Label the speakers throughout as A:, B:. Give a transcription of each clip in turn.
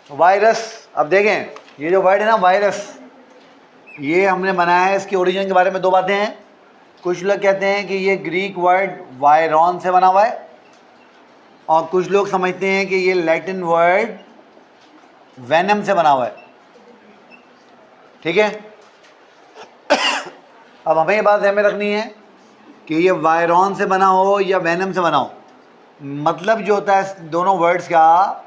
A: Virus, अब देखें ये जो वर्ड है ना वायरस, ये हमने बनाया है। इसके ओरिजिन के बारे में दो बातें हैं। कुछ लोग कहते हैं कि ये ग्रीक वर्ड वायरॉन से बना हुआ है, और कुछ लोग समझते हैं कि ये लैटिन वर्ड वेनम से बना हुआ है। ठीक है, अब हमें ये बात ध्यान में रखनी है कि ये वायरॉन से बना हो या वेनम से बना हो, मतलब जो होता है दोनों वर्ड्स का,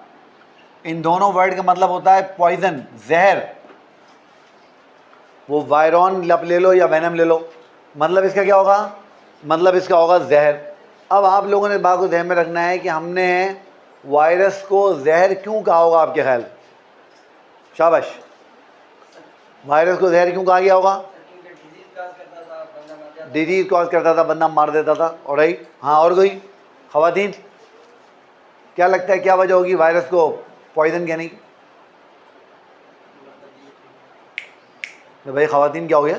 A: इन दोनों वर्ड का मतलब होता है पॉइजन, जहर। वो वायरॉन ले लो या वेनम ले लो, मतलब इसका क्या होगा, मतलब इसका होगा जहर। अब आप लोगों ने बात को ध्यान में रखना है कि हमने वायरस को जहर क्यों कहा होगा आपके ख्याल? शाबाश, वायरस को जहर क्यों कहा गया होगा? डिजीज कॉज करता था, बंदा मार देता था। और राइट, हाँ, और कोई खवातीन क्या लगता है क्या वजह होगी वायरस को पॉइजन कहने की? तो भाई खवातीन क्या हो गया?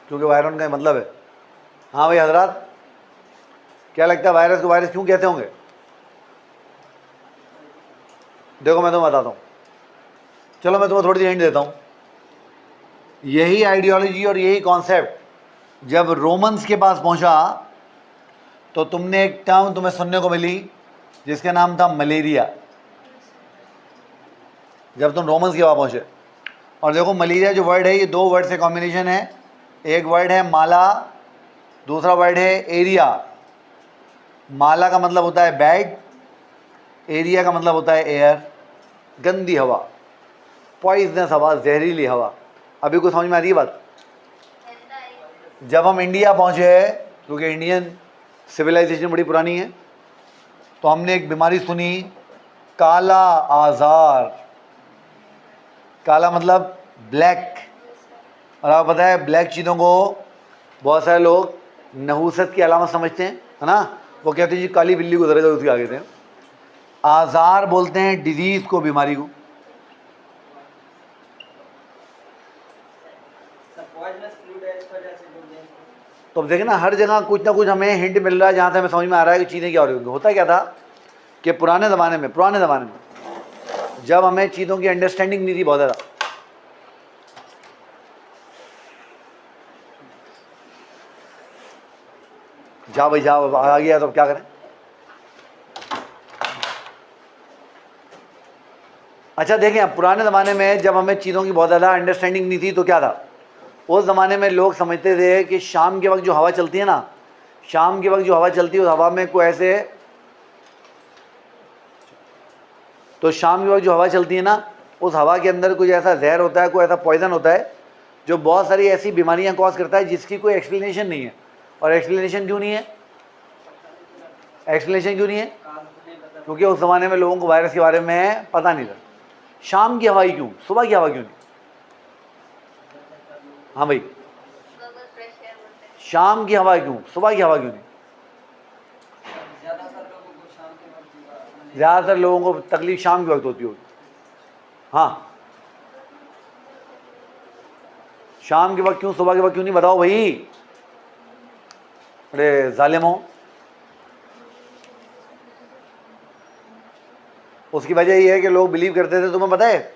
A: क्योंकि वायरन का मतलब है। हाँ भाई हजरात, क्या लगता है वायरस को वायरस क्यों कहते होंगे? देखो मैं तुम्हें बताता हूँ, चलो मैं तुम्हें थोड़ी सी हिंट देता हूँ। यही आइडियोलॉजी और यही कॉन्सेप्ट जब रोमन्स के पास पहुंचा तो तुमने एक टर्म तुम्हें सुनने को मिली जिसका नाम था मलेरिया, जब तुम रोमन्स के पास पहुंचे। और देखो मलेरिया जो वर्ड है ये दो वर्ड से कॉम्बिनेशन है, एक वर्ड है माला, दूसरा वर्ड है एरिया। माला का मतलब होता है बैड, एरिया का मतलब होता है एयर, गंदी हवा, पॉइजनस हवा, जहरीली हवा। अभी कुछ समझ में आ रही है बात? जब हम इंडिया पहुंचे, क्योंकि इंडियन सिविलाइजेशन बड़ी पुरानी है, तो हमने एक बीमारी सुनी, काला आजार। काला मतलब ब्लैक, और आपको पता है ब्लैक चीज़ों को बहुत सारे लोग नहूसत की अलामत समझते हैं, है ना? वो कहते हैं जी काली बिल्ली गुजरेगा उसके आगे थे। आजार बोलते हैं डिजीज को, बीमारी को। तो अब देखें ना, हर जगह कुछ ना कुछ हमें हिंट मिल रहा है जहाँ से हमें समझ में आ रहा है कि चीज़ें क्या हो रही होंगी। होता क्या था कि पुराने ज़माने में जब हमें चीज़ों की अंडरस्टैंडिंग नहीं थी बहुत ज़्यादा, जाओ भाई जाओ, आ गया तो अब क्या करें? अच्छा देखें, अब पुराने ज़माने में जब हमें चीज़ों की बहुत ज़्यादा अंडरस्टैंडिंग नहीं थी तो क्या था, उस ज़माने में लोग समझते थे कि शाम के वक्त जो हवा चलती है ना, शाम के वक्त जो हवा चलती है उस हवा में कोई ऐसे, तो शाम के वक्त जो हवा चलती है ना उस हवा के अंदर कुछ ऐसा जहर होता है, कोई ऐसा पॉइजन होता है जो बहुत सारी ऐसी बीमारियां कॉज करता है जिसकी कोई एक्सप्लेनेशन नहीं है। और एक्सप्लेनेशन क्यों नहीं है? एक्सप्लेनेशन क्यों नहीं है? क्योंकि उस ज़माने में लोगों को वायरस के बारे में पता नहीं था। शाम की हवा ही क्यों, सुबह की हवा क्यों नहीं? हाँ भाई, शाम की हवा क्यों, सुबह की हवा क्यों नहीं? ज़्यादातर लोगों को तकलीफ शाम के वक्त होती होगी। हाँ, शाम के वक्त क्यों, सुबह के वक्त क्यों नहीं, बताओ भाई? अरे जालिमो, उसकी वजह ये है कि लोग बिलीव करते थे, तुम्हें पता है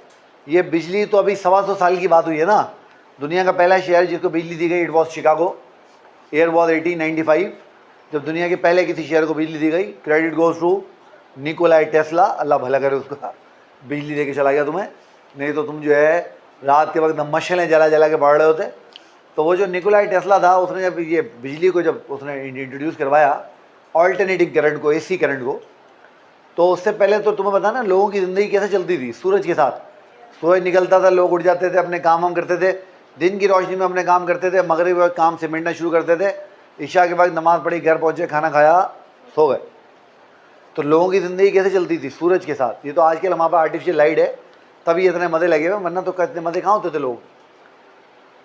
A: ये बिजली तो अभी 125 साल की बात हुई है ना। दुनिया का पहला शहर जिसको बिजली दी गई, it was Chicago, year was 1895, जब दुनिया के पहले किसी शहर को बिजली दी गई। Credit goes to Nikolai Tesla, अल्लाह भला करे उसका, बिजली दे के चला गया तुम्हें, नहीं तो तुम जो है रात के वक्त मशालें जला जला के बढ़ रहे होते। तो वो जो निकोलाई टेस्ला था, उसने जब ये बिजली को जब उसने इंट्रोड्यूस करवाया, ऑल्टरनेटिंग करंट को, एसी करंट को, तो उससे पहले तो तुम्हें पता ना लोगों की ज़िंदगी कैसे चलती थी, सूरज के साथ। सूरज निकलता था, लोग उठ जाते थे, अपने काम हम करते थे, दिन की रोशनी में अपने काम करते थे, मगरिब वक्त काम सिमटना शुरू करते थे, इशा के बाद नमाज़ पढ़ी, घर पहुँचे, खाना खाया, सो गए। तो लोगों की ज़िंदगी कैसे चलती थी? सूरज के साथ। ये तो आजकल हमारे पास आर्टिफिशियल लाइट है तभी इतने मज़े लगे हुए, वरना तो कितने मज़े कहाँ होते थे लोग।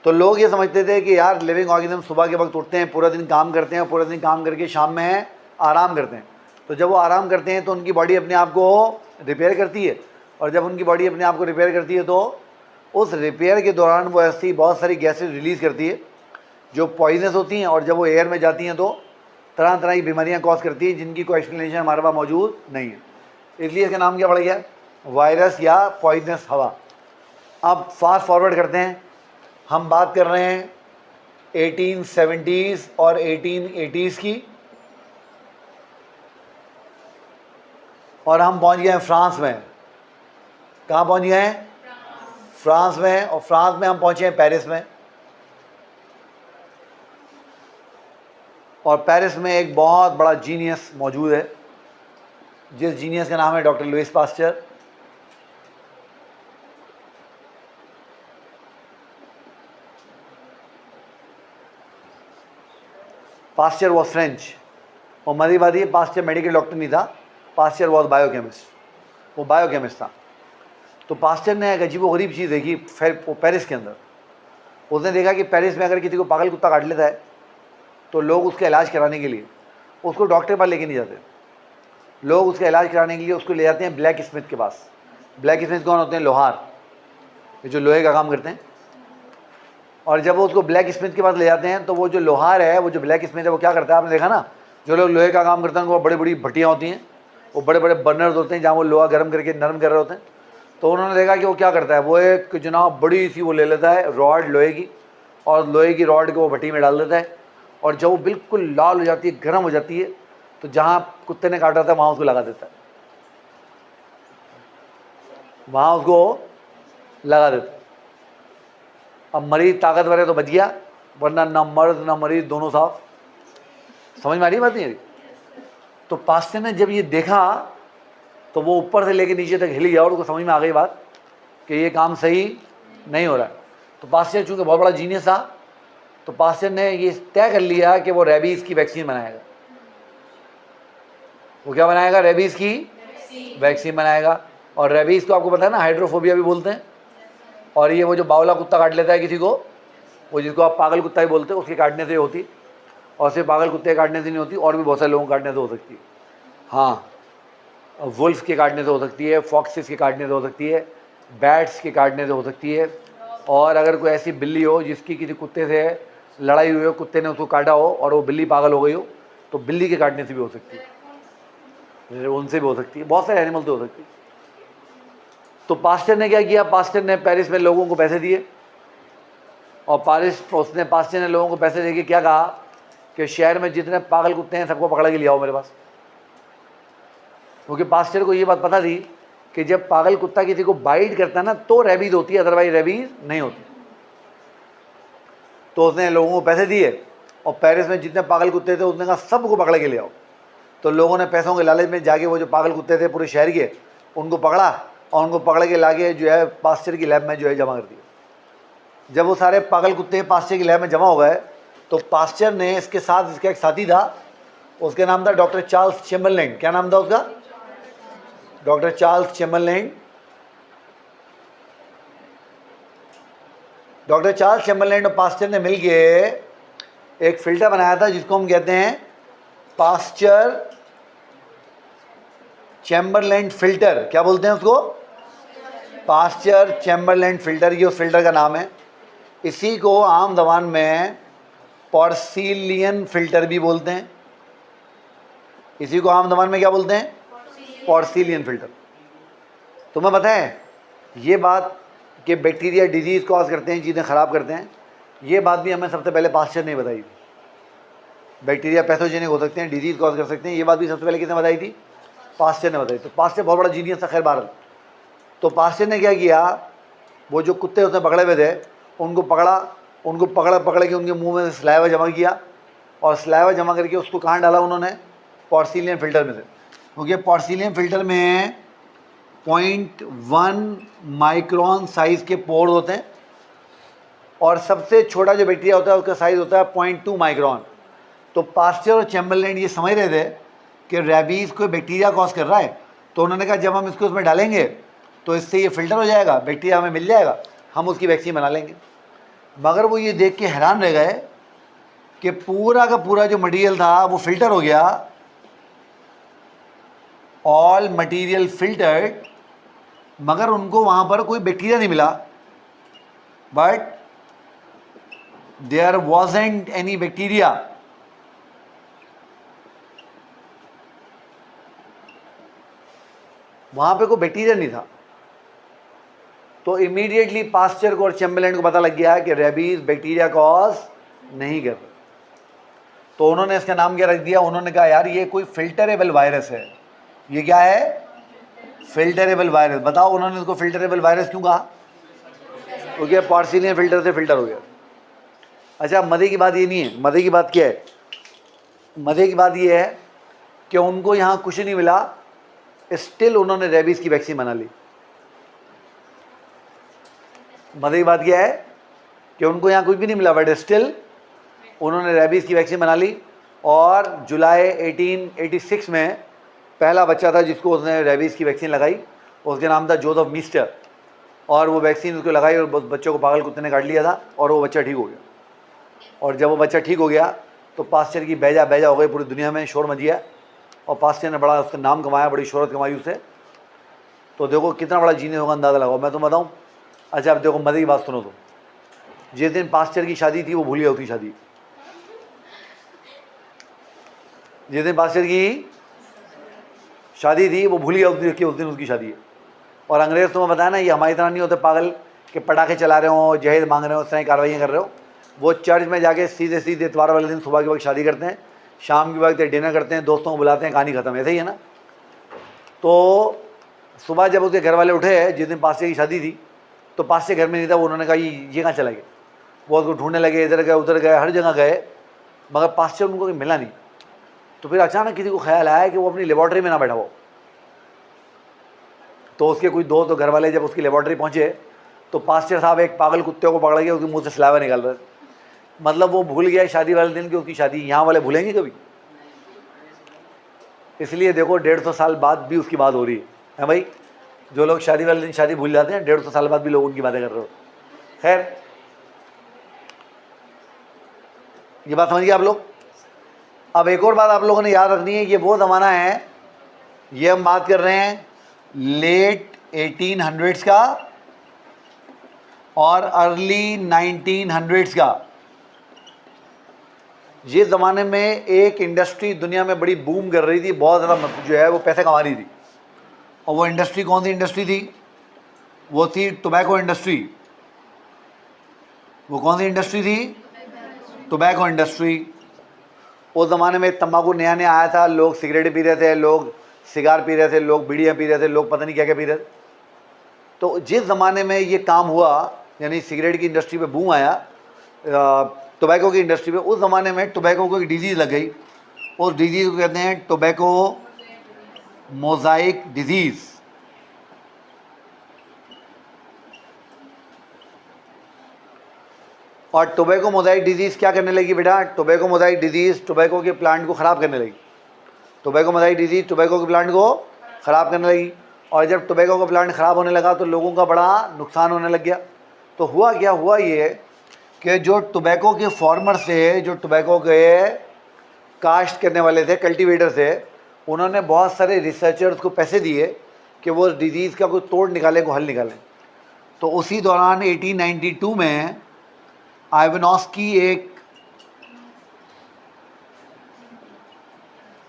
A: तो लोग ये समझते थे कि यार लिविंग ऑर्गेनिज्म सुबह के वक्त उठते हैं, पूरा दिन काम करते हैं, और पूरा दिन काम करके शाम में आराम करते हैं। तो जब वो आराम करते हैं तो उनकी बॉडी अपने आप को रिपेयर करती है, और जब उनकी बॉडी अपने आप को रिपेयर करती है तो उस रिपेयर के दौरान वो ऐसी बहुत सारी गैसेज रिलीज़ करती है जो पॉइजनस होती हैं और जब वो एयर में जाती हैं तो तरह तरह की बीमारियां कॉज करती हैं जिनकी कोई एक्सप्लेनेशन हमारे पास मौजूद नहीं है, इसलिए इसका नाम क्या पड़ गया, वायरस या पॉइजनस हवा। अब फास्ट फॉरवर्ड करते हैं, हम बात कर रहे हैं 1870s और 1880s की, और हम पहुंच गए हैं फ्रांस में। कहाँ पहुंच गए हैं, फ्रांस में। और फ्रांस में हम पहुंचे हैं पेरिस में, और पेरिस में एक बहुत बड़ा जीनियस मौजूद है, जिस जीनियस का नाम है doctor Louis Pasteur. Pasteur was French, और मरी बात ये, पास्चर मेडिकल डॉक्टर नहीं था, पास्चर वॉज बायोकेमिस्ट, वो बायोकेमिस्ट था। तो पास्चर ने एक अजीब व गरीब चीज़ देखी पेरिस के अंदर। उसने देखा कि पेरिस में अगर किसी को पागल कुत्ता काट लेता है तो लोग उसका इलाज कराने के लिए उसको डॉक्टर के पास लेके नहीं जाते, लोग उसका इलाज कराने के लिए उसको ले जाते हैं ब्लैक स्मिथ के पास। ब्लैक स्मिथ कौन होते हैं, लोहार, ये जो लोहे का काम करते हैं। और जब वो उसको ब्लैक स्मिथ के पास ले जाते हैं तो वो जो लोहार है, वो जो ब्लैक स्मिथ है, वो क्या करता है, आपने देखा ना, जो लोग लोहे का काम करते हैं उनको बड़ी बड़ी भट्टियाँ होती हैं, वो बड़े बड़े बर्नर्स होते हैं जहाँ वो लोहा गर्म करके नरम कर रहे होते हैं। तो उन्होंने देखा कि वो क्या करता है, वो एक जनाब बड़ी सी वो ले लेता है रॉड लोहे की, और लोहे की रॉड को वो भट्टी में डाल देता है, और जब वो बिल्कुल लाल हो जाती है, गर्म हो जाती है, तो जहाँ कुत्ते ने काटा था वहाँ उसको लगा देता है, वहाँ उसको लगा देता है। अब मरीज ताकतवर है तो बच गया, वरना ना मर्द ना मरीज दोनों साफ। समझ में आ रही बात नहीं? तो पास्चर ने जब ये देखा तो वो ऊपर से लेके नीचे तक हिल गया, और उसको समझ में आ गई बात कि ये काम सही नहीं हो रहा है। तो पास्चर चूँकि बहुत बड़ा जीनियस था, तो पास्चर ने ये तय कर लिया कि वो रेबीज़ की वैक्सीन बनाएगा। वो क्या बनाएगा, रेबीज़ की वैक्सीन बनाएगा। और रेबीज़ को आपको पता है ना, हाइड्रोफोबिया भी बोलते हैं। और ये वो जो बावला कुत्ता काट लेता है किसी को, वो जिसको आप पागल कुत्ता ही बोलते हैं, उसके काटने से होती, और सिर्फ पागल कुत्ते के काटने से नहीं होती, और भी बहुत सारे लोगों के काटने से हो सकती है। हाँ, वुल्फ के काटने से हो सकती है, फॉक्सिस के काटने से हो सकती है, बैट्स के काटने से हो सकती है, और अगर कोई ऐसी बिल्ली हो जिसकी किसी कुत्ते से लड़ाई हुई हो, कुत्ते ने उसको काटा हो और वो बिल्ली पागल हो गई हो, तो बिल्ली के काटने से भी हो सकती है, उनसे भी हो सकती है, बहुत सारे एनिमल से हो सकती है। तो पास्चर ने क्या किया, पास्चर ने पेरिस में लोगों को पैसे दिए, और पास्चर ने लोगों को पैसे देके क्या कहा कि शहर में जितने पागल कुत्ते हैं सबको पकड़ के ले आओ मेरे पास। क्योंकि पास्चर को ये बात पता थी कि जब पागल कुत्ता किसी को बाइट करता है ना तो रेबीज होती है, अदरवाइज रेबीज नहीं होती। तो उसने लोगों को पैसे दिए, और पेरिस में जितने पागल कुत्ते थे उसने कहा सबको पकड़ के ले आओ। तो लोगों ने पैसों के लालच में जाके वो जो पागल कुत्ते थे पूरे शहर के, उनको पकड़ा, और उनको पकड़ के लाके जो है पास्चर की लैब में जो है जमा कर दिया। जब वो सारे पागल कुत्ते पास्चर की लैब में जमा हो गए, तो पास्चर ने इसके साथ, इसका एक साथी था, उसके नाम था डॉक्टर चार्ल्स चैम्बरलेन। क्या नाम था उसका, doctor Charles Chamberlain. Doctor Charles Chamberlain और पास्चर ने मिलके एक फिल्टर बनाया था जिसको हम कहते हैं पास्चर चैम्बरलेन फिल्टर। क्या बोलते हैं उसको, पास्चर चैम्बरलेन फिल्टर, ये उस फिल्टर का नाम है। इसी को आम जबान में पोर्सिलियन फिल्टर भी बोलते हैं। इसी को आम जबान में क्या बोलते हैं, पोर्सिलियन फिल्टर। तुम्हें पता है ये बात कि बैक्टीरिया डिजीज़ कॉज करते हैं, चीज़ें ख़राब करते हैं, ये बात भी हमें सबसे पहले पास्चर ने बताई थी। बैक्टीरिया पैथोजेनिक हो सकते हैं, डिजीज़ कॉज कर सकते हैं, ये बात भी सबसे पहले किसने बताई थी, पास्चर ने बताई। तो पास्चर बहुत बड़ा जीनियस था। खैर बार, तो पास्चर ने क्या किया, वो जो कुत्ते उसने पकड़े हुए थे उनको पकड़ा, उनको पकड़ के उनके मुंह में स्लाइवा जमा किया, और स्लाइवा जमा करके उसको कहाँ डाला उन्होंने, पोर्सिलियन फिल्टर में से। क्योंकि पोर्सिलियन फिल्टर में 0.1 माइक्रोन साइज़ के पोर्स होते हैं, और सबसे छोटा जो बैक्टीरिया होता है उसका साइज़ होता है 0.2 माइक्रोन। तो पास्चर और चैम्बरलेन ये समझ रहे थे कि रेबीज़ कोई बैक्टीरिया कॉज कर रहा है, तो उन्होंने कहा जब हम इसको उसमें डालेंगे तो इससे ये फिल्टर हो जाएगा, बैक्टीरिया हमें मिल जाएगा, हम उसकी वैक्सीन बना लेंगे। मगर वो ये देख के हैरान रह गए कि पूरा का पूरा जो मटेरियल था वो फिल्टर हो गया, ऑल मटेरियल फिल्टर्ड, मगर उनको वहाँ पर कोई बैक्टीरिया नहीं मिला। But there wasn't any bacteria, वहां पे कोई बैक्टीरिया नहीं था। तो इमीडिएटली पास्चर को और चैम्बरलेन को पता लग गया कि रेबीज बैक्टीरिया कॉज नहीं कर रहा। तो उन्होंने इसका नाम क्या रख दिया, उन्होंने कहा यार ये कोई फिल्टरेबल वायरस है। ये क्या है? Filterable virus. बताओ उन्होंने इसको फिल्टरेबल वायरस क्यों कहा? क्योंकि पोर्सिलियन फिल्टर से फिल्टर हो गया। अच्छा, मजे की बात ये नहीं है, मजे की बात क्या है? मजे की बात ये है कि उनको यहाँ कुछ नहीं मिला, स्टिल उन्होंने रेबीज की वैक्सीन बना ली। मजे की बात क्या है कि उनको यहाँ कुछ भी नहीं मिला, बट स्टिल उन्होंने रेबीज की वैक्सीन बना ली। और जुलाई 1886 में पहला बच्चा था जिसको उसने रेबीज की वैक्सीन लगाई, उसका नाम था जोसेफ मीस्टर। और वो वैक्सीन उसको लगाई और बच्चों को पागल कुत्ते ने काट लिया था और वो बच्चा ठीक हो गया। और जब वो बच्चा ठीक हो गया तो पास्चर की बेजा बेजा हो गई, पूरी दुनिया में शोर मच गया और पास्चर ने बड़ा उसका नाम कमाया, बड़ी शोहरत कमाई उसे। तो देखो कितना बड़ा जीनियस होगा, अंदाज़ा लगाओ। मैं तुम्हें बताऊँ। अच्छा, अब देखो मज़े की बात सुनो। तो जिस दिन पास्चर की शादी थी वो भूल गया उसकी शादी। जिस दिन पास्चर की शादी थी वो भूल गया उस दिन उसकी शादी है। और अंग्रेज़ तुम्हें बताया ना, ये हमारी तरह नहीं होते पागल कि पटाखे चला रहे हो, जहेज मांग रहे हो, इस तरह की कार्रवाइयाँ कर रहे हो। वो चर्च में जाके सीधे सीधे इतवार वाले दिन सुबह के वक्त शादी करते हैं, शाम के वक्त डिनर करते हैं, दोस्तों को बुलाते हैं, कहानी खत्म। ऐसे ही है ना। तो सुबह जब उसके घर वाले उठे जिस दिन पास्चर की शादी थी, तो पास्चर घर में नहीं था। उन्होंने कहा ये कहाँ चला गया? वो उसको ढूंढने लगे, इधर गए उधर गए, हर जगह गए, मगर पास्चर उनको मिला नहीं। तो फिर अचानक किसी को ख्याल आया कि वो अपनी लेबॉर्ट्री में ना बैठा हो। तो उसके कुछ दोस्त और घर वाले जब उसकी लेबॉर्ट्री पहुंचे तो पास्चर साहब एक पागल कुत्ते को पकड़ के उसके मुंह से सलावा निकाल रहे थे। मतलब वो भूल गया शादी वाले दिन की उसकी शादी। यहाँ वाले भूलेंगे कभी? इसलिए देखो 150 साल बाद भी उसकी बात हो रही है भाई। जो लोग शादी वाले दिन शादी भूल जाते हैं, 150 साल बाद भी लोग उनकी बातें कर रहे हो। खैर, ये बात समझिए आप लोग। अब एक और बात आप लोगों ने याद रखनी है, ये वो ज़माना है, ये हम बात कर रहे हैं लेट 1800s का और अर्ली 1900s का। ये ज़माने में एक इंडस्ट्री दुनिया में बड़ी बूम कर रही थी, बहुत ज़्यादा जो है वो पैसे कमा रही थी। और वो इंडस्ट्री कौन सी इंडस्ट्री थी? वो थी टोबैको इंडस्ट्री। वो कौन सी इंडस्ट्री थी? Tobacco industry. उस ज़माने में तंबाकू नया नया आया था, लोग सिगरेट पी रहे थे, लोग सिगार पी रहे थे, लोग बीड़ियाँ पी रहे थे, लोग पता नहीं क्या क्या पी रहे थे। तो जिस ज़माने में ये काम हुआ, यानी सिगरेट की इंडस्ट्री पे बूम आया, टोबैको की इंडस्ट्री पे, उस ज़माने में टोबैको को एक डिजीज़ लग गई। उस डिजीज़ को कहते हैं टोबैको मोज़ाइक डिजीज़। और टोबैको मोज़ाइक डिजीज़ क्या करने लगी बेटा? टोबैको मोज़ाइक डिजीज़ टोबैको के प्लांट को ख़राब करने लगी। टोबैको मोज़ाइक डिजीज़ टोबैको के प्लांट को ख़राब करने लगी। और जब टोबैको का प्लांट ख़राब होने लगा तो लोगों का बड़ा नुकसान होने लग गया। तो हुआ क्या? हुआ ये कि जो टोबैको के फार्मर थे, जो टोबैको के काश्त करने वाले थे, कल्टीवेटर थे, उन्होंने बहुत सारे रिसर्चर्स को पैसे दिए कि वो डिजीज़ का कोई तोड़ निकालें, कोई हल निकालें। तो उसी दौरान 1892 में आइवानोस्की, एक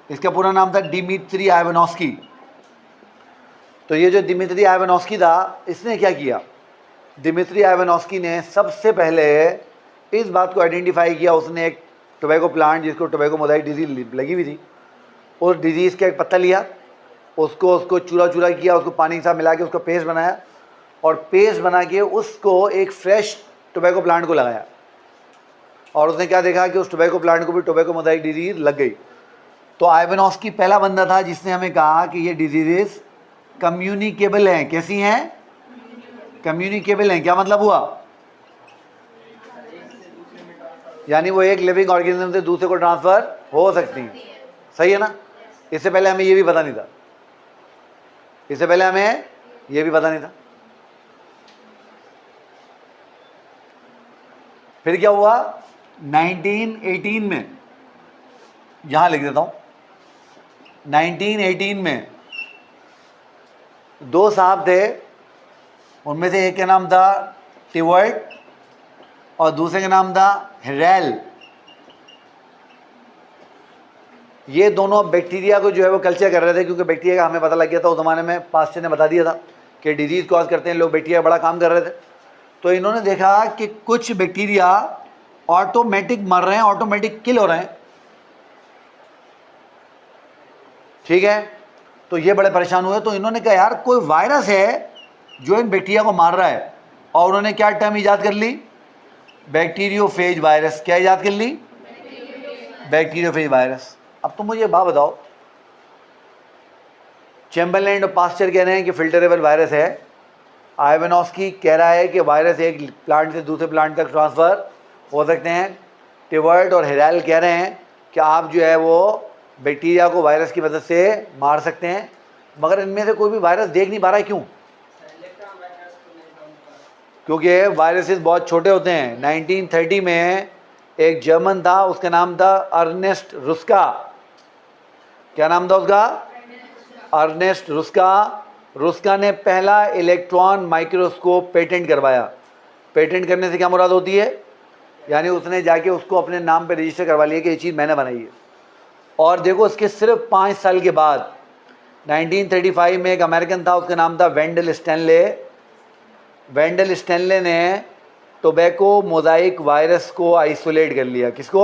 A: इसका पूरा नाम था डिमित्री आइवानोस्की। तो ये जो डिमित्री आइवानोस्की था, इसने क्या किया? डिमित्री आइवानोस्की ने सबसे पहले इस बात को आइडेंटिफाई किया। उसने एक टोबैको प्लांट जिसको टोबैको मोज़ाइक डिजीज़ लगी हुई थी, उस डिजीज़ का एक पत्ता लिया, उसको चूरा चूरा किया, उसको पानी के साथ मिला के उसका पेस्ट बनाया और पेस्ट बना के उसको एक फ्रेश टोबैको प्लांट को लगाया। और उसने क्या देखा कि उस टोबैको प्लांट को भी टोबैको मोज़ाइक डिजीज़ लग गई। तो आइवानोस्की पहला बंदा था जिसने हमें कहा कि ये डिजीज़ेस कम्युनिकेबल हैं। कैसी हैं? कम्युनिकेबल हैं। क्या मतलब हुआ? यानी वो एक लिविंग ऑर्गेनिज्म से दूसरे को ट्रांसफ़र हो सकती हैं। सही है ना? इससे पहले हमें ये भी पता नहीं था। इससे पहले हमें ये भी पता नहीं था। फिर क्या हुआ? 1918 में, यहाँ लिख देता हूँ, 1918 में दो साहब थे, उनमें से एक का नाम था टिवर्ट और दूसरे का नाम था हिरेल। ये दोनों बैक्टीरिया को जो है वो कल्चर कर रहे थे, क्योंकि बैक्टीरिया का हमें पता लग गया था उस ज़माने में, पास्टर ने बता दिया था कि डिजीज़ कॉज करते हैं लोग, बैक्टीरिया बड़ा काम कर रहे थे। तो इन्होंने देखा कि कुछ बैक्टीरिया ऑटोमेटिक मर रहे हैं, ऑटोमेटिक किल हो रहे हैं, ठीक है। तो ये बड़े परेशान हुए, तो इन्होंने कहा यार कोई वायरस है जो इन बैक्टीरिया को मार रहा है, और उन्होंने क्या टर्म ईजाद कर ली, बैक्टीरियोफेज वायरस। क्या ईजाद कर ली, बैक्टीरियोफेज वायरस। अब तुम मुझे बात बताओ, चैम्बरलैंड और पास्चर कह रहे हैं कि फिल्टरेबल वायरस है, आइवानोस्की कह रहा है कि वायरस एक प्लांट से दूसरे प्लांट तक ट्रांसफ़र हो सकते हैं, टिवर्ट और हिरेल कह रहे हैं कि आप जो है वो बैक्टीरिया को वायरस की मदद से मार सकते हैं, मगर इनमें से कोई भी वायरस देख नहीं पा रहा है। क्यों? क्योंकि वायरसेस बहुत छोटे होते हैं। 1930 में एक जर्मन था, उसका नाम था अर्नेस्ट रुस्का। क्या नाम था उसका? अर्नेस्ट रुस्का। रुस्का ने पहला इलेक्ट्रॉन माइक्रोस्कोप पेटेंट करवाया। पेटेंट करने से क्या मुराद होती है, यानी उसने जाके उसको अपने नाम पे रजिस्टर करवा लिया कि ये चीज़ मैंने बनाई है। और देखो इसके सिर्फ 5 साल के बाद 1935 में एक अमेरिकन था, उसका नाम था वेंडल स्टैनले। वेंडल स्टैनले ने टोबैको मोज़ाइक वायरस को आइसोलेट कर लिया। किसको?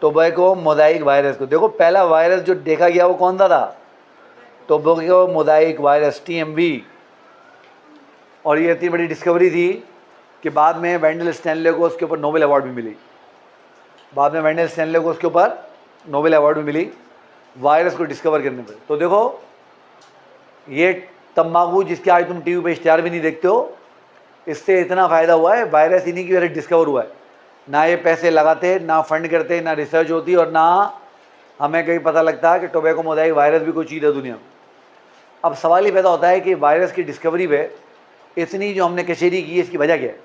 A: टोबैको मोज़ाइक वायरस को। देखो पहला वायरस जो देखा गया वो कौन सा था? Tobacco mosaic virus, TMV। और ये इतनी बड़ी डिस्कवरी थी कि बाद में वेंडल स्टैनले को उसके ऊपर नोबेल अवार्ड भी मिली। बाद में वेंडल स्टैनले को उसके ऊपर नोबेल अवार्ड भी मिली वायरस को डिस्कवर करने पर। तो देखो ये तम्बाकू जिसके आज तुम टीवी पे इश्तिहार भी नहीं देखते हो, इससे इतना फ़ायदा हुआ है, वायरस इन्हीं की वजह से डिस्कवर हुआ है। ना ये पैसे लगाते, ना फंड करते, ना रिसर्च होती, और ना हमें कहीं पता लगता है कि टोबैको मोज़ाइक वायरस भी कोई चीज़ है दुनिया में। अब सवाल ये पैदा होता है कि वायरस की डिस्कवरी पे इतनी जो हमने कचेरी की है, इसकी वजह क्या है?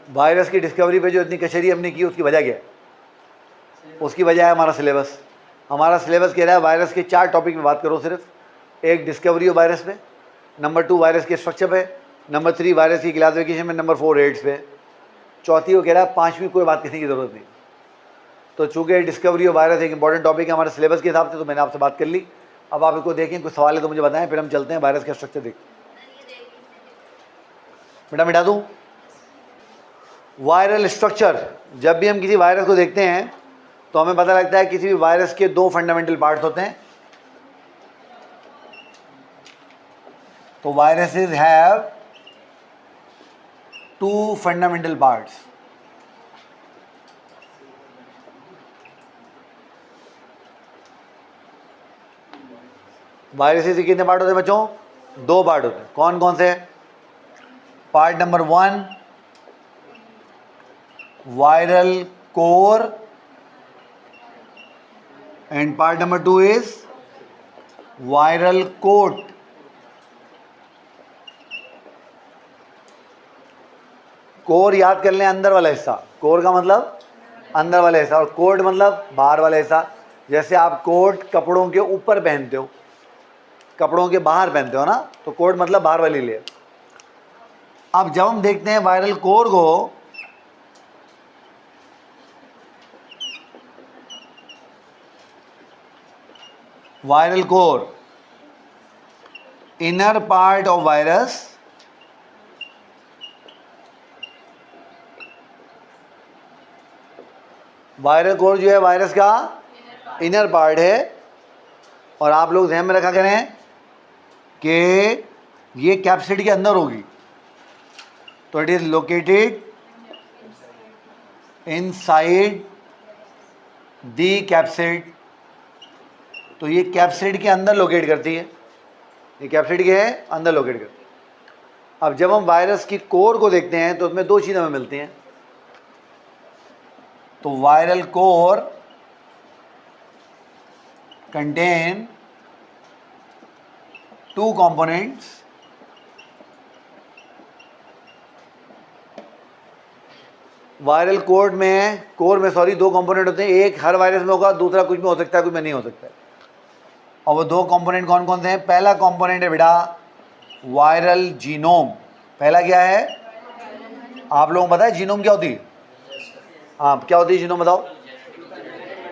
A: वायरस की डिस्कवरी पे जो इतनी कचेरी हमने की उसकी वजह क्या है? उसकी वजह है हमारा सिलेबस। हमारा सिलेबस कह रहा है वायरस के 4 टॉपिक में बात करो सिर्फ। एक डिस्कवरी ऑफ वायरस पे, नंबर 2 वायरस के स्ट्रक्चर पे, नंबर 3 वायरस की क्लासिफिकेशन में, नंबर 4 एड्स पे, चौथी वो कह रहा है 5वीं कोई बात करने की ज़रूरत नहीं। तो चूँकि डिस्कवरी ऑफ वायरस एक इंपॉर्टेंट टॉपिक है हमारे सिलेबस के हिसाब से, तो मैंने आपसे बात कर ली। अब आप इसको देखें, कुछ सवाल है तो मुझे बताएं, फिर हम चलते हैं वायरस का स्ट्रक्चर देख। बेटा मिटा दूँ? वायरल स्ट्रक्चर, जब भी हम किसी वायरस को देखते हैं तो हमें पता लगता है किसी भी वायरस के 2 फंडामेंटल पार्ट्स होते हैं। तो viruses have 2 fundamental parts. Viruses के कितने पार्ट होते हैं बच्चों? 2 पार्ट होते हैं। कौन कौन से? Part number 1 viral core, and part number 2 is viral coat. Core याद कर लें, अंदर वाला हिस्सा। कोर का मतलब अंदर वाला हिस्सा, और कोट मतलब बाहर वाला हिस्सा। जैसे आप कोट कपड़ों के ऊपर पहनते हो, कपड़ों के बाहर पहनते हो ना, तो कोट मतलब बाहर वाली लेयर। अब जब हम देखते हैं वायरल कोर को, viral core, inner part of virus, viral core जो है वायरस का इनर पार्ट है। और आप लोग ध्यान में रखा करें कि ये कैप्सिड के अंदर होगी, तो it is located inside the capsid. तो ये कैप्सिड के अंदर लोकेट करती है, ये कैप्सिड के है अंदर लोकेट करती है। अब जब हम वायरस की कोर को देखते हैं तो उसमें 2 चीज़ें हमें मिलती हैं। तो viral core contain 2 components. Viral core में 2 कंपोनेंट होते हैं। एक हर वायरस में होगा, दूसरा कुछ में हो सकता है, कुछ में नहीं हो सकता है। और वो 2 कंपोनेंट कौन कौन से हैं? पहला कंपोनेंट है बेटा वायरल जीनोम। पहला क्या है, आप लोगों को पता है जीनोम क्या होती है? हाँ, क्या होती है जीनोम बताओ?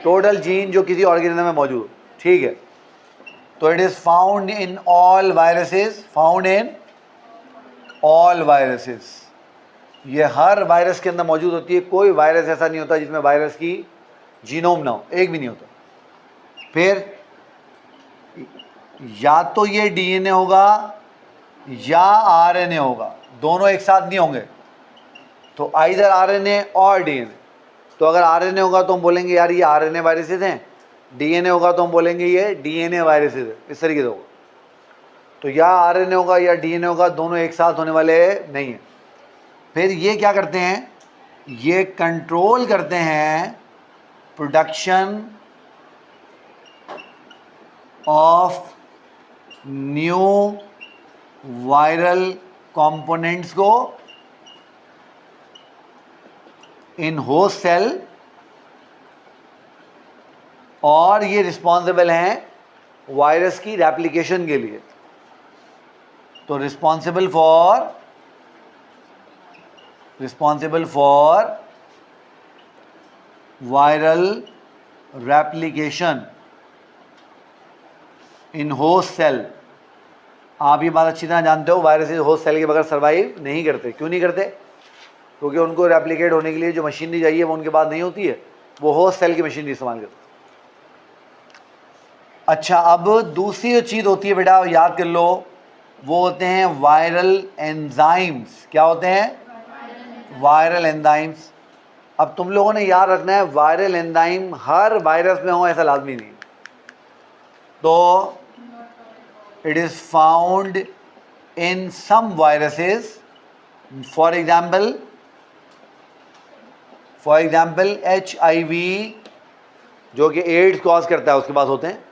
A: टोटल जीन जो किसी ऑर्गेनिज्म में मौजूद हो, ठीक है। तो it is found in all viruses, found in all viruses, ये हर वायरस के अंदर मौजूद होती है। कोई वायरस ऐसा नहीं होता जिसमें वायरस की जीनोम ना हो, एक भी नहीं होता। फिर या तो ये डीएनए होगा या आरएनए होगा, दोनों एक साथ नहीं होंगे। तो आइदर आरएनए और डीएनए। तो अगर आरएनए होगा तो हम बोलेंगे यार ये आरएनए वायरसेस हैं, डीएनए होगा तो हम बोलेंगे ये डीएनए वायरसेस है, इस तरीके से होगा। तो या आरएनए होगा या डीएनए होगा, दोनों एक साथ होने वाले नहीं है। फिर ये क्या करते हैं, ये कंट्रोल करते हैं production of new viral components को इन होस्ट सेल, और ये रिस्पॉन्सिबल हैं वायरस की रेप्लिकेशन के लिए। तो responsible for viral replication in host cell. आप ये बात अच्छी तरह जानते हो, वायरसेस होस्ट सेल के बगैर सर्वाइव नहीं करते। क्यों नहीं करते? क्योंकि उनको रेप्लिकेट होने के लिए जो मशीनरी चाहिए वो उनके पास नहीं होती है, वो होस्ट सेल की मशीनरी इस्तेमाल करते। अच्छा, अब दूसरी जो चीज़ होती है बेटा, याद कर लो, वो होते हैं वायरल एंजाइम्स। क्या होते हैं? Viral enzymes. अब तुम लोगों ने याद रखना है, वायरल एंजाइम हर वायरस में हो ऐसा लाजमी नहीं। तो it is found in some viruses, for example HIV, जो कि एड्स कॉज करता है, उसके पास होते हैं।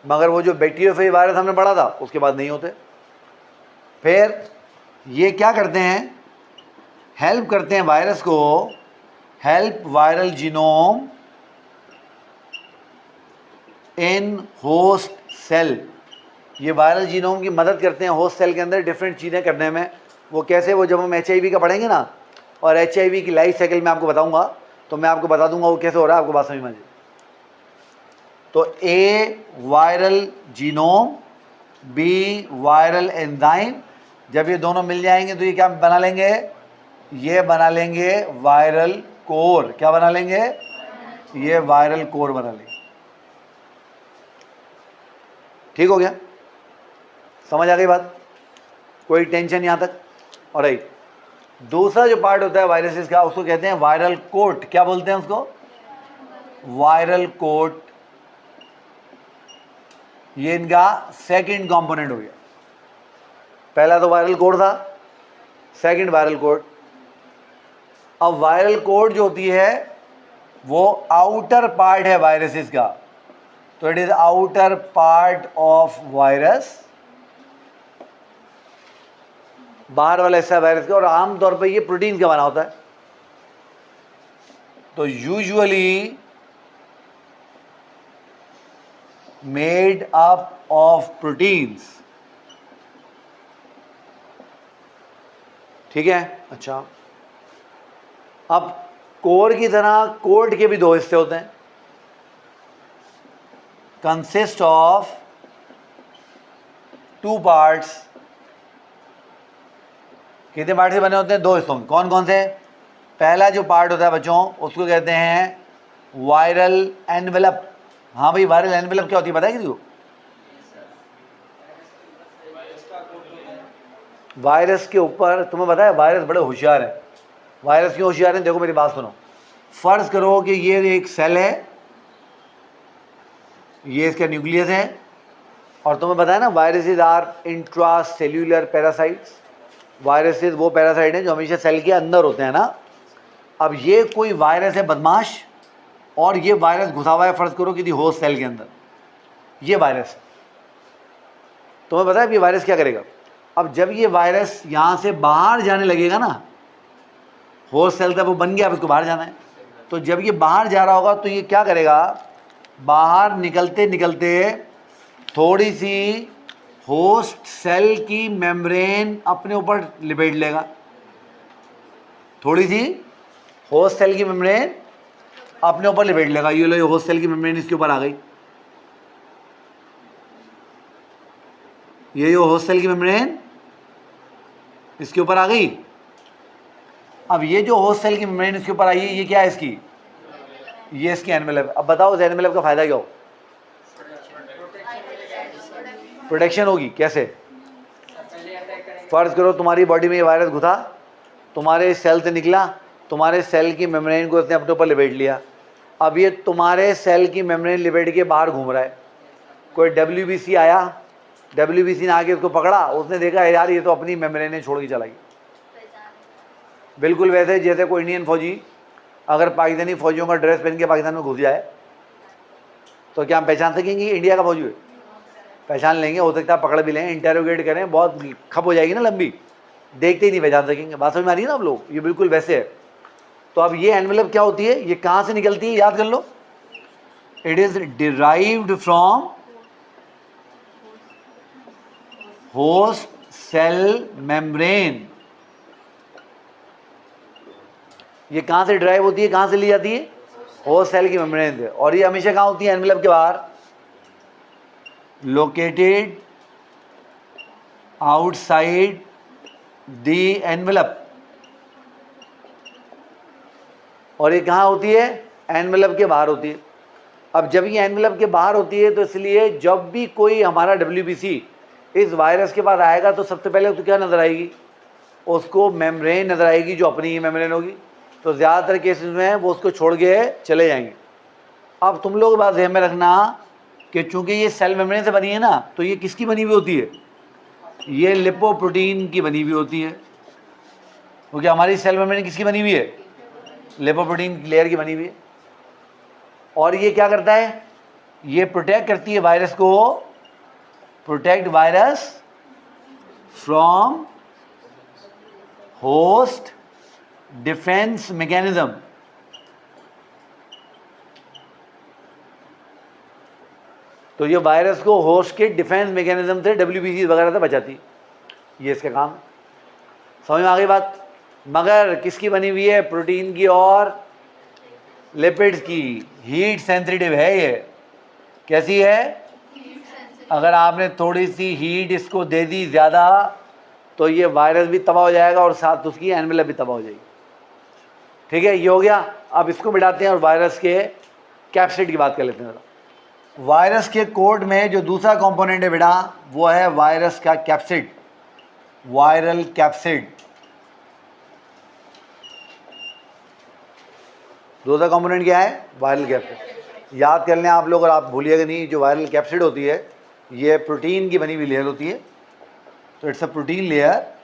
A: मगर वो जो बैक्टीरियोफेज वायरस हमने पढ़ा था उसके बाद नहीं होते। फिर ये क्या करते हैं, हेल्प करते हैं वायरस को, help viral genome in host cell. ये वायरल जीनोम की मदद करते हैं होस्ट सेल के अंदर डिफरेंट चीज़ें करने में। वो कैसे, वो जब हम HIV का पढ़ेंगे ना, और HIV की लाइफ साइकिल में आपको बताऊंगा, तो मैं आपको बता दूंगा वो कैसे हो रहा है, आपको बात समझ में आ जाए। तो A viral genome, B viral enzyme, जब ये दोनों मिल जाएंगे तो ये क्या बना लेंगे, ये बना लेंगे वायरल कोर। क्या बना लेंगे? ये वायरल कोर बना लेंगे। ठीक हो गया? समझ आ गई बात? कोई टेंशन यहां तक? और राइट, दूसरा जो पार्ट होता है वायरसेस का, उसको कहते हैं वायरल कोट। क्या बोलते हैं उसको? Viral coat. ये इनका सेकंड कंपोनेंट हो गया। पहला तो वायरल कोड था, सेकंड वायरल कोड। अब वायरल कोड जो होती है वो आउटर पार्ट है वायरसेस का। तो it is outer part of virus, बाहर वाला हिस्सा वायरस का, और आमतौर पर ये प्रोटीन का बना होता है। तो usually made up of proteins. ठीक है? अच्छा, अब कोर की तरह कोड के भी दो हिस्से होते हैं। Consist of two parts. कितने पार्ट से बने होते हैं? दो हिस्सों में। कौन कौन से? पहला जो पार्ट होता है बच्चों, उसको कहते हैं वायरल एनवेलप। हाँ भाई, वायरल एनवेलप क्या होती है पता है किसी को? वायरस के ऊपर, तुम्हें पता है वायरस बड़े होशियार है। वायरस क्यों होशियार है? देखो मेरी बात सुनो। फर्ज करो कि ये एक सेल है, ये इसका न्यूक्लियस है, और तुम्हें पता है ना viruses are intra cellular parasites. वायरसेस वो पैरासाइट हैं जो हमेशा सेल के अंदर होते हैं ना। अब ये कोई वायरस है बदमाश, और ये वायरस घुसा हुआ है, फर्ज करो कि होस्ट सेल के अंदर, ये वायरस। तुम्हें पता है ये वायरस क्या करेगा? अब जब ये वायरस यहाँ से बाहर जाने लगेगा ना, होस्ट सेल था वो बन गया, अब इसको बाहर जाना है। तो जब ये बाहर जा रहा होगा तो ये क्या करेगा, बाहर निकलते निकलते थोड़ी सी होस्ट सेल की मेम्ब्रेन अपने ऊपर लिपेट लेगा, थोड़ी सी होस्ट सेल की मेम्ब्रेन अपने ऊपर लिपेट लेगा। ये लो, ये होस्ट सेल की मेम्ब्रेन इसके ऊपर आ गई, ये जो होस्ट सेल की मेम्ब्रेन इसके ऊपर आ गई। अब ये जो होस्ट सेल की मेम्ब्रेन इसके ऊपर आई है, ये क्या है इसकी, ये इसकी एनवेलप। अब बताओ इस एनवेलप का फायदा क्या हो? प्रोटेक्शन होगी। कैसे? फर्ज करो तुम्हारी बॉडी में ये वायरस घुसा, तुम्हारे सेल से निकला, तुम्हारे सेल की मेम्ब्रेन को इसने अपने ऊपर लिपेट लिया। अब ये तुम्हारे सेल की मेम्ब्रेन लिपेट के बाहर घूम रहा है। कोई WBC आया, WBC ने आके उसको पकड़ा, उसने देखा यार ये तो अपनी मेम्ब्रेन छोड़ के चला गया। बिल्कुल वैसे जैसे कोई इंडियन फौजी अगर पाकिस्तानी फौजियों का ड्रेस पहन के पाकिस्तान में घुस जाए तो क्या हम पहचान सकेंगे इंडिया का फौजी है? पहचान लेंगे, हो सकता है पकड़ भी लें, इंटेरोगेट करें, बहुत खप हो जाएगी ना लंबी, देखते ही नहीं पहचान सकेंगे। बात समझ में आ रही है ना आप लोग? ये बिल्कुल वैसे है। तो अब ये एनवेलप क्या होती है, ये कहाँ से निकलती है, याद कर लो। It is derived from host cell membrane. ये कहाँ से ड्राइव होती है, कहाँ से ली जाती है? होस्ट सेल की मेम्ब्रेन से। और ये हमेशा कहाँ होती है एनवेलप के बाहर? Located outside the envelope. और ये कहाँ होती है? एनवेलप के बाहर होती है। अब जब ये एनवेलप के बाहर होती है तो इसलिए जब भी कोई हमारा WBC इस वायरस के पास आएगा तो सबसे पहले उसको क्या नजर आएगी? उसको मेम्ब्रेन नजर आएगी, जो अपनी ही मेम्ब्रेन होगी। तो ज़्यादातर केसेस में वो उसको छोड़ के चले जाएंगे। अब तुम लोग बात ध्यान में रखना कि चूंकि ये सेल मेम्ब्रेन से बनी है ना, तो ये किसकी बनी हुई होती है? ये लिपोप्रोटीन की बनी हुई होती है। क्योंकि हमारी सेल मेम्ब्रेन किसकी बनी हुई है? लिपोप्रोटीन लेयर की बनी हुई है। और ये क्या करता है? ये प्रोटेक्ट करती है वायरस को, protect virus from host defence mechanism. तो ये वायरस को होस्ट के डिफेंस मैकेनिज्म से, WBC वगैरह से बचाती है, ये इसका काम। समझ में आ गई बात? मगर किसकी बनी हुई है? प्रोटीन की और लिपिड्स की। हीट सेंसिटिव है ये। कैसी है? अगर आपने थोड़ी सी हीट इसको दे दी ज़्यादा तो ये वायरस भी तबाह हो जाएगा और साथ उसकी एनवेलप भी तबाह हो जाएगी। ठीक है, ये हो गया। अब इसको मिटाते हैं और वायरस के कैप्सिड की बात कर लेते हैं। वायरस के कोड में जो दूसरा कंपोनेंट है बेटा, वो है वायरस का कैप्सिड, वायरल कैप्सिड। दूसरा कंपोनेंट क्या है? Viral capsid. याद कर लें आप लोग, और आप भूलिएगा नहीं, जो वायरल कैप्सिड होती है ये प्रोटीन की बनी हुई लेयर होती है। तो it's a protein layer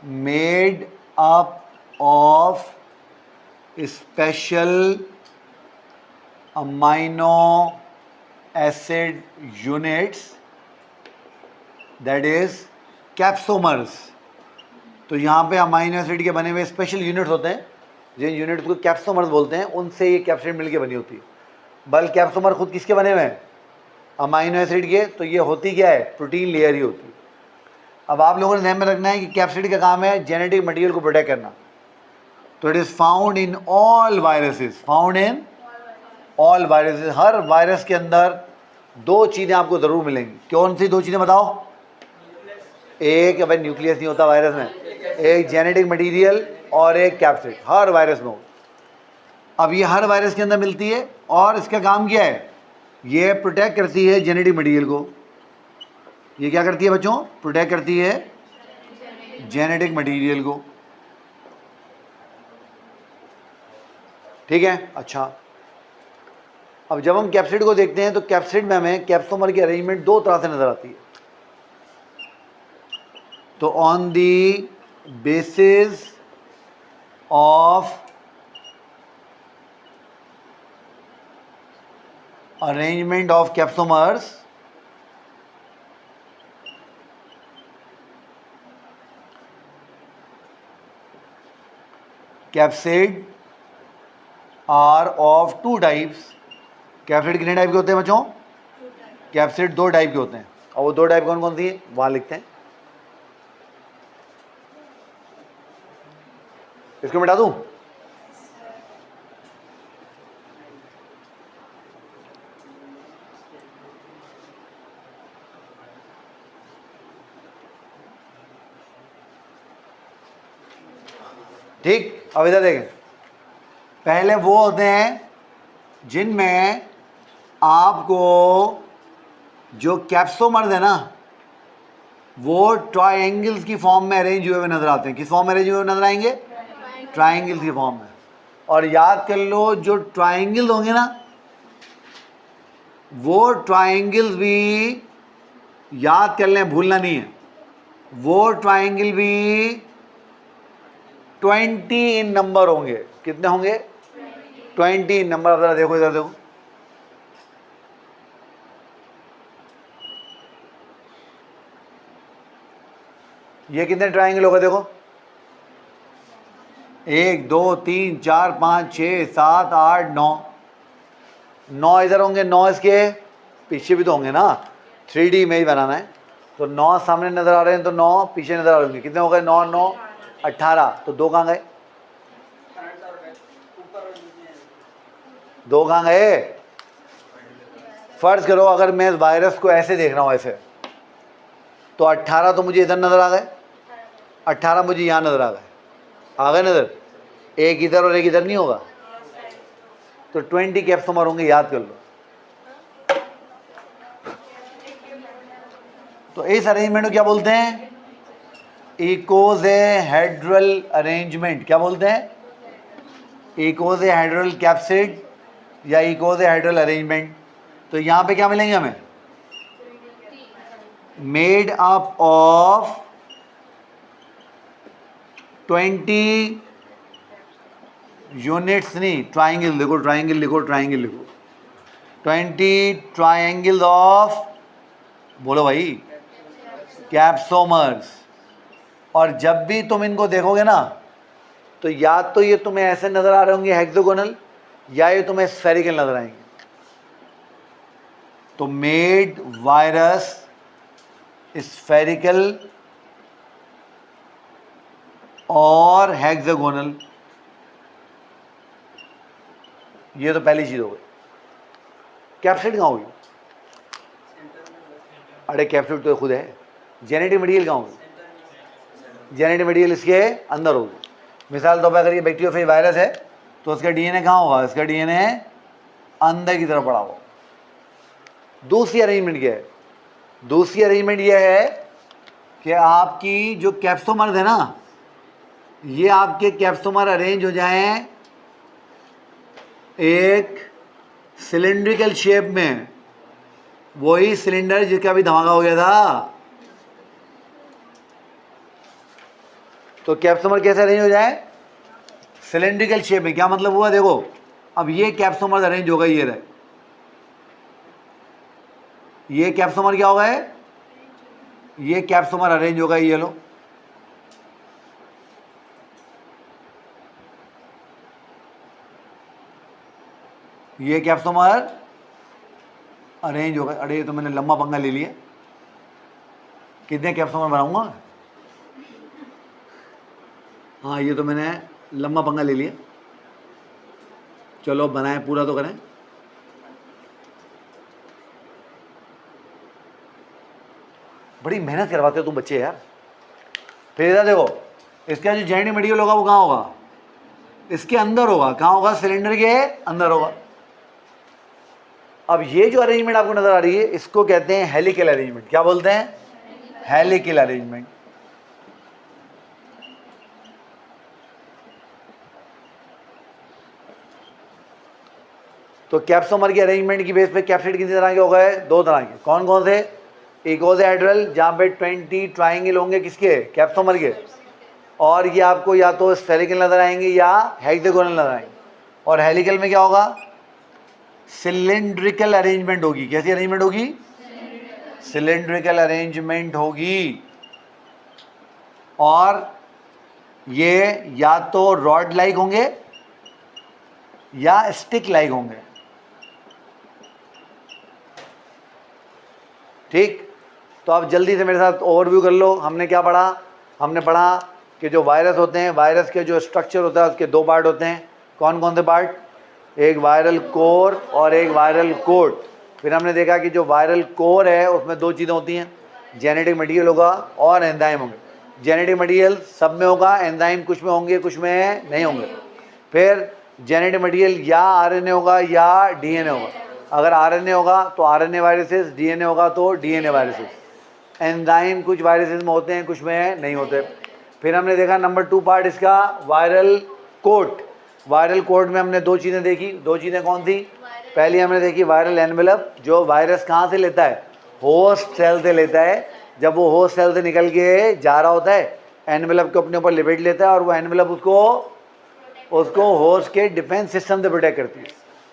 A: made up of special amino acid units, that is capsomeres. तो यहाँ पे अमाइनो एसिड के बने हुए स्पेशल यूनिट्स होते हैं, जिन यूनिट्स को कैप्सोमर्स बोलते हैं, उनसे ये कैप्सिड मिलके बनी होती है। बल कैप्सोमर खुद किसके बने हुए हैं? अमाइनो एसिड के। तो ये होती क्या है? प्रोटीन लेयर ही होती है। अब आप लोगों ने ध्यान में रखना है कि कैप्सिड का काम है जेनेटिक मटेरियल को प्रोटेक्ट करना। तो it is found in all viruses, found in all viruses. Her virus के अंदर दो चीज़ें आपको ज़रूर मिलेंगी। कौन सी दो चीज़ें बताओ? एक, भाई न्यूक्लियस नहीं होता वायरस में, एक जेनेटिक मटेरियल और एक कैप्सिड, हर वायरस में हो। अब ये हर वायरस के अंदर मिलती है और इसका काम क्या है? ये प्रोटेक्ट करती है जेनेटिक मटेरियल को। ये क्या करती है बच्चों? प्रोटेक्ट करती है जेनेटिक मटेरियल को। ठीक है, अच्छा। अब जब हम कैप्सिड को देखते हैं तो कैप्सिड में हमें कैप्सोमर की अरेंजमेंट दो तरह से नजर आती है। तो on the basis of arrangement of capsomers, capsid are of two types, capsid कितने टाइप के होते हैं बच्चों? कैप्सिड 2 टाइप के होते हैं, और वो 2 टाइप कौन कौन सी है वहाँ लिखते हैं। इसको मिटा दूँ? ठीक, अब इधर देखें, पहले वो होते हैं जिनमें आपको जो कैप्सोमर्स है ना वो ट्रायंगल्स की फॉर्म में अरेंज हुए हुए नजर आते हैं। किस फॉर्म में अरेंज हुए हुए नजर आएंगे? ट्रायंगल्स की फॉर्म में। और याद कर लो जो ट्रायंगल होंगे ना वो ट्रायंगल्स भी याद कर लें, भूलना नहीं है, वो ट्रायंगल भी 20 इन नंबर होंगे। कितने होंगे? 20 इन नंबर। अब जरा देखो, इधर देखो, ये कितने ट्रायंगल होगा? देखो 1 2 3 4 5 6 7 8 9, 9 इधर होंगे, 9 इसके पीछे भी तो होंगे ना, 3D में ही बनाना है। तो 9 सामने नजर आ रहे हैं तो 9 पीछे नजर आ रहे होंगे। कितने हो गए? 9 9 18। तो 2 कहाँ गए? 2 कहाँ गए? फर्ज करो अगर मैं इस वायरस को ऐसे देख रहा हूँ, ऐसे, तो 18 तो मुझे इधर नजर आ गए, 18 मुझे यहाँ नजर आ गए, आ गए नजर, एक इधर और एक इधर नहीं होगा, तो 20 कैप्सोमर होंगे, याद कर लो। तो इस अरेंजमेंट को क्या बोलते हैं? इकोज़ेहेड्रल अरेंजमेंट। क्या बोलते हैं? इकोज़ेहेड्रल कैप्सिड या इकोज़ेहेड्रल अरेंजमेंट। तो यहाँ पे क्या मिलेंगे हमें? मेड अप ऑफ 20 यूनिट्स, नहीं ट्राइंगल लिखो, ट्राइंगल लिखो, ट्राइंगल लिखो, 20 ट्राइंगल ऑफ, बोलो भाई, कैप्सोमर्स। और जब भी तुम इनको देखोगे ना तो या तो ये तुम्हें ऐसे नजर आ रहे होंगे हेक्सागोनल, या ये तुम्हें स्फेरिकल नजर आएंगे। तो मेड वायरस स्फेरिकल और हेक्सागोनल, ये तो पहली चीज हो गई। कैप्सिड कहाँ होगी? अरे कैप्सिड तो खुद है। जेनेटिक मटेरियल कहाँ होगी? जेनेटिक मटेरियल इसके अंदर होगी। मिसाल तौर पर अगर ये बैक्टीरियोफेज वायरस है तो उसका डीएनए कहाँ होगा? इसका डीएनए अंदर की तरफ पड़ा होगा। दूसरी अरेंजमेंट क्या है? दूसरी अरेंजमेंट यह है कि आपकी जो कैप्सोमर्स है ना, ये आपके कैप्सोमर अरेंज हो जाएं एक सिलेंड्रिकल शेप में, वही सिलेंडर जिसका भी धमाका हो गया था। तो कैप्सोमर कैसे अरेंज हो जाए? सिलेंड्रिकल शेप में। क्या मतलब हुआ? देखो अब ये कैप्सोमर अरेंज हो गए, ये रहे, ये कैप्सोमर क्या हो गए? ये कैप्सोमर अरेंज हो गए, ये लो, ये कैप्सोमर अरेंज हो गए। अरे ये तो मैंने लंबा पंगा ले लिया, कितने कैप्सोमर बनाऊंगा? हाँ ये तो मैंने लंबा पंगा ले लिया। चलो बनाए, पूरा तो करें। बड़ी मेहनत करवाते हो तुम बच्चे यार। फिर इधर देखो, इसका जो जेनेटिक मटेरियल होगा वो कहाँ होगा? इसके अंदर होगा। कहाँ होगा? सिलेंडर के अंदर होगा। अब ये जो अरेंजमेंट आपको नजर आ रही है इसको कहते हैं हेलिकल अरेंजमेंट। क्या बोलते हैं? Helical arrangement. तो कैप्सोमर की अरेंजमेंट की बेस पे कैप्सिड कितनी तरह के हो गए? 2 तरह के। कौन कौन से? इकोज़ेहेड्रल, जहाँ पे 20 ट्राइंगल होंगे, किसके? कैप्सोमर के। और ये आपको या तो स्फेरिकल नजर आएंगे या हेक्सागोनल नजर आएंगे। और हेलिकल में क्या होगा? सिलेंड्रिकल अरेंजमेंट होगी। कैसी अरेंजमेंट होगी? सिलेंड्रिकल अरेंजमेंट होगी। और ये या तो रॉड लाइक होंगे या स्टिक लाइक होंगे। ठीक, तो आप जल्दी से मेरे साथ ओवरव्यू कर लो। हमने क्या पढ़ा? हमने पढ़ा कि जो वायरस होते हैं, वायरस के जो स्ट्रक्चर होता है उसके दो पार्ट होते हैं। कौन कौन से पार्ट? एक वायरल कोर और एक वायरल कोट। फिर हमने देखा कि जो वायरल कोर है उसमें दो चीज़ें होती हैं, जेनेटिक मटेरियल होगा और एंजाइम होंगे। जेनेटिक मटेरियल सब में होगा, एंजाइम कुछ में होंगे, कुछ में नहीं होंगे। फिर जेनेटिक मटेरियल या आरएनए होगा या डीएनए होगा। अगर आरएनए होगा तो आरएनए वायरसेस, डीएनए होगा तो डीएनए वायरसेस। एंजाइम कुछ वायरसेस में होते हैं, कुछ में नहीं होते। फिर हमने देखा नंबर 2 पार्ट इसका वायरल कोट। वायरल कोट में हमने दो चीज़ें देखी। दो चीज़ें कौन सी? पहली हमने देखी वायरल एनवेलप, जो वायरस कहाँ से लेता है? होस्ट सेल से लेता है। जब वो होस्ट सेल से निकल के जा रहा होता है, एनवेलप को अपने ऊपर लिपेट लेता है और वो एनवेलप उसको होस्ट के डिफेंस सिस्टम से प्रोटेक्ट करती है।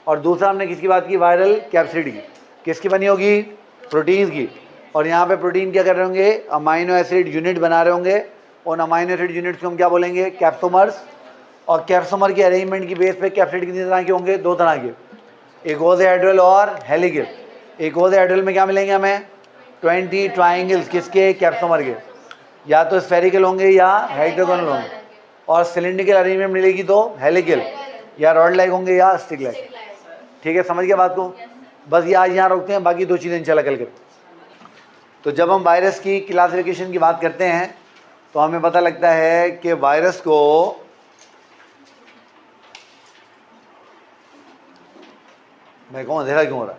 A: और दूसरा हमने किसकी बात की? वायरल कैप्सिड की। किसकी बनी होगी? प्रोटीन की। और यहाँ पे प्रोटीन क्या कर रहे होंगे? अमाइनो एसिड यूनिट बना रहे होंगे। उन अमाइनो एसिड यूनिट्स को हम क्या बोलेंगे? कैप्सोमर्स। और कैप्सोमर की अरेंजमेंट की बेस पे कैप्सिड कितनी तरह के होंगे? दो तरह के, इकोसाहेड्रल और हेलिकल। इकोसाहेड्रल में क्या मिलेंगे हमें? 20 ट्राइंगल्स। किसके? कैप्सोमर के। या तो स्फेरिकल होंगे या हेक्सागोनल होंगे। और सिलिंड्रिकल अरेंजमेंट मिलेगी तो हेलिकल, या रॉड लाइक होंगे या स्टिक लाइक। ठीक है, समझ गया बात को? बस ये आज यहाँ रोकते हैं, बाकी दो चीज़ें इंशाल्लाह कल करें। तो जब हम वायरस की क्लासिफिकेशन की बात करते हैं तो हमें पता लगता है कि वायरस को मैं कहूँ अंधेरा क्यों हो रहा है?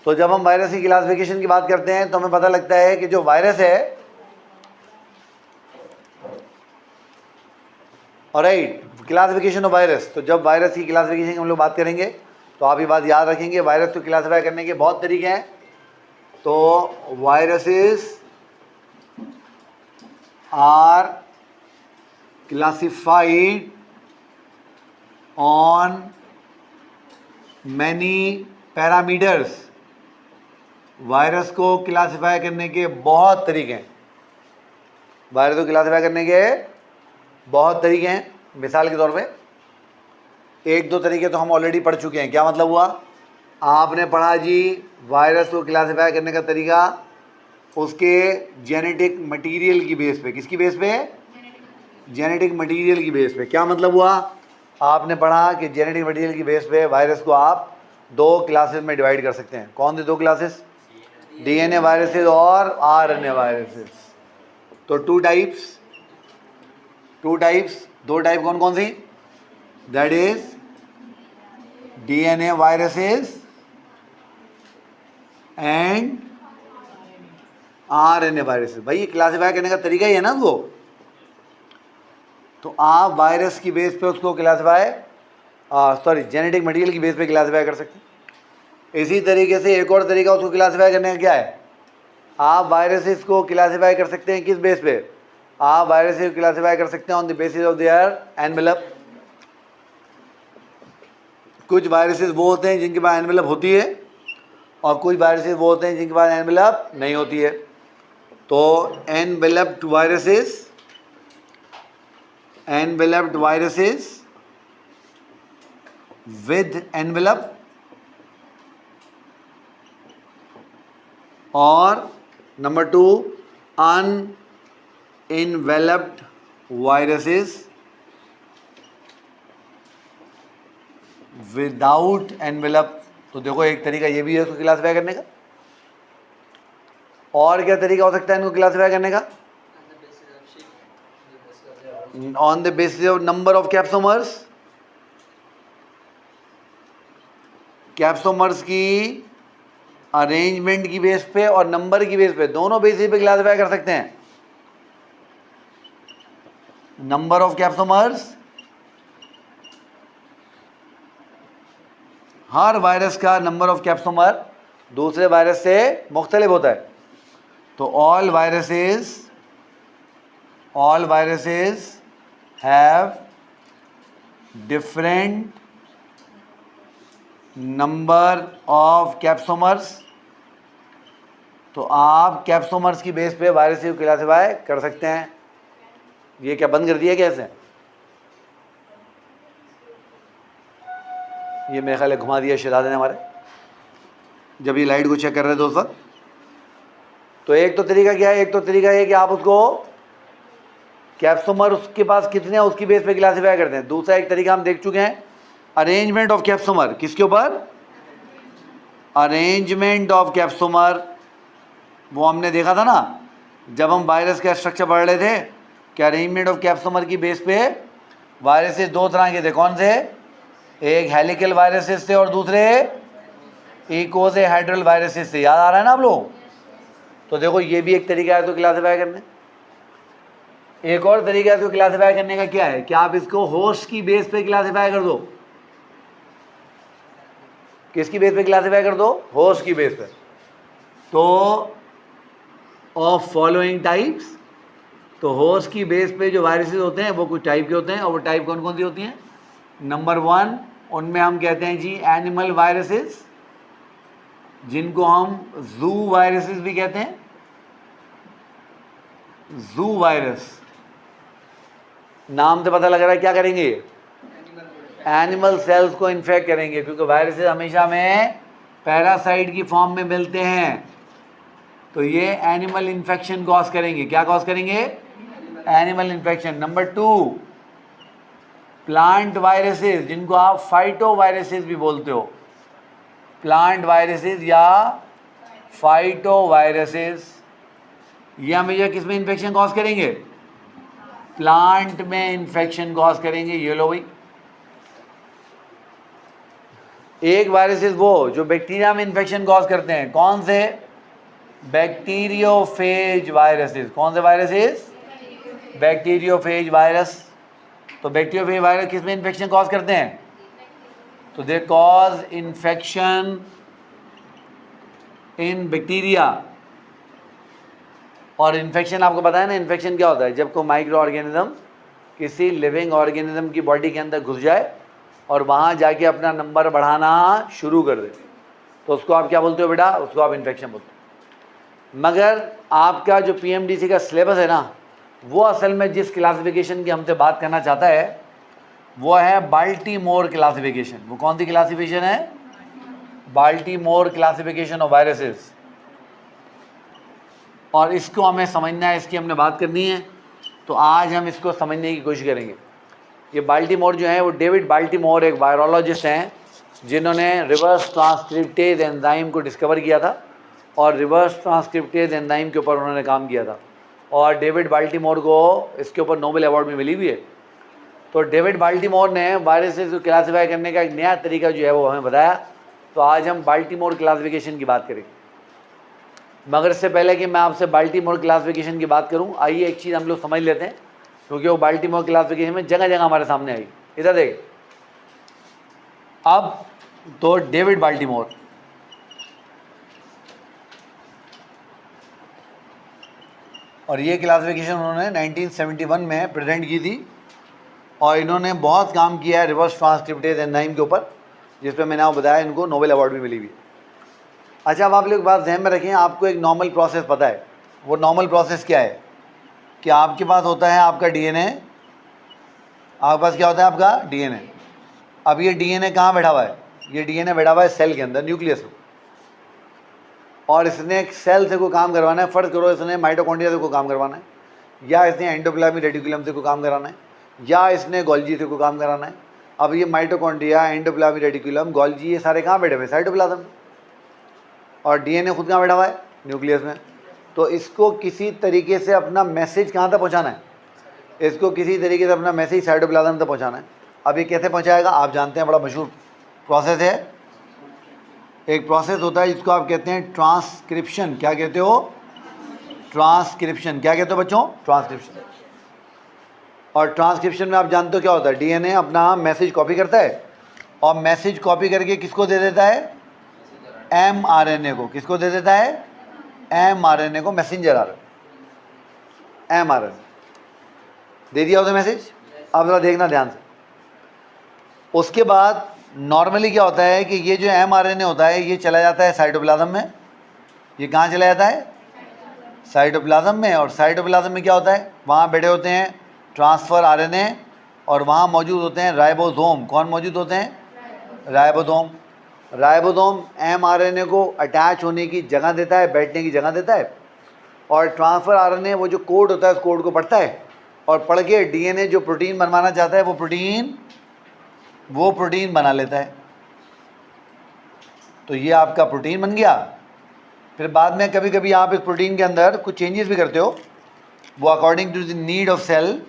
A: तो जब हम वायरस की क्लासिफिकेशन की बात करते हैं तो हमें पता लगता है कि जो वायरस है, ऑलराइट, क्लासिफिकेशन ऑफ वायरस। तो जब वायरस की क्लासिफिकेशन की हम लोग बात करेंगे तो आप ये बात याद रखेंगे, वायरस को क्लासिफाई करने के बहुत तरीके हैं। तो viruses are classified on many parameters. Virus को क्लासिफाई करने के बहुत तरीके हैं। वायरस को क्लासिफाई करने के बहुत तरीके हैं। मिसाल के तौर पे एक दो तरीके तो हम ऑलरेडी पढ़ चुके हैं। क्या मतलब हुआ? आपने पढ़ा जी वायरस को क्लासिफाई करने का तरीका उसके जेनेटिक मटेरियल की बेस पे। किसकी बेस पे? जेनेटिक मटेरियल की बेस पे। क्या मतलब हुआ? आपने पढ़ा कि जेनेटिक मटेरियल की बेस पे वायरस को आप दो क्लासेस में डिवाइड कर सकते हैं। कौन सी दो क्लासेस? डीएनए वायरसेस और आरएनए वायरसेस। तो टू टाइप्स, दो टाइप कौन कौन सी? That is DNA viruses and RNA viruses. भाई ये क्लासिफाई करने का तरीका ही है ना वो। तो आप वायरस की बेस पे उसको क्लासिफाई, जेनेटिक मटेरियल की बेस पे क्लासिफाई कर सकते हैं। इसी तरीके से एक और तरीका उसको क्लासिफाई करने का क्या है? आप वायरसेस को क्लासिफाई कर सकते हैं किस बेस पे? आप वायरसेस को क्लासिफाई कर सकते हैं on the basis of their envelope. कुछ वायरसेस वो होते हैं जिनके पास एनवेलप होती है और कुछ वायरसेस वो होते हैं जिनके पास एनवेलप नहीं होती है। तो एनवेलप्ड वायरसेस विद एनवेलप और नंबर 2 अनइनवेलप्ड वायरसेस विदाउट एनवेलप। तो देखो एक तरीका ये भी है उसको क्लासिफाई करने का। और क्या तरीका हो सकता है इनको क्लासिफाई करने का? On the basis of number of capsomeres. Capsomeres की अरेंजमेंट की बेस पे और नंबर की बेस पे, दोनों बेसिस पे क्लासिफाई कर सकते हैं। Number of capsomeres, her virus का नंबर ऑफ कैप्सोमर दूसरे वायरस से मुख्तलिफ होता है। तो all viruses have different number of capsomeres. तो आप कैप्सोमर्स की बेस पे वायरस को क्लासिफाई कर सकते हैं। ये क्या बंद कर दिया कैसे? ये मेरे ख्याल है घुमा दिया शहजादे ने हमारे, जब ये लाइट को चेक कर रहे थे उस वक्त। तो एक तो तरीका क्या है, एक तो तरीका है कि आप उसको कैप्सोमर उसके पास कितने हैं उसकी बेस पे क्लासीफाई करते हैं। दूसरा एक तरीका हम देख चुके हैं, अरेंजमेंट ऑफ कैप्सोमर। किसके ऊपर? Arrangement of capsomere. वो हमने देखा था ना जब हम वायरस का स्ट्रक्चर पढ़ रहे थे कि अरेंजमेंट ऑफ कैप्सोमर की बेस पे वायरसेस दो तरह के थे। कौन से? एक हेलिकल वायरसेस थे और दूसरे इकोहेड्रल वायरसेस थे। याद आ रहा है ना आप लोग? तो देखो ये भी एक तरीका है तो क्लासीफाई करने। एक और तरीका है इसको क्लासीफाई करने का क्या है कि आप इसको होस्ट की बेस पे क्लासीफाई कर दो। किसकी बेस पे क्लासीफाई कर दो? होस्ट की बेस पे। तो ऑफ फॉलोइंग टाइप्स, तो होस्ट की बेस पे जो वायरसेस होते हैं वो कुछ टाइप के होते हैं। और वो टाइप कौन कौन सी होती हैं? नंबर 1 उनमें हम कहते हैं जी एनिमल वायरसेस, जिनको हम जू वायरसेस भी कहते हैं। जू वायरस नाम से पता लग रहा है क्या करेंगे? एनिमल सेल्स को इन्फेक्ट करेंगे, क्योंकि वायरसेस हमेशा में पैरासाइट की फॉर्म में मिलते हैं। तो ये एनिमल इन्फेक्शन कॉज करेंगे। क्या कॉज करेंगे? Animal infection. Number 2 plant viruses, जिनको आप फाइटो वायरसेस भी बोलते हो। प्लांट वायरसेस या फाइटो वायरसेस, ये हमेशा किस में इन्फेक्शन कॉज करेंगे? प्लांट में इन्फेक्शन कॉज करेंगे। ये लो भाई, एक वायरसेस वो जो बैक्टीरिया में इन्फेक्शन कॉज करते हैं। कौन से? Bacteriophage viruses. कौन से वायरसेस? Bacteriophage virus. तो बैक्टीरियोफेज वायरस किस में इन्फेक्शन कॉज करते हैं? तो they cause infection in bacteria. और इन्फेक्शन आपको पता है ना, इन्फेक्शन क्या होता है? जब कोई माइक्रो ऑर्गेनिज्म किसी लिविंग ऑर्गेनिज्म की बॉडी के अंदर घुस जाए और वहाँ जाके अपना नंबर बढ़ाना शुरू कर दे, तो उसको आप क्या बोलते हो बेटा? उसको आप इन्फेक्शन बोलते हो। मगर आपका जो पीएमडीसी का सिलेबस है ना, वो असल में जिस क्लासिफिकेशन की हमसे बात करना चाहता है वो है बाल्टीमोर क्लासिफिकेशन। वो कौन सी क्लासिफिकेशन है? Baltimore classification of viruses. और इसको हमें समझना है, इसकी हमने बात करनी है। तो आज हम इसको समझने की कोशिश करेंगे। ये बाल्टीमोर जो है वो डेविड बाल्टीमोर एक वायरोलॉजिस्ट हैं जिन्होंने रिवर्स ट्रांसक्रिप्टेज एंजाइम को डिस्कवर किया था और रिवर्स ट्रांसक्रिप्टेज एंजाइम के ऊपर उन्होंने काम किया था। और डेविड बाल्टीमोर को इसके ऊपर नोबेल अवार्ड भी मिली हुई है। तो डेविड बाल्टीमोर ने वायरसेस को क्लासीफाई करने का एक नया तरीका जो है वो हमें बताया। तो आज हम बाल्टीमोर क्लासिफिकेशन की बात करेंगे। मगर इससे पहले कि मैं आपसे बाल्टीमोर क्लासिफिकेशन की बात करूं, आइए एक चीज़ हम लोग समझ लेते हैं, क्योंकि वो बाल्टीमोर क्लासिफिकेशन में जगह जगह हमारे सामने आई। इधर देख, अब तो डेविड बाल्टीमोर, और ये क्लासिफिकेशन उन्होंने 1971 में प्रेजेंट की थी। और इन्होंने बहुत काम किया है रिवर्स ट्रांसक्रिप्टेज एंजाइम के ऊपर, जिस पर मैंने आपको बताया इनको नोबेल अवार्ड भी मिली हुई है। अच्छा, अब आप लोग बात ध्यान में रखें, आपको एक नॉर्मल प्रोसेस पता है। वो नॉर्मल प्रोसेस क्या है कि आपके पास होता है आपका डीएनए। आपके पास क्या होता है? आपका डीएनए। अब ये डीएनए कहाँ बैठा हुआ है? ये डीएनए बैठा हुआ है सेल के अंदर, न्यूक्लियस में। और इसने एक सेल से कोई काम करवाना है। फ़र्ज़ करो इसने माइटोकॉन्ड्रिया से कोई काम करवाना है, या इसने एंडोप्लाज्मिक रेटिकुलम से कोई काम कराना है, या इसने गोल्जी से कोई काम कराना है। अब ये माइटोकॉन्ड्रिया, एंडोप्लाज्मिक रेटिकुलम, गोल्जी, ये सारे कहाँ बैठे हुए? साइटोप्लाज्म। और डीएनए खुद कहाँ बैठा हुआ है? न्यूक्लियस में। तो इसको किसी तरीके से अपना मैसेज कहाँ तक पहुँचाना है? इसको किसी तरीके से अपना मैसेज साइटोप्लाज्म तक पहुँचाना है। अब ये कैसे पहुँचाएगा? आप जानते हैं, बड़ा मशहूर प्रोसेस है। एक प्रोसेस होता है जिसको आप कहते हैं ट्रांसक्रिप्शन। क्या कहते हो? ट्रांसक्रिप्शन। क्या कहते हो बच्चों? ट्रांसक्रिप्शन। और ट्रांसक्रिप्शन में आप जानते हो क्या होता है? डीएनए अपना मैसेज कॉपी करता है और मैसेज कॉपी करके किसको दे देता है? एमआरएनए को। किसको दे देता है? एमआरएनए को, मैसेंजर आरएनए, एमआरएनए दे दिया होता मैसेज। अब जरा देखना ध्यान से। उसके बाद नॉर्मली क्या होता है कि ये जो एमआरएनए होता है ये चला जाता है साइटोप्लाज्म में। ये कहाँ चला जाता है? साइटोप्लाज्म में। और साइटोप्लाज्म में क्या होता है? वहाँ बैठे होते हैं ट्रांसफ़र आरएनए और वहाँ मौजूद होते हैं राइबोसोम। कौन मौजूद होते हैं? राइबोसोम। राइबोसोम एमआरएनए को अटैच होने की जगह देता है, बैठने की जगह देता है। और ट्रांसफ़र आरएनए वो जो कोड होता है उस कोड को पढ़ता है और पढ़ के डीएनए जो प्रोटीन बनवाना चाहता है वो प्रोटीन बना लेता है। तो ये आपका प्रोटीन बन गया। फिर बाद में कभी कभी आप इस प्रोटीन के अंदर कुछ चेंजेस भी करते हो, वो according to the need of cell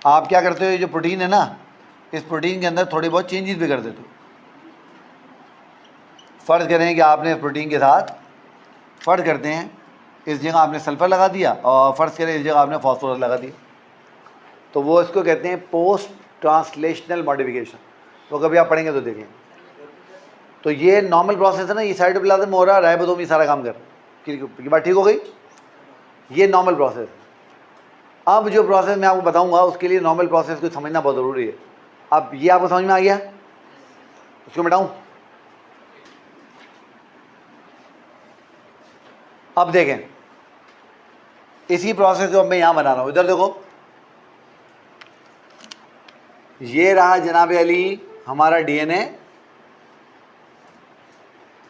A: आप क्या करते हो, ये जो प्रोटीन है ना, इस प्रोटीन के अंदर थोड़ी बहुत चेंजेस भी कर देते हो। फ़र्ज़ करें कि आपने इस प्रोटीन के साथ फ़र्ज़ करते हैं इस जगह आपने सल्फ़र लगा दिया और फ़र्ज़ करें इस जगह आपने फॉस्फोरस लगा दिया, तो वो इसको कहते हैं पोस्ट ट्रांसलेशनल मॉडिफिकेशन। वो कभी आप पढ़ेंगे तो देखें। तो ये नॉर्मल प्रोसेस है ना, ये साइटोप्लाज्म में हो रहा है, राइबोसोम ये सारा काम कर रहा है। ये बात ठीक हो गई, ये नॉर्मल प्रोसेस है। अब जो प्रोसेस मैं आपको बताऊंगा उसके लिए नॉर्मल प्रोसेस को समझना बहुत ज़रूरी है। अब ये आपको समझ में आ गया, उसको मिटाऊं। अब देखें इसी प्रोसेस को मैं यहाँ बना रहा हूँ। इधर देखो, ये रहा जनाब अली हमारा डीएनए,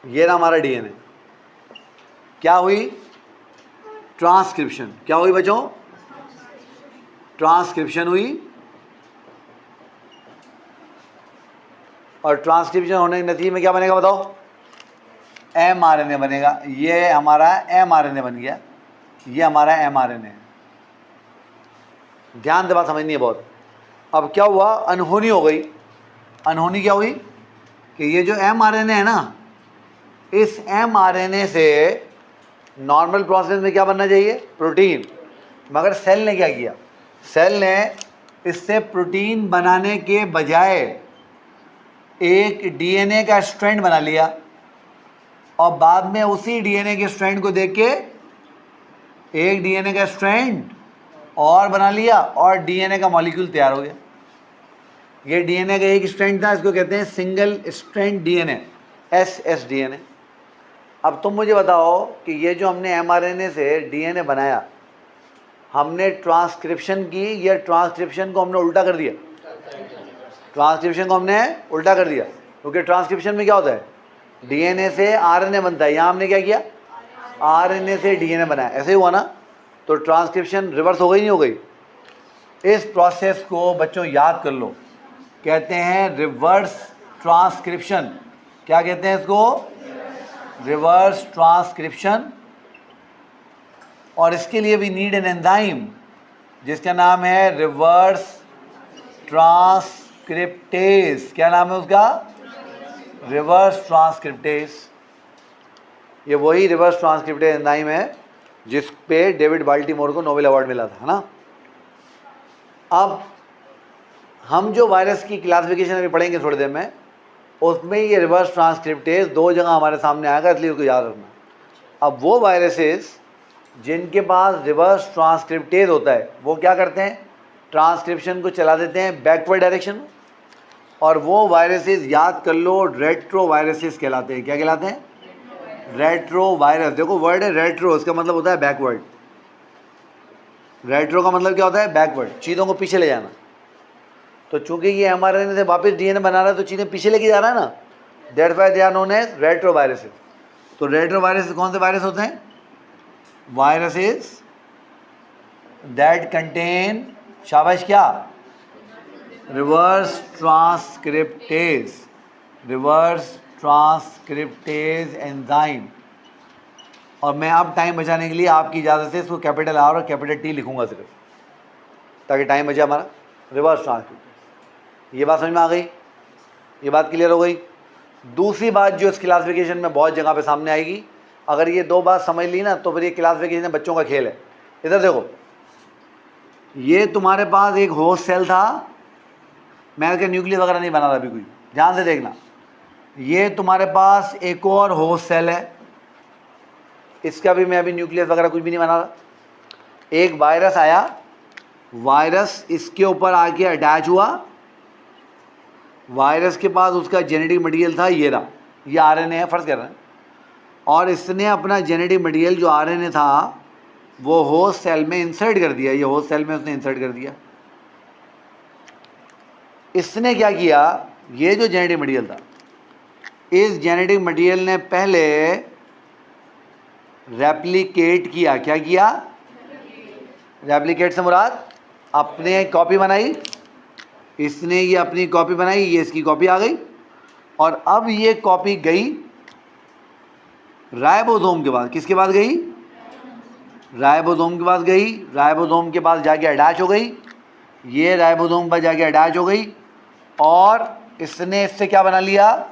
A: ये रहा हमारा डीएनए। क्या हुई? ट्रांसक्रिप्शन। क्या हुई बच्चों? ट्रांसक्रिप्शन हुई। और ट्रांसक्रिप्शन होने के नतीजे में क्या बनेगा बताओ? एमआरएनए बनेगा। ये हमारा एमआरएनए बन गया, ये हमारा एमआरएनए। ध्यान से बात समझनी है बहुत। अब क्या हुआ? अनहोनी हो गई। अनहोनी क्या हुई कि ये जो एमआरएनए है ना, इस एमआरएनए से नॉर्मल प्रोसेस में क्या बनना चाहिए? प्रोटीन। मगर सेल ने क्या किया? सेल ने इससे प्रोटीन बनाने के बजाय एक डीएनए का स्ट्रैंड बना लिया और बाद में उसी डीएनए के स्ट्रैंड को देख के एक डीएनए का स्ट्रैंड और बना लिया और डीएनए का मॉलिक्यूल तैयार हो गया। ये डीएनए का एक स्ट्रैंड था, इसको कहते हैं सिंगल स्ट्रैंड डीएनए, एसएसडीएनए। अब तुम मुझे बताओ कि ये जो हमने एमआरएनए से डीएनए बनाया, हमने ट्रांसक्रिप्शन की या ट्रांसक्रिप्शन को हमने उल्टा कर दिया? ट्रांसक्रिप्शन को हमने उल्टा कर दिया, क्योंकि ट्रांसक्रिप्शन में क्या होता है? डीएनए से आरएनए बनता है। यहाँ हमने क्या किया? आरएनए से डीएनए बनाया। ऐसे ही हुआ ना? तो ट्रांसक्रिप्शन रिवर्स हो गई, नहीं हो गई? इस प्रोसेस को बच्चों याद कर लो, कहते हैं रिवर्स ट्रांसक्रिप्शन। क्या कहते हैं इसको? Reverse transcription. और इसके लिए भी नीड एन एंजाइम जिसका नाम है रिवर्स ट्रांसक्रिप्टेज। क्या नाम है उसका? Reverse transcriptase. ये वही रिवर्स ट्रांसक्रिप्टेज एंजाइम है जिस पे डेविड बाल्टीमोर को नोबेल अवार्ड मिला था, है ना? अब हम जो वायरस की क्लासिफिकेशन अभी पढ़ेंगे थोड़ी देर में, उसमें ये रिवर्स ट्रांसक्रिप्टेज दो जगह हमारे सामने आएगा, इसलिए उसको याद रखना। अब वो वायरसेस जिनके पास रिवर्स ट्रांसक्रिप्टेज होता है वो क्या करते हैं? ट्रांसक्रिप्शन को चला देते हैं बैकवर्ड डायरेक्शन में, और वो वायरसेस याद कर लो रेट्रो वायरसेस कहलाते हैं। क्या कहलाते हैं? Retro virus. देखो वर्ड है रेट्रो, इसका मतलब होता है बैकवर्ड। रेट्रो का मतलब क्या होता है? बैकवर्ड, चीज़ों को पीछे ले जाना। तो चूंकि ये एमआरएनए से वापस डीएनए बना रहा है तो चीज़ें पीछे लेके जा रहा है ना, that's why they are known as retro viruses. तो रेट्रो वायरसेस कौन से वायरस होते हैं? वायरसेस दैट कंटेन, शाबाश, क्या? Reverse transcriptase, reverse transcriptase enzyme. और मैं अब टाइम बचाने के लिए आपकी इजाज़त से इसको कैपिटल आर और कैपिटल टी लिखूंगा सिर्फ, ताकि टाइम बचे हमारा। रिवर्स ट्रांसक्रिप्टेज, ये बात समझ में आ गई? ये बात क्लियर हो गई? दूसरी बात जो इस क्लासिफिकेशन में बहुत जगह पे सामने आएगी, अगर ये दो बात समझ ली ना तो फिर ये क्लासिफिकेशन बच्चों का खेल है। इधर देखो, ये तुम्हारे पास एक होस्ट सेल था, मैं इसका न्यूक्लियस वगैरह नहीं बना रहा अभी कोई, ध्यान से देखना। ये तुम्हारे पास एक और होस्ट सेल है, इसका भी मैं अभी न्यूक्लियस वगैरह कुछ भी नहीं बना रहा। एक वायरस आया, वायरस इसके ऊपर आके अटैच हुआ, वायरस के पास उसका जेनेटिक मटेरियल था, ये रहा, ये आरएनए है फर्ज कर रहे हैं, और इसने अपना जेनेटिक मटेरियल जो आरएनए था वो होस्ट सेल में इंसर्ट कर दिया। ये होस्ट सेल में उसने इंसर्ट कर दिया। इसने क्या किया? ये जो जेनेटिक मटेरियल था, इस जेनेटिक मटेरियल ने पहले रेप्लिकेट किया। क्या किया? रेप्लिकेट से मुराद अपने कॉपी बनाई, इसने ये अपनी कॉपी बनाई, ये इसकी कॉपी आ गई, और अब ये कॉपी गई राइबोसोम के पास। किसके पास गई? राइबोसोम के पास गई। राइबोसोम के पास जाके अटैच हो गई, ये राइबोसोम पर जाके अटैच हो गई, और इसने इससे क्या बना लिया?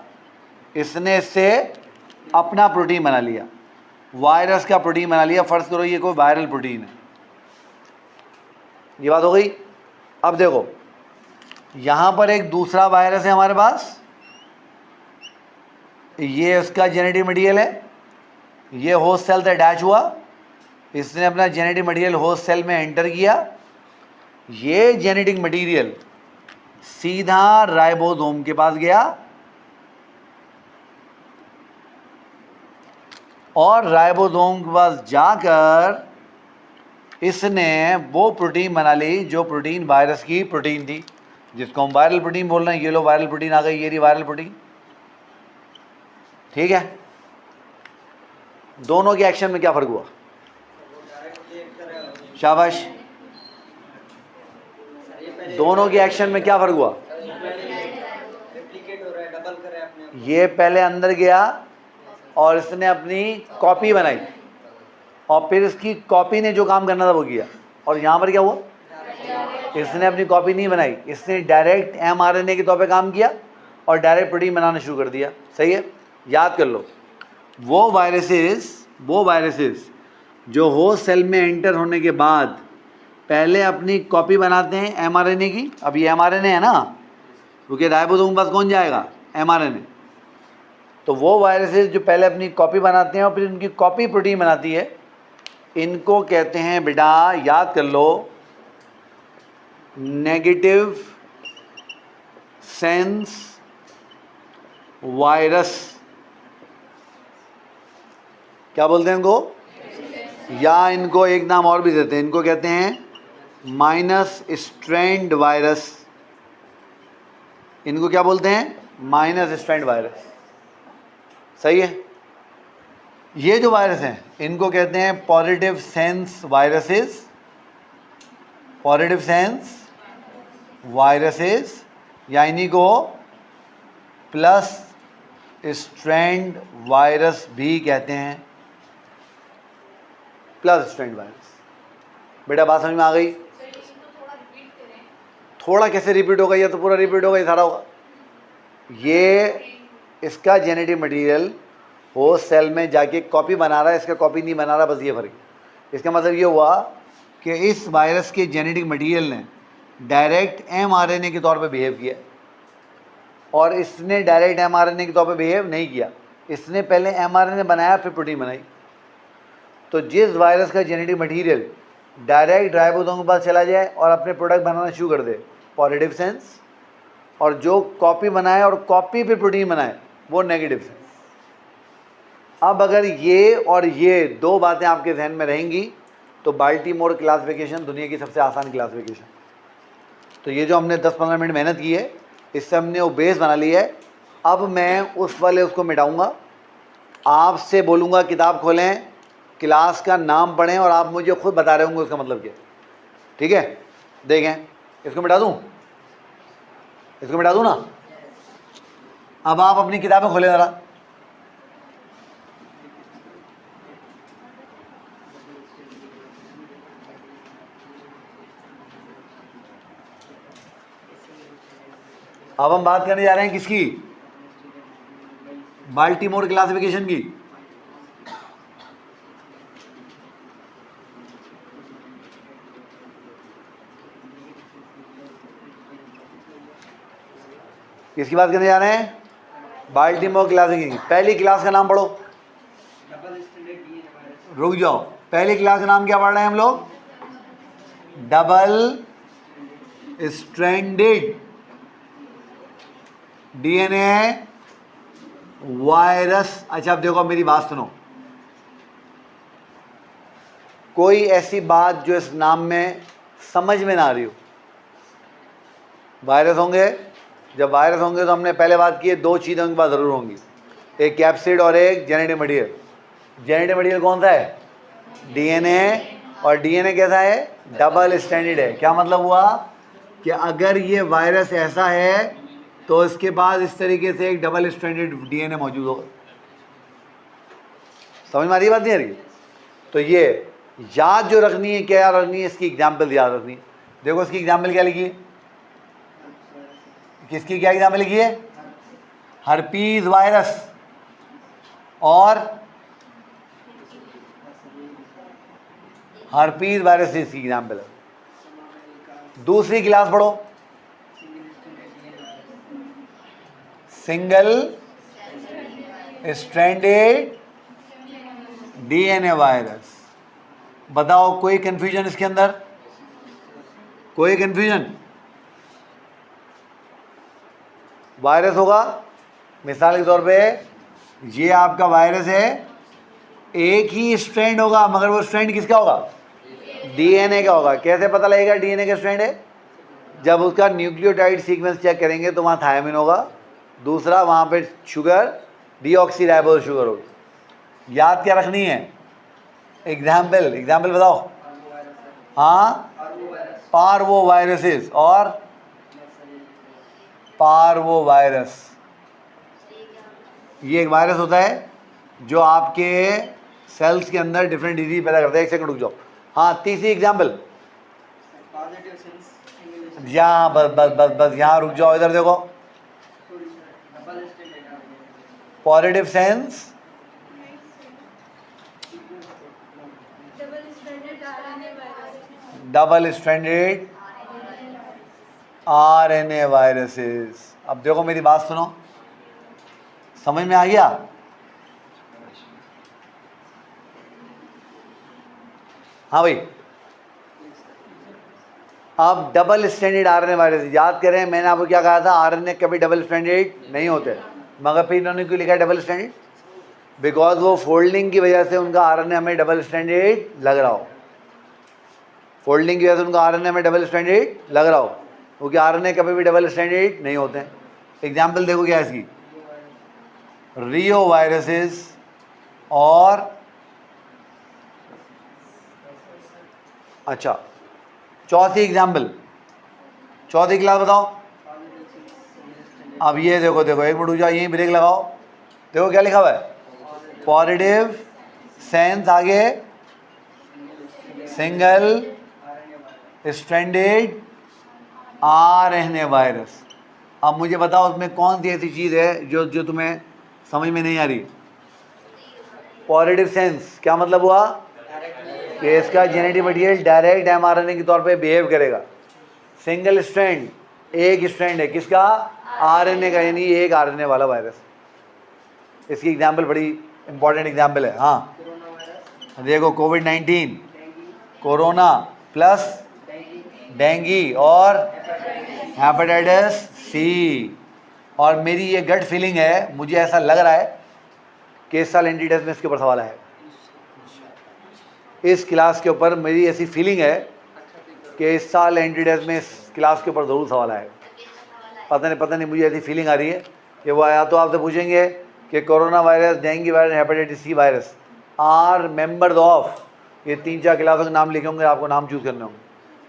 A: इसने इससे अपना प्रोटीन बना लिया, वायरस का प्रोटीन बना लिया। फर्ज करो ये कोई वायरल प्रोटीन है, ये बात हो गई। अब देखो यहां पर एक दूसरा वायरस है हमारे पास, ये उसका जेनेटिक मटेरियल है, ये होस्ट सेल से अटैच हुआ, इसने अपना जेनेटिक मटेरियल होस्ट सेल में एंटर किया, ये जेनेटिक मटेरियल सीधा राइबोसोम के पास गया, और राइबोसोम के पास जाकर इसने वो प्रोटीन बना ली जो प्रोटीन वायरस की प्रोटीन थी, जिसको हम वायरल प्रोटीन बोल रहे हैं। ये लो वायरल प्रोटीन आ गई, ये रही वायरल प्रोटीन। ठीक है, दोनों के एक्शन में क्या फर्क हुआ? शाबाश। दोनों के एक्शन में क्या फर्क हुआ? ये पहले अंदर गया और इसने अपनी कॉपी बनाई, और फिर इसकी कॉपी ने जो काम करना था वो किया। और यहाँ पर क्या हुआ? इसने अपनी कॉपी नहीं बनाई, इसने डायरेक्ट mRNA के तौर पे काम किया और डायरेक्ट प्रोटीन बनाना शुरू कर दिया। सही है, याद कर लो। वो वायरसेस जो होस्ट सेल में एंटर होने के बाद पहले अपनी कॉपी बनाते हैं mRNA की। अब ये mRNA है ना, क्योंकि राइबोसोम के पास कौन जाएगा? mRNA। तो वो वायरसेस जो पहले अपनी कॉपी बनाते हैं और फिर उनकी कॉपी प्रोटीन बनाती है, इनको कहते हैं बेटा, याद कर लो, नेगेटिव सेंस वायरस। क्या बोलते हैं इनको? या इनको एक नाम और भी देते हैं, इनको कहते हैं माइनस स्ट्रैंड वायरस। इनको क्या बोलते हैं? Minus strand virus. सही है। ये जो वायरस हैं इनको कहते हैं positive sense viruses. Positive sense viruses, या इन्हीं को प्लस स्ट्रैंड वायरस भी कहते हैं। Plus strand virus. बेटा बात समझ में आ गई? थोड़ा कैसे रिपीट होगा? ये तो पूरा रिपीट होगा, ये सारा होगा। ये इसका जेनेटिक मटेरियल होस्ट सेल में जाके कॉपी बना रहा है, इसका कॉपी नहीं बना रहा, बस ये फर्क है। इसका मतलब ये हुआ कि इस वायरस के जेनेटिक मटेरियल ने डायरेक्ट mRNA के तौर पे बिहेव किया, और इसने डायरेक्ट mRNA के तौर पे बिहेव नहीं किया। इसने पहले mRNA बनाया, फिर प्रोटीन बनाई। तो जिस वायरस का जेनेटिक मटेरियल डायरेक्ट राइबोसोम के पास चला जाए और अपने प्रोडक्ट बनाना शुरू कर दे, पॉजिटिव सेंस, और जो कॉपी बनाए और कॉपी पे प्रोटीन बनाए, वो नेगेटिव सेंस। अब अगर ये और ये दो बातें आपके जहन में रहेंगी तो बाल्टीमोर क्लासिफिकेशन दुनिया की सबसे आसान क्लासिफिकेशन। तो ये जो हमने 10-15 मिनट मेहनत की है, इससे हमने वो बेस बना ली है। अब मैं उस वाले उसको मिटाऊंगा, आपसे बोलूँगा किताब खोलें, क्लास का नाम पढ़ें, और आप मुझे खुद बता रहे होंगे उसका मतलब क्या। ठीक है, देखें, इसको मिटा दूँ, इसको मिटा दूँ ना। अब आप अपनी किताबें खोलें ज़रा। अब हम बात करने जा रहे हैं किसकी? बाल्टीमोर क्लासिफिकेशन की। किसकी बात करने जा रहे हैं? Baltimore classification. पहली क्लास का नाम पढ़ो। रुक जाओ, पहली क्लास का नाम क्या पढ़ रहे हैं हम लोग? Double stranded DNA virus. अच्छा अब देखो, मेरी बात सुनो। कोई ऐसी बात जो इस नाम में समझ में ना आ रही हो? वायरस होंगे, जब वायरस होंगे तो हमने पहले बात की है, दो चीज़ें उनके पास ज़रूर होंगी, एक कैप्सिड और एक जेनेटिक मटेरियल। जेनेटिक मटेरियल कौन सा है? डीएनए। और डीएनए कैसा है? डबल स्ट्रैंडेड है। क्या मतलब हुआ कि अगर ये वायरस ऐसा है तो इसके बाद इस तरीके से एक डबल स्ट्रैंडेड डीएनए मौजूद होगा। समझ में आ रही बात नहीं आ रही? तो ये याद जो रखनी है, क्या रखनी है, इसकी एग्जाम्पल याद रखनी है। देखो इसकी एग्जाम्पल क्या लिखी है, किसकी क्या एग्जाम्पल लिखी है? हर्पीज वायरस और हर्पीज वायरस इसकी एग्जाम्पल है। दूसरी क्लास पढ़ो, सिंगल स्ट्रैंडेड डीएनए वायरस। बताओ कोई कंफ्यूजन इसके अंदर? कोई कंफ्यूजन? वायरस होगा, मिसाल के तौर पे ये आपका वायरस है, एक ही स्ट्रैंड होगा, मगर वो स्ट्रैंड किसका होगा? डीएनए का होगा। कैसे पता लगेगा डीएनए का स्ट्रैंड है? जब उसका न्यूक्लियोटाइड सीक्वेंस चेक करेंगे तो वहाँ थायमिन होगा, दूसरा वहाँ पे शुगर डीऑक्सीराइबोज शुगर होगी। याद क्या रखनी है? एग्जाम्पल बताओ। हाँ, पार्वो वायरसेस और पार्वो वायरस। ये एक वायरस होता है जो आपके सेल्स के अंदर डिफरेंट डिजीज पैदा करता है। एक सेकंड रुक जाओ। हाँ, तीसरी एग्जाम्पल, यहाँ बस यहाँ रुक जाओ, इधर देखो। Positive sense double stranded RNA viruses. अब देखो मेरी बात सुनो, समझ में आ गया? हाँ भाई, अब डबल स्ट्रैंडेड आरएनए वायरस याद करें, मैंने आपको क्या कहा था? आरएनए कभी डबल स्ट्रैंडेड नहीं होते, मगर फिर इन्होंने क्यों लिखा है डबल स्ट्रैंडेड? बिकॉज वो फोल्डिंग की वजह से उनका आरएनए हमें डबल स्ट्रैंडेड लग रहा हो। फोल्डिंग की वजह से उनका आरएनए में डबल स्ट्रैंडेड लग रहा हो, क्योंकि आरएनए कभी भी डबल स्ट्रैंडेड नहीं होते हैं। एग्जाम्पल देखो क्या है इसकी, रियो वायरसेस और अच्छा चौथी एग्जाम्पल, चौथी क्लास बताओ। अब ये देखो देखो, एक मिनट रुक जाओ, यहीं ब्रेक लगाओ। देखो क्या लिखा हुआ है, पॉजिटिव सेंस, आगे सिंगल स्ट्रैंडेड आरएनए वायरस। अब मुझे बताओ उसमें कौन सी ऐसी चीज़ है जो तुम्हें समझ में नहीं आ रही? पॉजिटिव सेंस क्या मतलब हुआ कि इसका जेनेटिक मटेरियल डायरेक्ट एमआरएनए के तौर पे बिहेव करेगा। सिंगल स्ट्रैंड, एक स्ट्रैंड है किसका? आरएनए का, यानी एक आरएनए वाला वायरस। इसकी एग्जाम्पल बड़ी इंपॉर्टेंट एग्जाम्पल है। हाँ देखो, कोविड-19, कोरोना प्लस डेंगी और हेपेटाइटिस सी। और मेरी ये गट फीलिंग है, मुझे ऐसा लग रहा है कि इस साल एनडी टेस्ट में इसके ऊपर सवाल आएगा। इस क्लास के ऊपर मेरी ऐसी फीलिंग है कि इस साल एनडी टेस्ट में इस क्लास के ऊपर ज़रूर सवाल आएगा। पता नहीं मुझे ऐसी फीलिंग आ रही है कि वो या तो आपसे पूछेंगे कि corona virus, dengue virus, hepatitis C virus are members of, ये 3-4 क्लासों के नाम लिखे होंगे, आपको नाम चूज करने होंगे।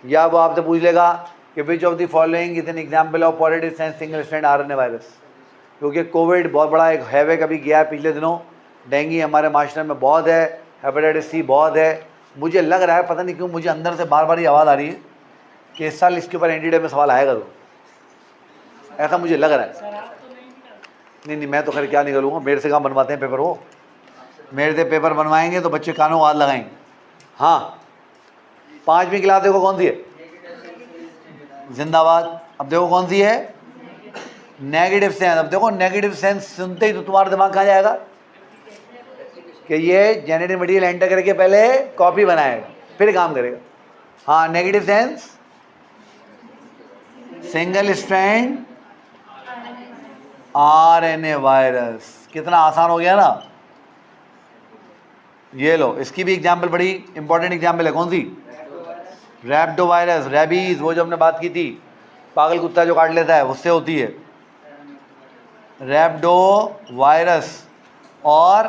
A: या वो आपसे पूछ लेगा कि which of the following is an example of positive sense single strand RNA virus. क्योंकि कोविड बहुत बड़ा एक हैवक अभी गया है पिछले दिनों, डेंगी हमारे माशरे में बहुत है, हेपेटाइटिस सी बहुत है। मुझे लग रहा है, पता नहीं क्यों मुझे अंदर से बार बार ये आवाज़ आ रही है कि इस साल इसके ऊपर एनडी में सवाल आएगा, तो ऐसा मुझे लग रहा है। नहीं, मैं तो खैर क्या निकलूँगा, मेरे से काम बनवाते हैं पेपर, वो मेरे से पेपर बनवाएंगे तो बच्चे कानों हाथ लगाएंगे। हाँ, 5वीं क्लास देखो कौन सी है, जिंदाबाद। अब देखो कौन सी है, नेगेटिव सेंस। अब देखो नेगेटिव सेंस सुनते ही तो तुम्हारा दिमाग कहाँ जाएगा कि ये जेनेटिक मटेरियल एंटर करके पहले कॉपी बनाएगा फिर काम करेगा। हाँ, negative sense single strand RNA virus. कितना आसान हो गया ना। ये लो, इसकी भी एग्जाम्पल बड़ी इंपॉर्टेंट एग्जाम्पल है। कौन सी? रैप्टो वायरस, रेबीज, वो जो हमने बात की थी, पागल कुत्ता जो काट लेता है, उससे होती है रैप्टो वायरस और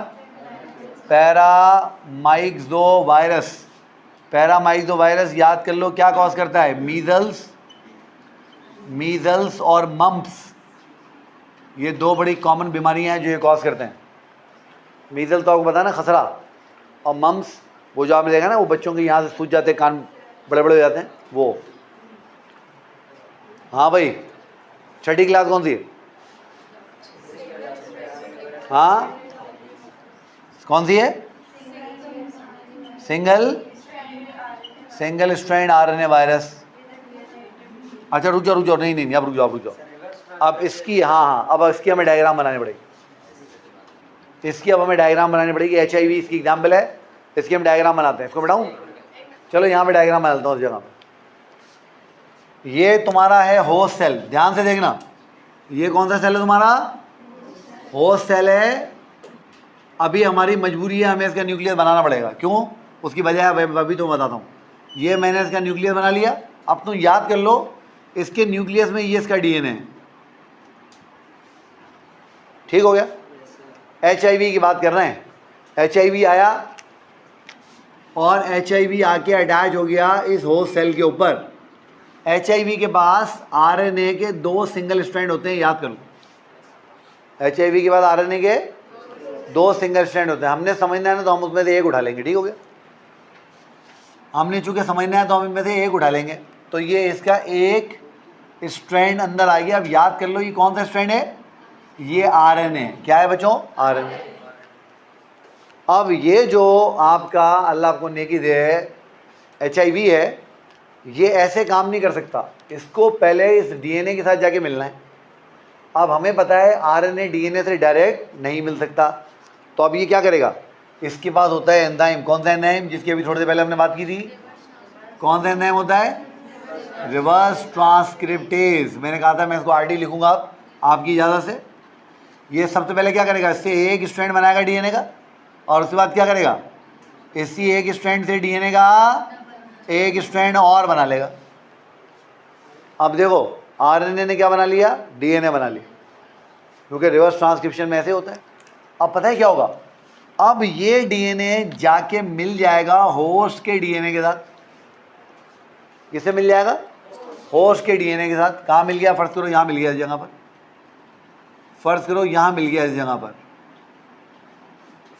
A: पैरामाइक्सो वायरस, पैरामाइक्सो वायरस याद कर लो क्या कॉज करता है, मीजल्स और मम्प्स। ये दो बड़ी कॉमन बीमारियां हैं जो ये कॉज करते हैं। मीजल तो आपको पता है ना, खसरा, और मम्प्स वो जो आपने देखा ना, वो बच्चों के यहाँ से सूज जाते हैं, कान बड़े बड़े हो जाते हैं वो। हाँ भाई, छठी क्लास कौन सी है? हाँ कौन सी है? Single strand RNA virus. अच्छा रुक जाओ, नहीं अब रुक जाओ। अब इसकी, हाँ अब इसकी हमें डायग्राम बनानी पड़ेगी। इसकी अब हमें डायग्राम बनानी पड़ेगी। HIV इसकी एग्जाम्पल है, इसकी हम डायग्राम बनाते हैं। इसको बताऊँ? चलो यहाँ पे डायग्राम बनाता हूँ उस जगह पे। ये तुम्हारा है होस्ट सेल, ध्यान से देखना। ये कौन सा सेल है तुम्हारा? होस्ट सेल है। अभी हमारी मजबूरी है, हमें इसका न्यूक्लियस बनाना पड़ेगा। क्यों? उसकी वजह है अभी तो बताता हूँ। ये मैंने इसका न्यूक्लियस बना लिया। अब तुम याद कर लो, इसके न्यूक्लियस में ये इसका DNA है। ठीक हो गया? HIV की बात कर रहे हैं। HIV आया और HIV आके अटैच हो गया इस होस्ट सेल के ऊपर। HIV के पास RNA के 2 सिंगल स्ट्रैंड होते हैं, याद कर लो। HIV के बाद RNA के 2 सिंगल स्ट्रैंड होते हैं। हमने समझना है ना, तो हम उसमें से एक उठा लेंगे। ठीक हो गया? हमने चूंकि समझना है तो हम इनमें से एक उठा लेंगे। तो ये इसका एक स्ट्रैंड अंदर आ गया। अब याद कर लो, ये कौन सा स्ट्रैंड है? ये RNA। क्या है बच्चों? RNA। अब ये जो आपका, अल्लाह आपको नेकी दे, HIV है, ये ऐसे काम नहीं कर सकता। इसको पहले इस DNA के साथ जाके मिलना है। अब हमें पता है RNA DNA से डायरेक्ट नहीं मिल सकता, तो अब ये क्या करेगा? इसके पास होता है एंजाइम। कौन सा एंजाइम? जिसकी अभी थोड़ी देर पहले हमने बात की थी। कौन सा एंजाइम होता है? Reverse transcriptase. मैंने कहा था मैं इसको RT लिखूंगा आपकी इजाज़त से। ये सबसे पहले क्या करेगा? इससे एक स्ट्रैंड बनाएगा DNA का, और उसके बाद क्या करेगा? इसी एक स्ट्रैंड से DNA का एक स्ट्रैंड और बना लेगा। अब देखो, RNA ने क्या बना लिया? DNA बना लिया, क्योंकि रिवर्स ट्रांसक्रिप्शन में ऐसे होता है। अब पता है क्या होगा? अब ये DNA जाके मिल जाएगा होस्ट के DNA के साथ। किससे मिल जाएगा? होस्ट के DNA के साथ। कहाँ मिल गया? फर्ज करो यहाँ मिल गया इस जगह पर, फर्ज करो यहाँ मिल गया इस जगह पर,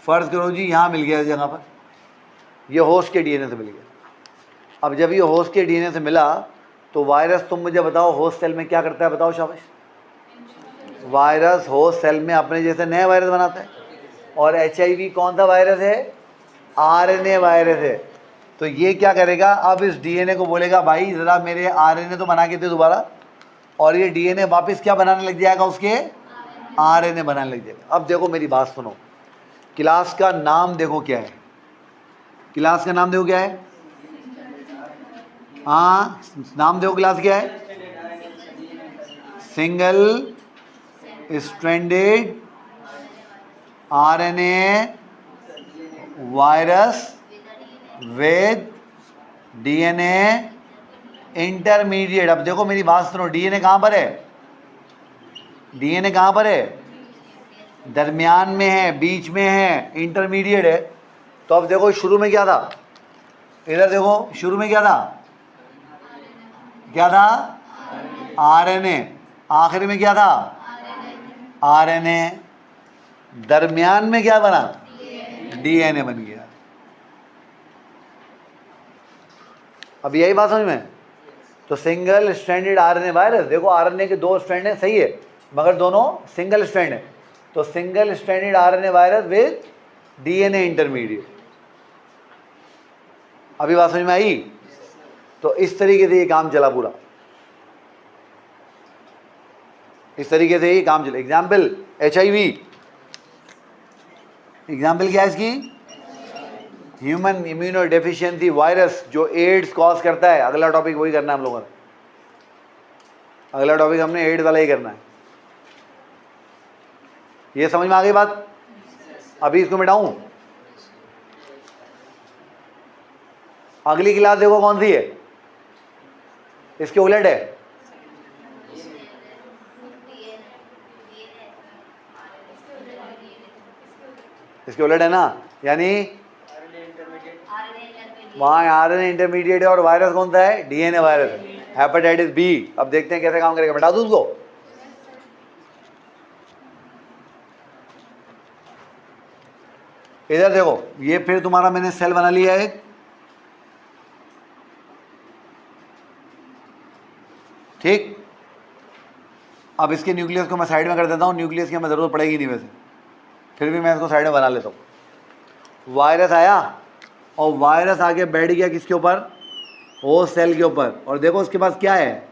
A: फर्ज करो जी यहाँ मिल गया इस जगह पर। ये होस्ट के DNA से मिल गया। अब जब ये होस्ट के DNA से मिला, तो वायरस, तुम मुझे बताओ होस्ट सेल में क्या करता है? बताओ शाबाश। वायरस होस्ट सेल में अपने जैसे नए वायरस बनाता है। और HIV कौन सा वायरस है? RNA वायरस है। तो ये क्या करेगा? अब इस DNA को बोलेगा, भाई ज़रा मेरे RNA तो बना के दे दोबारा, और ये DNA वापस क्या बनाने लग जाएगा? उसके RNA बनाने लग जाएगा। अब देखो मेरी बात सुनो, क्लास का नाम देखो क्या है? क्लास का नाम देखो क्या है? हाँ नाम देखो, क्लास क्या है? Single stranded RNA virus with DNA intermediate. अब देखो मेरी बात सुनो, DNA कहाँ पर है? DNA कहाँ पर है? दरमियान में है, बीच में है, इंटरमीडिएट है। तो अब देखो शुरू में क्या था? इधर देखो, शुरू में क्या था? क्या था? RNA। आखिर में क्या था? RNA। दरमियान में क्या बना? DNA बन गया। अब यही बात समझ में? तो सिंगल स्ट्रैंडेड RNA वायरस, देखो RNA के 2 स्ट्रैंड हैं, सही है, मगर दोनों सिंगल स्ट्रैंड है। तो single stranded RNA virus with DNA intermediate. अभी बात समझ में आई? तो इस तरीके से ये काम चला पूरा, इस तरीके से ही काम चला। एग्जाम्पल HIV, एग्जाम्पल क्या है इसकी? ह्यूमन इम्यूनो डेफिशिएंसी वायरस, जो एड्स कॉज करता है। अगला टॉपिक वही करना है हम लोगों ने, अगला टॉपिक हमने एड्स वाला ही करना है। ये समझ में आ गई बात? अभी इसको मिटाऊं? अगली क्लास देखो कौन सी है? इसके उलट है। इसके उलट है ना? यानी वहाँ RNA इंटरमीडिएट है और वायरस कौन सा है? DNA वायरस है, हेपेटाइटिस बी। अब देखते हैं कैसे काम करेगा, बता दूँ उसको। इधर देखो, ये फिर तुम्हारा मैंने सेल बना लिया है एक, ठीक। अब इसके न्यूक्लियस को मैं साइड में कर देता हूँ, न्यूक्लियस की हमें ज़रूरत पड़ेगी नहीं वैसे, फिर भी मैं इसको साइड में बना लेता हूँ। वायरस आया और वायरस आके बैठ गया किसके ऊपर? वो सेल के ऊपर। और देखो इसके पास क्या है?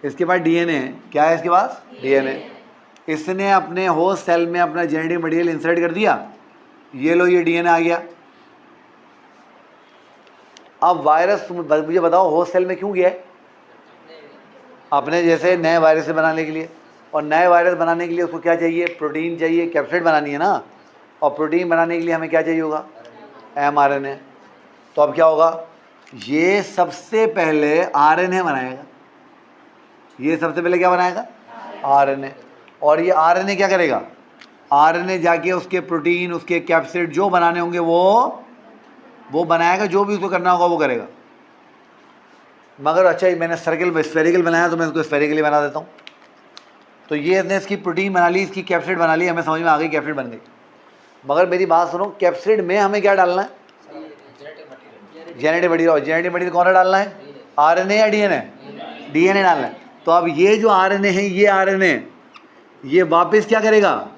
A: इसके पास DNA है। क्या है इसके पास? DNA। इसने अपने होस्ट सेल में अपना जेनेटिक मटेरियल इंसर्ट कर दिया, ये लो ये DNA आ गया। अब वायरस मुझे बताओ होस्ट सेल में क्यों गया है? अपने जैसे नए वायरस बनाने के लिए। और नए वायरस बनाने के लिए उसको क्या चाहिए? प्रोटीन चाहिए, कैप्सिड बनानी है ना। और प्रोटीन बनाने के लिए हमें क्या चाहिए होगा? mRNA। तो अब क्या होगा? ये सबसे पहले RNA बनाएगा। ये सबसे पहले क्या बनाएगा? RNA। और ये RNA क्या करेगा? RNA जाके उसके प्रोटीन, उसके कैप्सिड जो बनाने होंगे वो बनाएगा, जो भी उसको करना होगा वो करेगा। मगर अच्छा ही मैंने सर्कल स्फेरिकल बनाया तो मैं इसको स्फेरिकली बना देता हूँ। तो ये इसने इसकी प्रोटीन बना ली, इसकी कैप्सिड बना ली, हमें समझ में आ गई कैप्सिड बन गई। मगर मेरी बात सुनो, कैप्सिड में हमें क्या डालना है? Genetic material. जेनेटिक मटेरियल कौन सा डालना है? RNA या DNA? DNA डालना है। तो अब ये जो RNA है, ये RNA ये वापस क्या करेगा?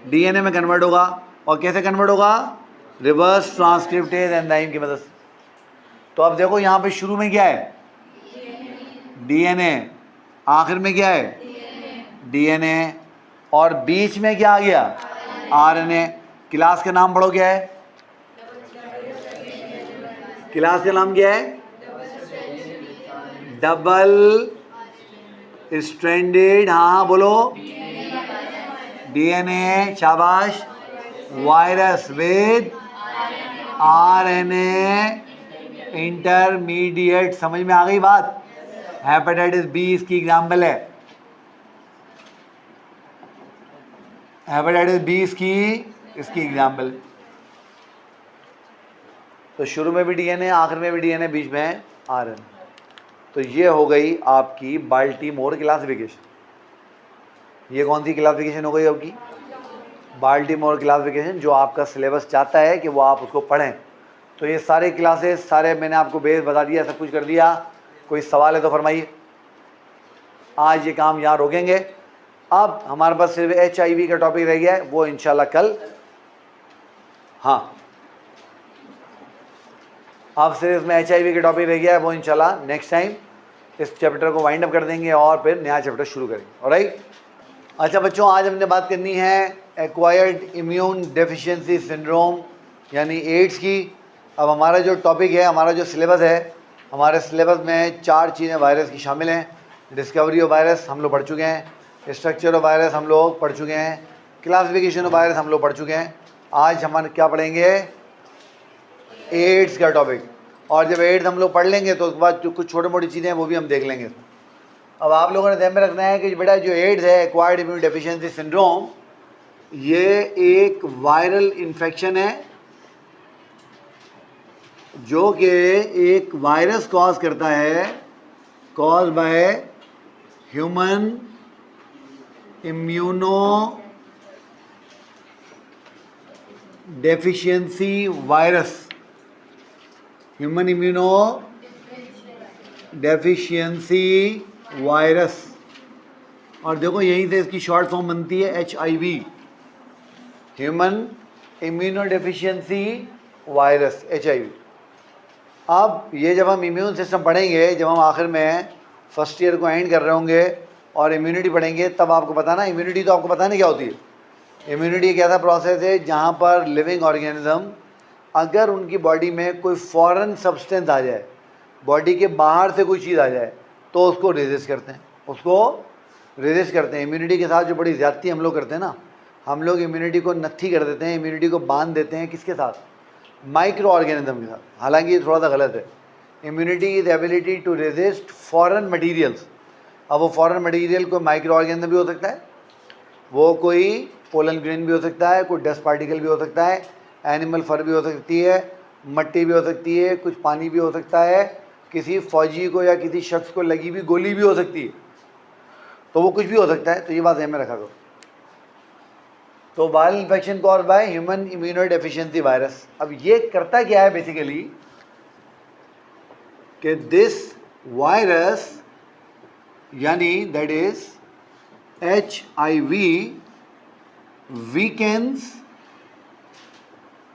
A: DNA में कन्वर्ट होगा। और कैसे कन्वर्ट होगा? रिवर्स ट्रांसक्रिप्टेज एंजाइम की मदद से। तो अब देखो यहाँ पे शुरू में क्या है? DNA। आखिर में क्या है? DNA। और बीच में क्या आ गया? RNA। क्लास का नाम पढ़ो, क्या है? क्लास का नाम क्या है? डबल स्ट्रैंडेड, हाँ बोलो, DNA, शाबाश, वायरस विद RNA इंटरमीडिएट। समझ में आ गई बात? हेपेटाइटिस बी इसकी एग्जाम्पल है। हेपेटाइटिस बी इसकी एग्जाम्पल। तो शुरू में भी DNA, आखिर में भी DNA, बीच में RNA। तो ये हो गई आपकी बाल्टीमोर क्लासिफिकेशन। ये कौन सी क्लासिफिकेशन हो गई आपकी? बाल्टीमोर क्लासिफिकेशन, जो आपका सिलेबस चाहता है कि वो आप उसको पढ़ें। तो ये सारे क्लासेस सारे मैंने आपको बेस बता दिया, सब कुछ कर दिया। कोई सवाल है तो फरमाइए। आज ये काम यहाँ रोकेंगे। अब हमारे पास सिर्फ HIV का टॉपिक रह गया है, वो इंशाल्लाह कल। हाँ, अब सिर्फ इसमें HIV का टॉपिक रह गया है, वो इंशाल्लाह नेक्स्ट टाइम इस चैप्टर को वाइंड अप कर देंगे और फिर नया चैप्टर शुरू करेंगे। ऑलराइट। अच्छा बच्चों, आज हमने बात करनी है एक्वायर्ड इम्यून डेफिशिएंसी सिंड्रोम यानी एड्स की। अब हमारा जो टॉपिक है, हमारा जो सिलेबस है, हमारे सिलेबस में 4 चीज़ें वायरस की शामिल हैं। डिस्कवरी ऑफ वायरस हम लोग पढ़ चुके हैं, स्ट्रक्चर ऑफ वायरस हम लोग पढ़ चुके हैं, क्लासिफिकेशन ऑफ वायरस हम लोग पढ़ चुके हैं। आज हम क्या पढ़ेंगे? एड्स का टॉपिक। और जब एड्स हम लोग पढ़ लेंगे तो उसके बाद जो कुछ छोटी मोटी चीज़ें हैं वो भी हम देख लेंगे। अब आप लोगों ने ध्यान में रखना है कि बेटा जो एड्स है, एक्वायर्ड इम्यून डेफिशिएंसी सिंड्रोम, ये एक वायरल इन्फेक्शन है जो कि एक वायरस कॉज करता है, cause by human immuno deficiency virus, human immuno deficiency virus. और देखो यहीं से इसकी शॉर्ट फॉर्म बनती है HIV, human immuno deficiency virus, HIV। अब ये जब हम इम्यून सिस्टम पढ़ेंगे, जब हम आखिर में फर्स्ट ईयर को एंड कर रहे होंगे और इम्यूनिटी पढ़ेंगे, तब आपको पता ना, इम्यूनिटी तो आपको पता नहीं क्या होती है। इम्यूनिटी एक ऐसा प्रोसेस है जहाँ पर लिविंग ऑर्गेनिज्म, अगर उनकी बॉडी में कोई फॉरेन सब्सटेंस आ जाए, बॉडी के बाहर से कोई चीज़ आ जाए, तो उसको रेजिस्ट करते हैं, इम्यूनिटी के साथ जो बड़ी ज़्यादती हम लोग करते हैं ना, हम लोग इम्यूनिटी को नत्थी कर देते हैं, इम्यूनिटी को बांध देते हैं। किसके साथ? माइक्रो ऑर्गेनिज्म के साथ। हालांकि ये थोड़ा सा गलत है। Immunity is ability to resist foreign materials. अब वो फॉरेन मटीरियल कोई माइक्रो ऑर्गेनिज्म भी हो सकता है, वो कोई पोलन ग्रेन भी हो सकता है, कोई डस्ट पार्टिकल भी हो सकता है, एनिमल फर भी हो सकती है, मट्टी भी हो सकती है, कुछ पानी भी हो सकता है, किसी फौजी को या किसी शख्स को लगी हुई गोली भी हो सकती है, तो वो कुछ भी हो सकता है। तो ये बात ध्यान में रखा करो। तो viral infection cause by human immuno deficiency virus. अब ये करता क्या है बेसिकली कि दिस वायरस यानी that is HIV weakens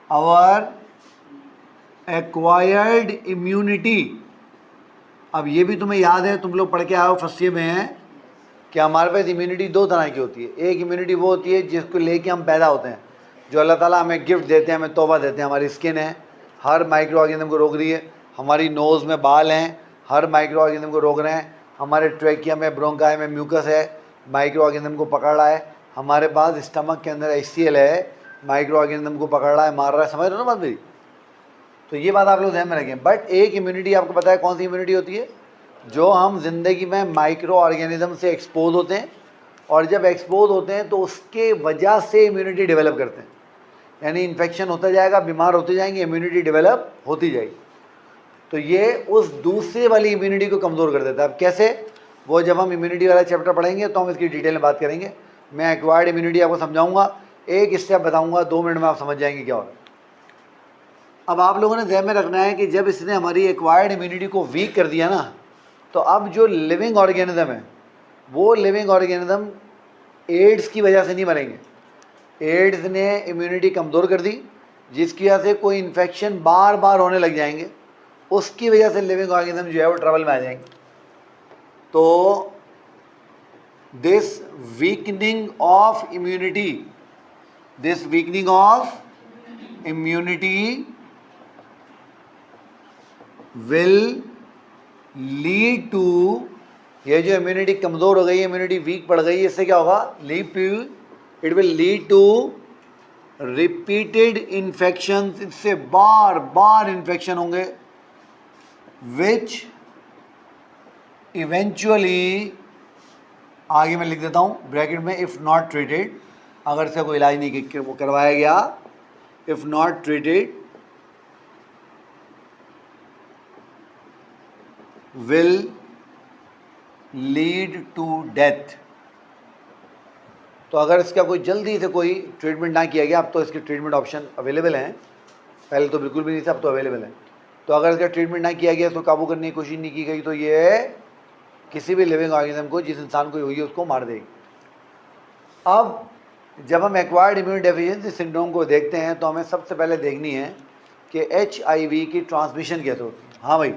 A: our acquired immunity. अब ये भी तुम्हें याद है, तुम लोग पढ़ के आओ फर्स्ट ईयर में है कि हमारे पास इम्यूनिटी दो तरह की होती है। एक इम्यूनिटी वो होती है जिसको लेके हम पैदा होते हैं, जो अल्लाह ताला हमें गिफ्ट देते हैं, हमें तोहफा देते हैं। हमारी स्किन है, हर माइक्रो ऑर्गेनिज्म को रोक रही है। हमारी नोज़ में बाल हैं, हर माइक्रो ऑर्गेनिज्म को रोक रहे हैं। हमारे ट्रैकिया में, ब्रोंकाई में म्यूकस है, माइक्रो ऑर्गेनिज्म को पकड़ रहा है। हमारे पास स्टमक के अंदर HCl है, माइक्रो ऑर्गेनिज्म को पकड़ रहा है, मार रहा है। समझ रहे हो ना बात मेरी? तो ये बात आप लोग ध्यान में रखें। बट एक इम्यूनिटी आपको पता है कौन सी इम्यूनिटी होती है? जो हम ज़िंदगी में माइक्रो ऑर्गेनिज्म से एक्सपोज होते हैं, और जब एक्सपोज होते हैं तो उसके वजह से इम्यूनिटी डेवलप करते हैं। यानी इन्फेक्शन होता जाएगा, बीमार होते जाएंगे, इम्यूनिटी डेवलप होती जाएगी। तो ये उस दूसरे वाली इम्यूनिटी को कमज़ोर कर देता है। अब कैसे? वो जब हम इम्यूनिटी वाला चैप्टर पढ़ेंगे तो हम इसकी डिटेल में बात करेंगे। मैं एक्वायर्ड इम्यूनिटी आपको समझाऊंगा, एक स्टेप बताऊंगा, 2 मिनट में आप समझ जाएंगे क्या हो रहा है। अब आप लोगों ने ध्यान में रखना है कि जब इसने हमारी एक्वायर्ड इम्यूनिटी को वीक कर दिया ना, तो अब जो लिविंग ऑर्गेनिज्म है, वो लिविंग ऑर्गेनिज्म एड्स की वजह से नहीं मरेंगे। एड्स ने इम्यूनिटी कमज़ोर कर दी, जिसकी वजह से कोई इन्फेक्शन बार बार होने लग जाएंगे, उसकी वजह से लिविंग ऑर्गेनिज्म जो है वो ट्रबल में आ जाएंगे। तो this weakening of immunity, this weakening of immunity will lead to, ये जो इम्यूनिटी कमज़ोर हो गई, इम्यूनिटी वीक पड़ गई, इससे क्या होगा? It will lead to repeated infection. इससे बार बार इन्फेक्शन होंगे, विच इवेंचुअली, आगे मैं लिख देता हूँ ब्रैकेट में, इफ़ नॉट ट्रीटेड, अगर इसका कोई इलाज नहीं करवाया गया, if not treated will lead to death। तो अगर इसका कोई जल्दी से कोई ट्रीटमेंट ना किया गया, अब तो इसके ट्रीटमेंट ऑप्शन अवेलेबल हैं, पहले तो बिल्कुल भी नहीं था, अब तो अवेलेबल है। तो अगर इसका ट्रीटमेंट ना किया गया, इसको काबू करने की कोशिश नहीं की गई, तो ये किसी भी लिविंग ऑर्गेनिज्म को, जिस इंसान को हुई है, उसको मार देगी। अब जब हम एक्वायर्ड इम्यून डेफिशिएंसी सिंड्रोम को देखते हैं तो हमें सबसे पहले देखनी है कि HIV की ट्रांसमिशन कैसे होती है। हाँ भाई,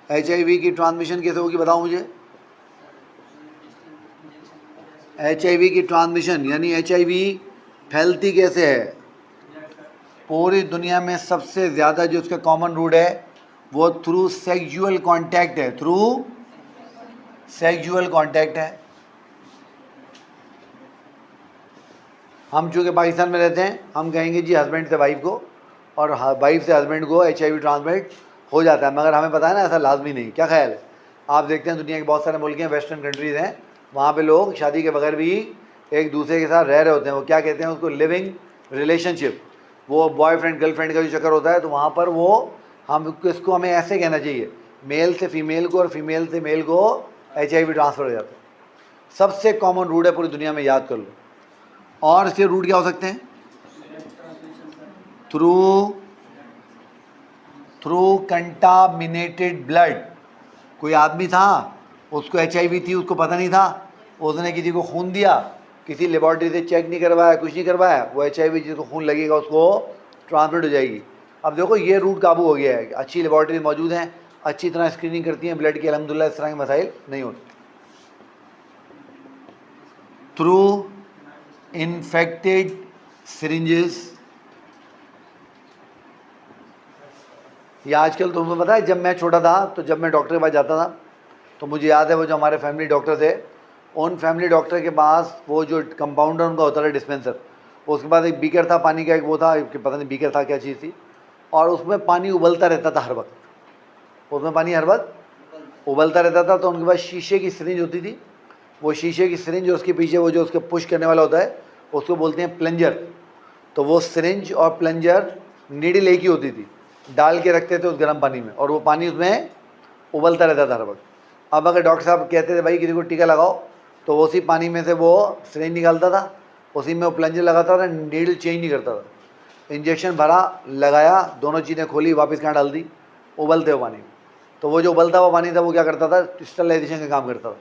A: HIV की ट्रांसमिशन कैसे होगी, बताओ मुझे। HIV की ट्रांसमिशन यानी HIV फैलती कैसे है? पूरी दुनिया में सबसे ज़्यादा जो उसका कॉमन रूट है वो थ्रू सेक्सुअल कांटेक्ट है, थ्रू सेक्सुअल कांटेक्ट है। हम चूँकि पाकिस्तान में रहते हैं, हम कहेंगे जी हस्बैंड से वाइफ को और वाइफ से हस्बैंड को HIV ट्रांसमिट हो जाता है, मगर हमें पता है ना ऐसा लाजमी नहीं। क्या ख्याल है? आप देखते हैं दुनिया के बहुत सारे मुल्क हैं, वेस्टर्न कंट्रीज़ हैं, वहाँ पे लोग शादी के बगैर भी एक दूसरे के साथ रह रहे होते हैं। वो क्या कहते हैं उसको? Living relationship. वो बॉयफ्रेंड गर्लफ्रेंड का जो चक्कर होता है, तो वहाँ पर वो हम इसको हमें ऐसे कहना चाहिए, मेल से फीमेल को और फीमेल से मेल को HIV ट्रांसफ़र हो जाता है। सबसे कॉमन रूट है पूरी दुनिया में, याद कर लो। और इसके रूट क्या हो सकते हैं? Through contaminated blood. कोई आदमी था, उसको HIV थी, उसको पता नहीं था, उसने किसी को खून दिया, किसी लेबॉर्ट्री से चेक नहीं करवाया, कुछ नहीं करवाया, वो HIV जिसको खून लगेगा उसको ट्रांसमिट हो जाएगी। अब देखो ये रूट काबू हो गया है, अच्छी लेबॉर्ट्री मौजूद हैं, अच्छी तरह स्क्रीनिंग करती हैं ब्लड की, अल्हम्दुलिल्लाह इस तरह के मसाइल नहीं होते। थ्रू इन्फेक्टेड सिरिंजेस, ये आजकल तुम्हें पता है, जब मैं छोटा था तो जब मैं डॉक्टर के पास जाता था तो मुझे याद है वो जो हमारे फैमिली डॉक्टर थे, उन फैमिली डॉक्टर के पास वो जो कंपाउंडर उनका होता था, डिस्पेंसर, उसके बाद एक बीकर था पानी का, एक वो था, पता नहीं बीकर था क्या चीज़ थी, और उसमें पानी उबलता रहता था हर वक्त, उसमें पानी हर वक्त उबलता रहता था। तो उनके पास शीशे की सिरिंज होती थी, वो शीशे की सिरिंज और उसके पीछे वो जो उसके पुश करने वाला होता है उसको बोलते हैं प्लंजर। तो वो सिरिंज और प्लंजर नीडल एक ही होती थी, डाल के रखते थे उस गर्म पानी में और वो पानी उसमें उबलता रहता था हर वक्त। अब अगर डॉक्टर साहब कहते थे भाई किसी को टीका लगाओ, तो उसी पानी में से वो सिरिंज निकालता था, उसी में वो प्लंजर लगाता था, नीडल चेंज नहीं करता था। इंजेक्शन भरा, लगाया, दोनों चीज़ें खोली, वापस कहाँ डाल दी, उबलते हुए पानी में। तो वो जो उबलता हुआ पानी था वो क्या करता था, स्टरलाइजेशन का काम करता था।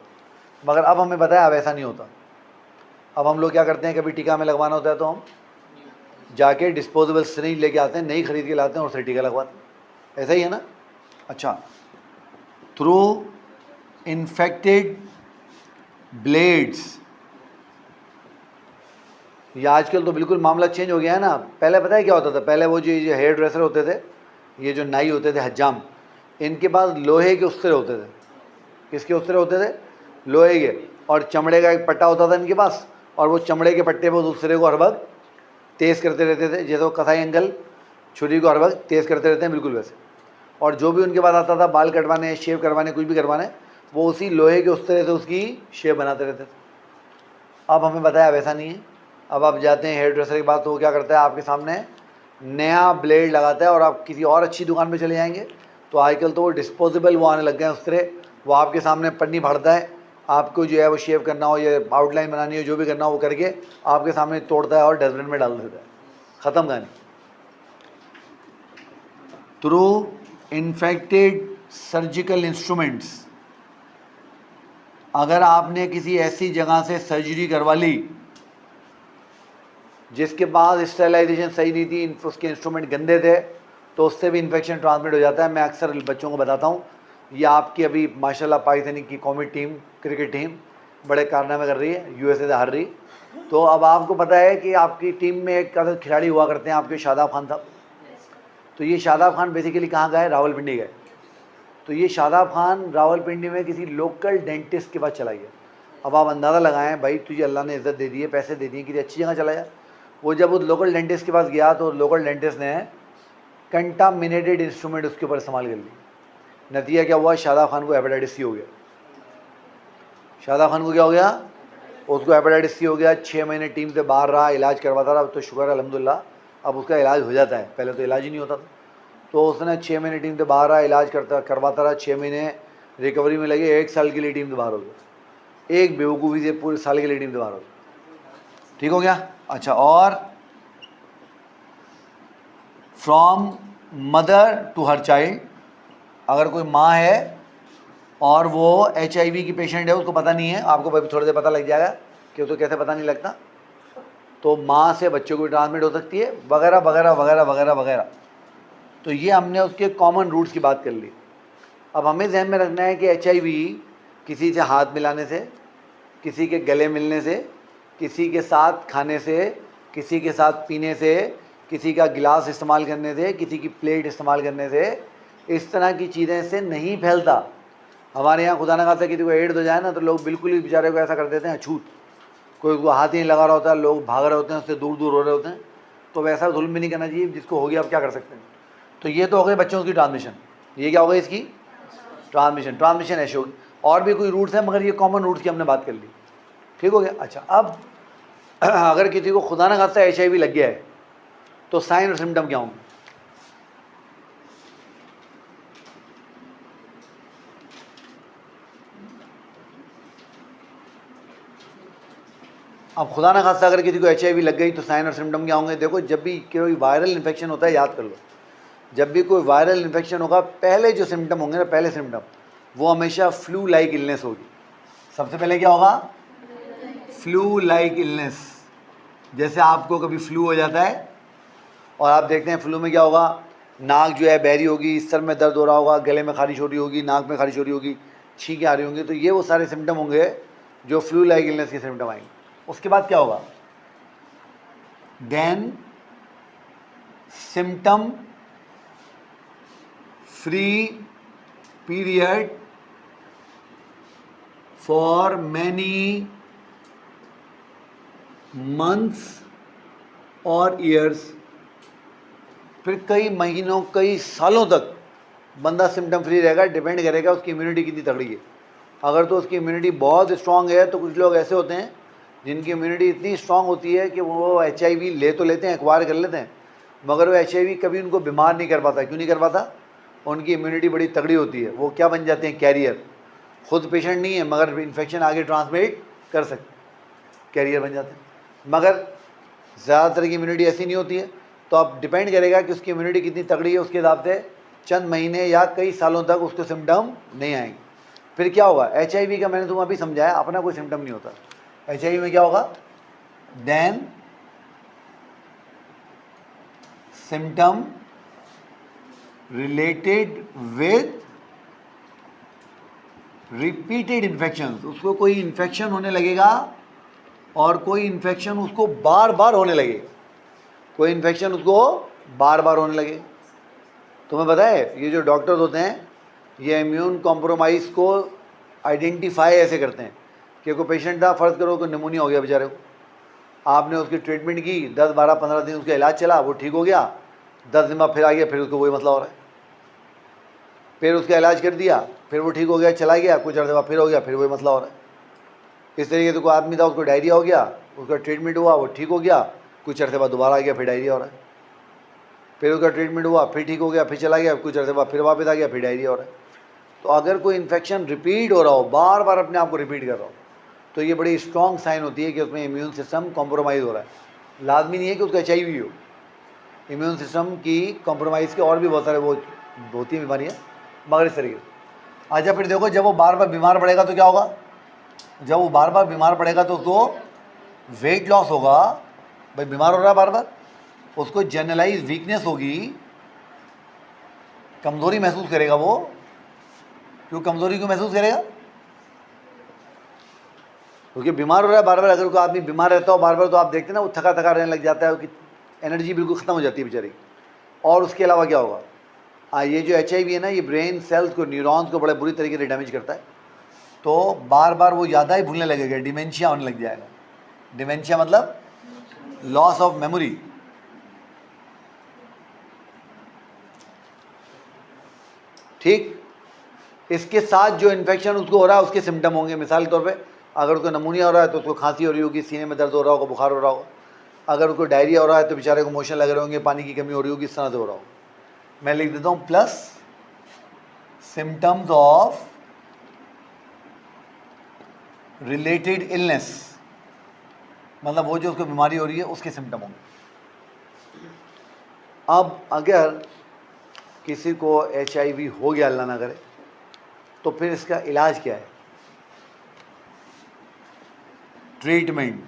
A: मगर अब हमें पता है अब ऐसा नहीं होता। अब हम लोग क्या करते हैं, कभी टीका में लगवाना होता है तो हम जाके डिस्पोजेबल सिरिंज लेके आते हैं, नई खरीद के लाते हैं और उसे टीका लगवाते हैं। ऐसा ही है ना। अच्छा, थ्रू इन्फेक्टेड ब्लेड्स, ये आजकल तो बिल्कुल मामला चेंज हो गया है ना। पहले पता है क्या होता था, पहले वो जो हेयर ड्रेसर होते थे, ये जो नाई होते थे, हज्जाम, इनके पास लोहे के उस्तरे होते थे। किसके उस्तरे होते थे? लोहे के। और चमड़े का एक पट्टा होता था इनके पास, और वो चमड़े के पट्टे पर उस उस्तरे को हर वक्त तेज़ करते रहते थे, जैसे वो कसाई अंकल छुरी को हर वक्त तेज़ करते रहते हैं, बिल्कुल वैसे। और जो भी उनके पास आता था बाल कटवाने, शेव करवाने, कुछ भी करवाने, वो उसी लोहे के उस्तरे से उसकी शेव बनाते रहते थे। अब हमें बताया वैसा नहीं है। अब आप जाते हैं हेयर ड्रेसर के पास तो वो क्या करता है, आपके सामने नया ब्लेड लगाता है। और आप किसी और अच्छी दुकान पे चले जाएंगे तो आजकल तो वो डिस्पोजेबल वो आने लग गए हैं उस्तरे, वो आपके सामने पन्नी फाड़ता है, आपको जो है वो शेव करना हो या आउटलाइन बनानी हो, जो भी करना हो वो करके आपके सामने तोड़ता है और डस्टबिन में डाल देता है। ख़त्म कहानी। थ्रू इन्फेक्टेड सर्जिकल इंस्ट्रूमेंट्स, अगर आपने किसी ऐसी जगह से सर्जरी करवा ली जिसके बाद स्टेरिलाइजेशन सही नहीं थी, उसके इंस्ट्रूमेंट गंदे थे, तो उससे भी इन्फेक्शन ट्रांसमिट हो जाता है। मैं अक्सर बच्चों को बताता हूँ, ये आपकी अभी माशाल्लाह पाकिस्तानी की कौमी टीम, क्रिकेट टीम बड़े कारनामे कर रही है, यूएसए से हार रही। तो अब आपको पता है कि आपकी टीम में एक खिलाड़ी हुआ करते हैं आपके, शादाब खान साहब। तो ये शादाब खान बेसिकली कहाँ गए, रावलपिंडी गए। तो ये शादाब खान रावलपिंडी में किसी लोकल डेंटिस्ट के पास चला गया। अब आप अंदाज़ा लगाएं भाई, तुझे अल्लाह ने इज़्ज़त दे दी है, पैसे दे दिए, किसी अच्छी जगह चला जाए। वो जब उस लोकल डेंटिस्ट के पास गया तो लोकल डेंटिस्ट ने कंटामिनेटेड इंस्ट्रूमेंट उसके ऊपर इस्तेमाल कर ली। नतीजा क्या हुआ, शादाब खान को हेपेटाइटिस सी हो गया। शादाब खान को क्या हो गया, उसको हेपेटाइटिस सी हो गया। 6 महीने टीम से बाहर रहा, इलाज करवाता रहा। तो शुक्र है अल्हम्दुलिल्लाह अब उसका इलाज हो जाता है, पहले तो इलाज ही नहीं होता था। तो उसने 6 महीने टीम से बाहर रहा, इलाज करवाता रहा, 6 महीने रिकवरी में लगे, 1 साल के लिए टीम से बाहर हो गया। एक बेवकूफ़ी से पूरे साल के लिए टीम से बाहर हो गया। ठीक हो गया। अच्छा, और from mother to her child, अगर कोई माँ है और वो HIV की पेशेंट है, उसको पता नहीं है, आपको थोड़ी देर पता लग जाएगा कि उसको कैसे पता नहीं लगता, तो माँ से बच्चों को भी ट्रांसमिट हो सकती है, वगैरह वगैरह वगैरह वगैरह वगैरह। तो ये हमने उसके कॉमन रूट्स की बात कर ली। अब हमें ध्यान में रखना है कि HIV किसी से हाथ मिलाने से, किसी के गले मिलने से, किसी के साथ खाने से, किसी के साथ पीने से, किसी का गिलास इस्तेमाल करने से, किसी की प्लेट इस्तेमाल करने से, इस तरह की चीज़ें से नहीं फैलता। हमारे यहाँ खुदा न खास्ता किसी को एड्स हो जाए ना तो लोग बिल्कुल ही बेचारे को ऐसा कर देते हैं अछूत, कोई को हाथ ही नहीं लगा रहा होता है, लोग भाग रहे होते हैं, उससे दूर दूर हो रहे होते हैं। तो वैसा जुल्म भी नहीं करना चाहिए, जिसको हो गया आप क्या कर सकते हैं। तो ये तो हो गई बच्चों की ट्रांसमिशन, ये क्या हो गई इसकी ट्रांसमिशन ऐसे होगी। और भी कोई रूट्स हैं मगर ये कॉमन रूट्स की हमने बात कर ली। ठीक हो गया। अच्छा, अब अगर किसी को खुदा न खास्ता HIV लग गया है तो साइन और सिम्टम क्या होंगे। अब खुदा न खास्ता अगर किसी को HIV लग गई तो साइन और सिम्टम क्या होंगे। देखो, जब भी कोई वायरल इन्फेक्शन होता है, याद कर लो, जब भी कोई वायरल इन्फेक्शन होगा, पहले जो सिम्टम होंगे ना, पहले सिम्टम वो हमेशा फ्लू लाइक इलनेस होगी। सबसे पहले क्या होगा, फ्लू लाइक इलनेस। जैसे आपको कभी फ्लू हो जाता है और आप देखते हैं फ्लू में क्या होगा, नाक जो है बहरी होगी, सर में दर्द हो रहा होगा, गले में खारिश हो रही होगी, नाक में खारिश हो रही होगी, छींकें आ रही होंगी। तो ये वो सारे सिम्टम होंगे जो फ्लू लाइक इलनेस के सिम्टम आएंगे। उसके बाद क्या होगा, then symptom free period for many months और ईयर्स। फिर कई महीनों, कई सालों तक बंदा सिम्टम फ्री रहेगा। डिपेंड करेगा उसकी इम्यूनिटी कितनी तगड़ी है। अगर तो उसकी इम्यूनिटी बहुत स्ट्रांग है तो कुछ लोग ऐसे होते हैं जिनकी इम्यूनिटी इतनी स्ट्रांग होती है कि वो HIV ले तो लेते हैं, एक्वायर कर लेते हैं, मगर वो HIV कभी उनको बीमार नहीं कर पाता। क्यों नहीं कर पाता? उनकी इम्यूनिटी बड़ी तगड़ी होती है। वो क्या बन जाते हैं? कैरियर। खुद पेशेंट नहीं है मगर इन्फेक्शन आगे ट्रांसमिट कर सकते, कैरियर बन जाते हैं। मगर ज़्यादातर की इम्यूनिटी ऐसी नहीं होती है। तो अब डिपेंड करेगा कि उसकी इम्यूनिटी कितनी तगड़ी है, उसके हिसाब से चंद महीने या कई सालों तक उसके सिम्टम नहीं आएंगे। फिर क्या होगा? HIV का मैंने तुम्हें अभी समझाया, अपना कोई सिम्टम नहीं होता। HIV में क्या होगा? Then symptom related with repeated infection. उसको कोई इन्फेक्शन होने लगेगा और कोई इन्फेक्शन उसको बार बार होने लगेगा, कोई इन्फेक्शन उसको बार बार होने लगे। तुम्हें पता है ये जो डॉक्टर्स होते हैं ये इम्यून कॉम्प्रोमाइज़ को आइडेंटिफाई ऐसे करते हैं कि कोई पेशेंट था, फ़र्ज़ करो कि निमोनिया हो गया बेचारे को, आपने उसकी ट्रीटमेंट की, 10, 12, 15 दिन उसका इलाज चला, वो ठीक हो गया, 10 दिन बाद फिर आ गया, फिर उसको वही मसला हो रहा है। फिर उसका इलाज कर दिया, फिर वो ठीक हो गया, चला गया, कुछ अर्से बाद फिर हो गया, फिर वही मसला हो रहा है। इस तरीके से कोई आदमी था, उसको डायरिया हो गया, उसका ट्रीटमेंट हुआ, वो ठीक हो गया, कुछ अर्से बाद दोबारा आ गया, फिर डायरिया हो रहा है। फिर उसका ट्रीटमेंट हुआ, फिर ठीक हो गया, फिर चला गया, कुछ अर्से बाद फिर वापस आ गया, फिर डायरिया हो रहा है। तो अगर कोई इन्फेक्शन रिपीट हो रहा हो, बार बार अपने आप को रिपीट कर रहा हो, तो ये बड़ी स्ट्रॉन्ग साइन होती है कि उसमें इम्यून सिस्टम कॉम्प्रोमाइज़ हो रहा है। लाजमी नहीं है कि उसका HIV हो, इम्यून सिस्टम की कॉम्प्रोमाइज़ के और भी बहुत सारे वो होती हैं बीमारियाँ, मगर इस तरीके से। अच्छा फिर देखो, जब वो बार बार बीमार पड़ेगा तो क्या होगा? जब वो बार बार बीमार पड़ेगा तो उसको वेट लॉस होगा। भाई बीमार हो रहा है बार बार, उसको जनरलाइज वीकनेस होगी, कमज़ोरी महसूस करेगा वो। क्यों कमज़ोरी क्यों महसूस करेगा? क्योंकि बीमार हो रहा है बार बार। अगर कोई आदमी बीमार रहता हो बार बार तो आप देखते हैं ना, वो थका थका रहने लग जाता है, कि एनर्जी बिल्कुल ख़त्म हो जाती है बेचारी। और उसके अलावा क्या होगा? ये जो HIV है ना, ये ब्रेन सेल्स को, न्यूरॉन्स को बड़े बुरी तरीके से डैमेज करता है। तो बार बार वो ज़्यादा ही भूलने लगेगा, डिमेंशिया होने लग जाएगा। डिमेंशिया मतलब लॉस ऑफ मेमोरी। ठीक, इसके साथ जो इन्फेक्शन उसको हो रहा है उसके सिम्टम होंगे। मिसाल के तौर पे अगर उसको नमूनिया हो रहा है तो उसको खांसी हो रही होगी, सीने में दर्द हो रहा होगा, बुखार हो रहा होगा। अगर उसको डायरिया हो रहा है तो बेचारे को मोशन लग रहे होंगे, पानी की कमी हो रही होगी, इस तरह से हो रहा होगा। मैं लिख देता हूँ plus symptoms of related illness, मतलब वो जो उसको बीमारी हो रही है उसके सिम्टम होंगे। अब अगर किसी को HIV हो गया, अल्लाह ना करे, तो फिर इसका इलाज क्या है? ट्रीटमेंट।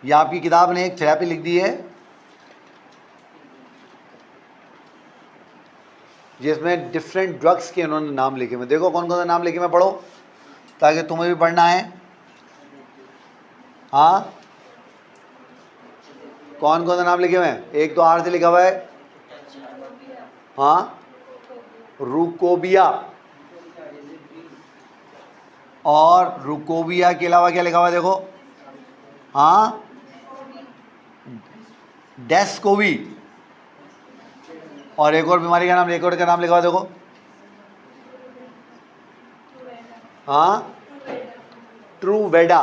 A: या आपकी किताब ने एक थेरेपी लिख दी है जिसमें डिफरेंट ड्रग्स के उन्होंने नाम लिखे। मैं देखो कौन कौन सा नाम लिखे, मैं पढ़ो ताकि तुम्हें भी पढ़ना है। हाँ, कौन कौन सा नाम लिखे हुए हैं? एक तो R से लिखा हुआ है, हाँ, रुकोबिया। और रुकोबिया के अलावा क्या लिखा हुआ है? देखो, हाँ, डेस्कोवी। और एक और बीमारी का नाम, एक और का नाम लिखा हुआ है, देखो, हाँ, ट्रूवेडा।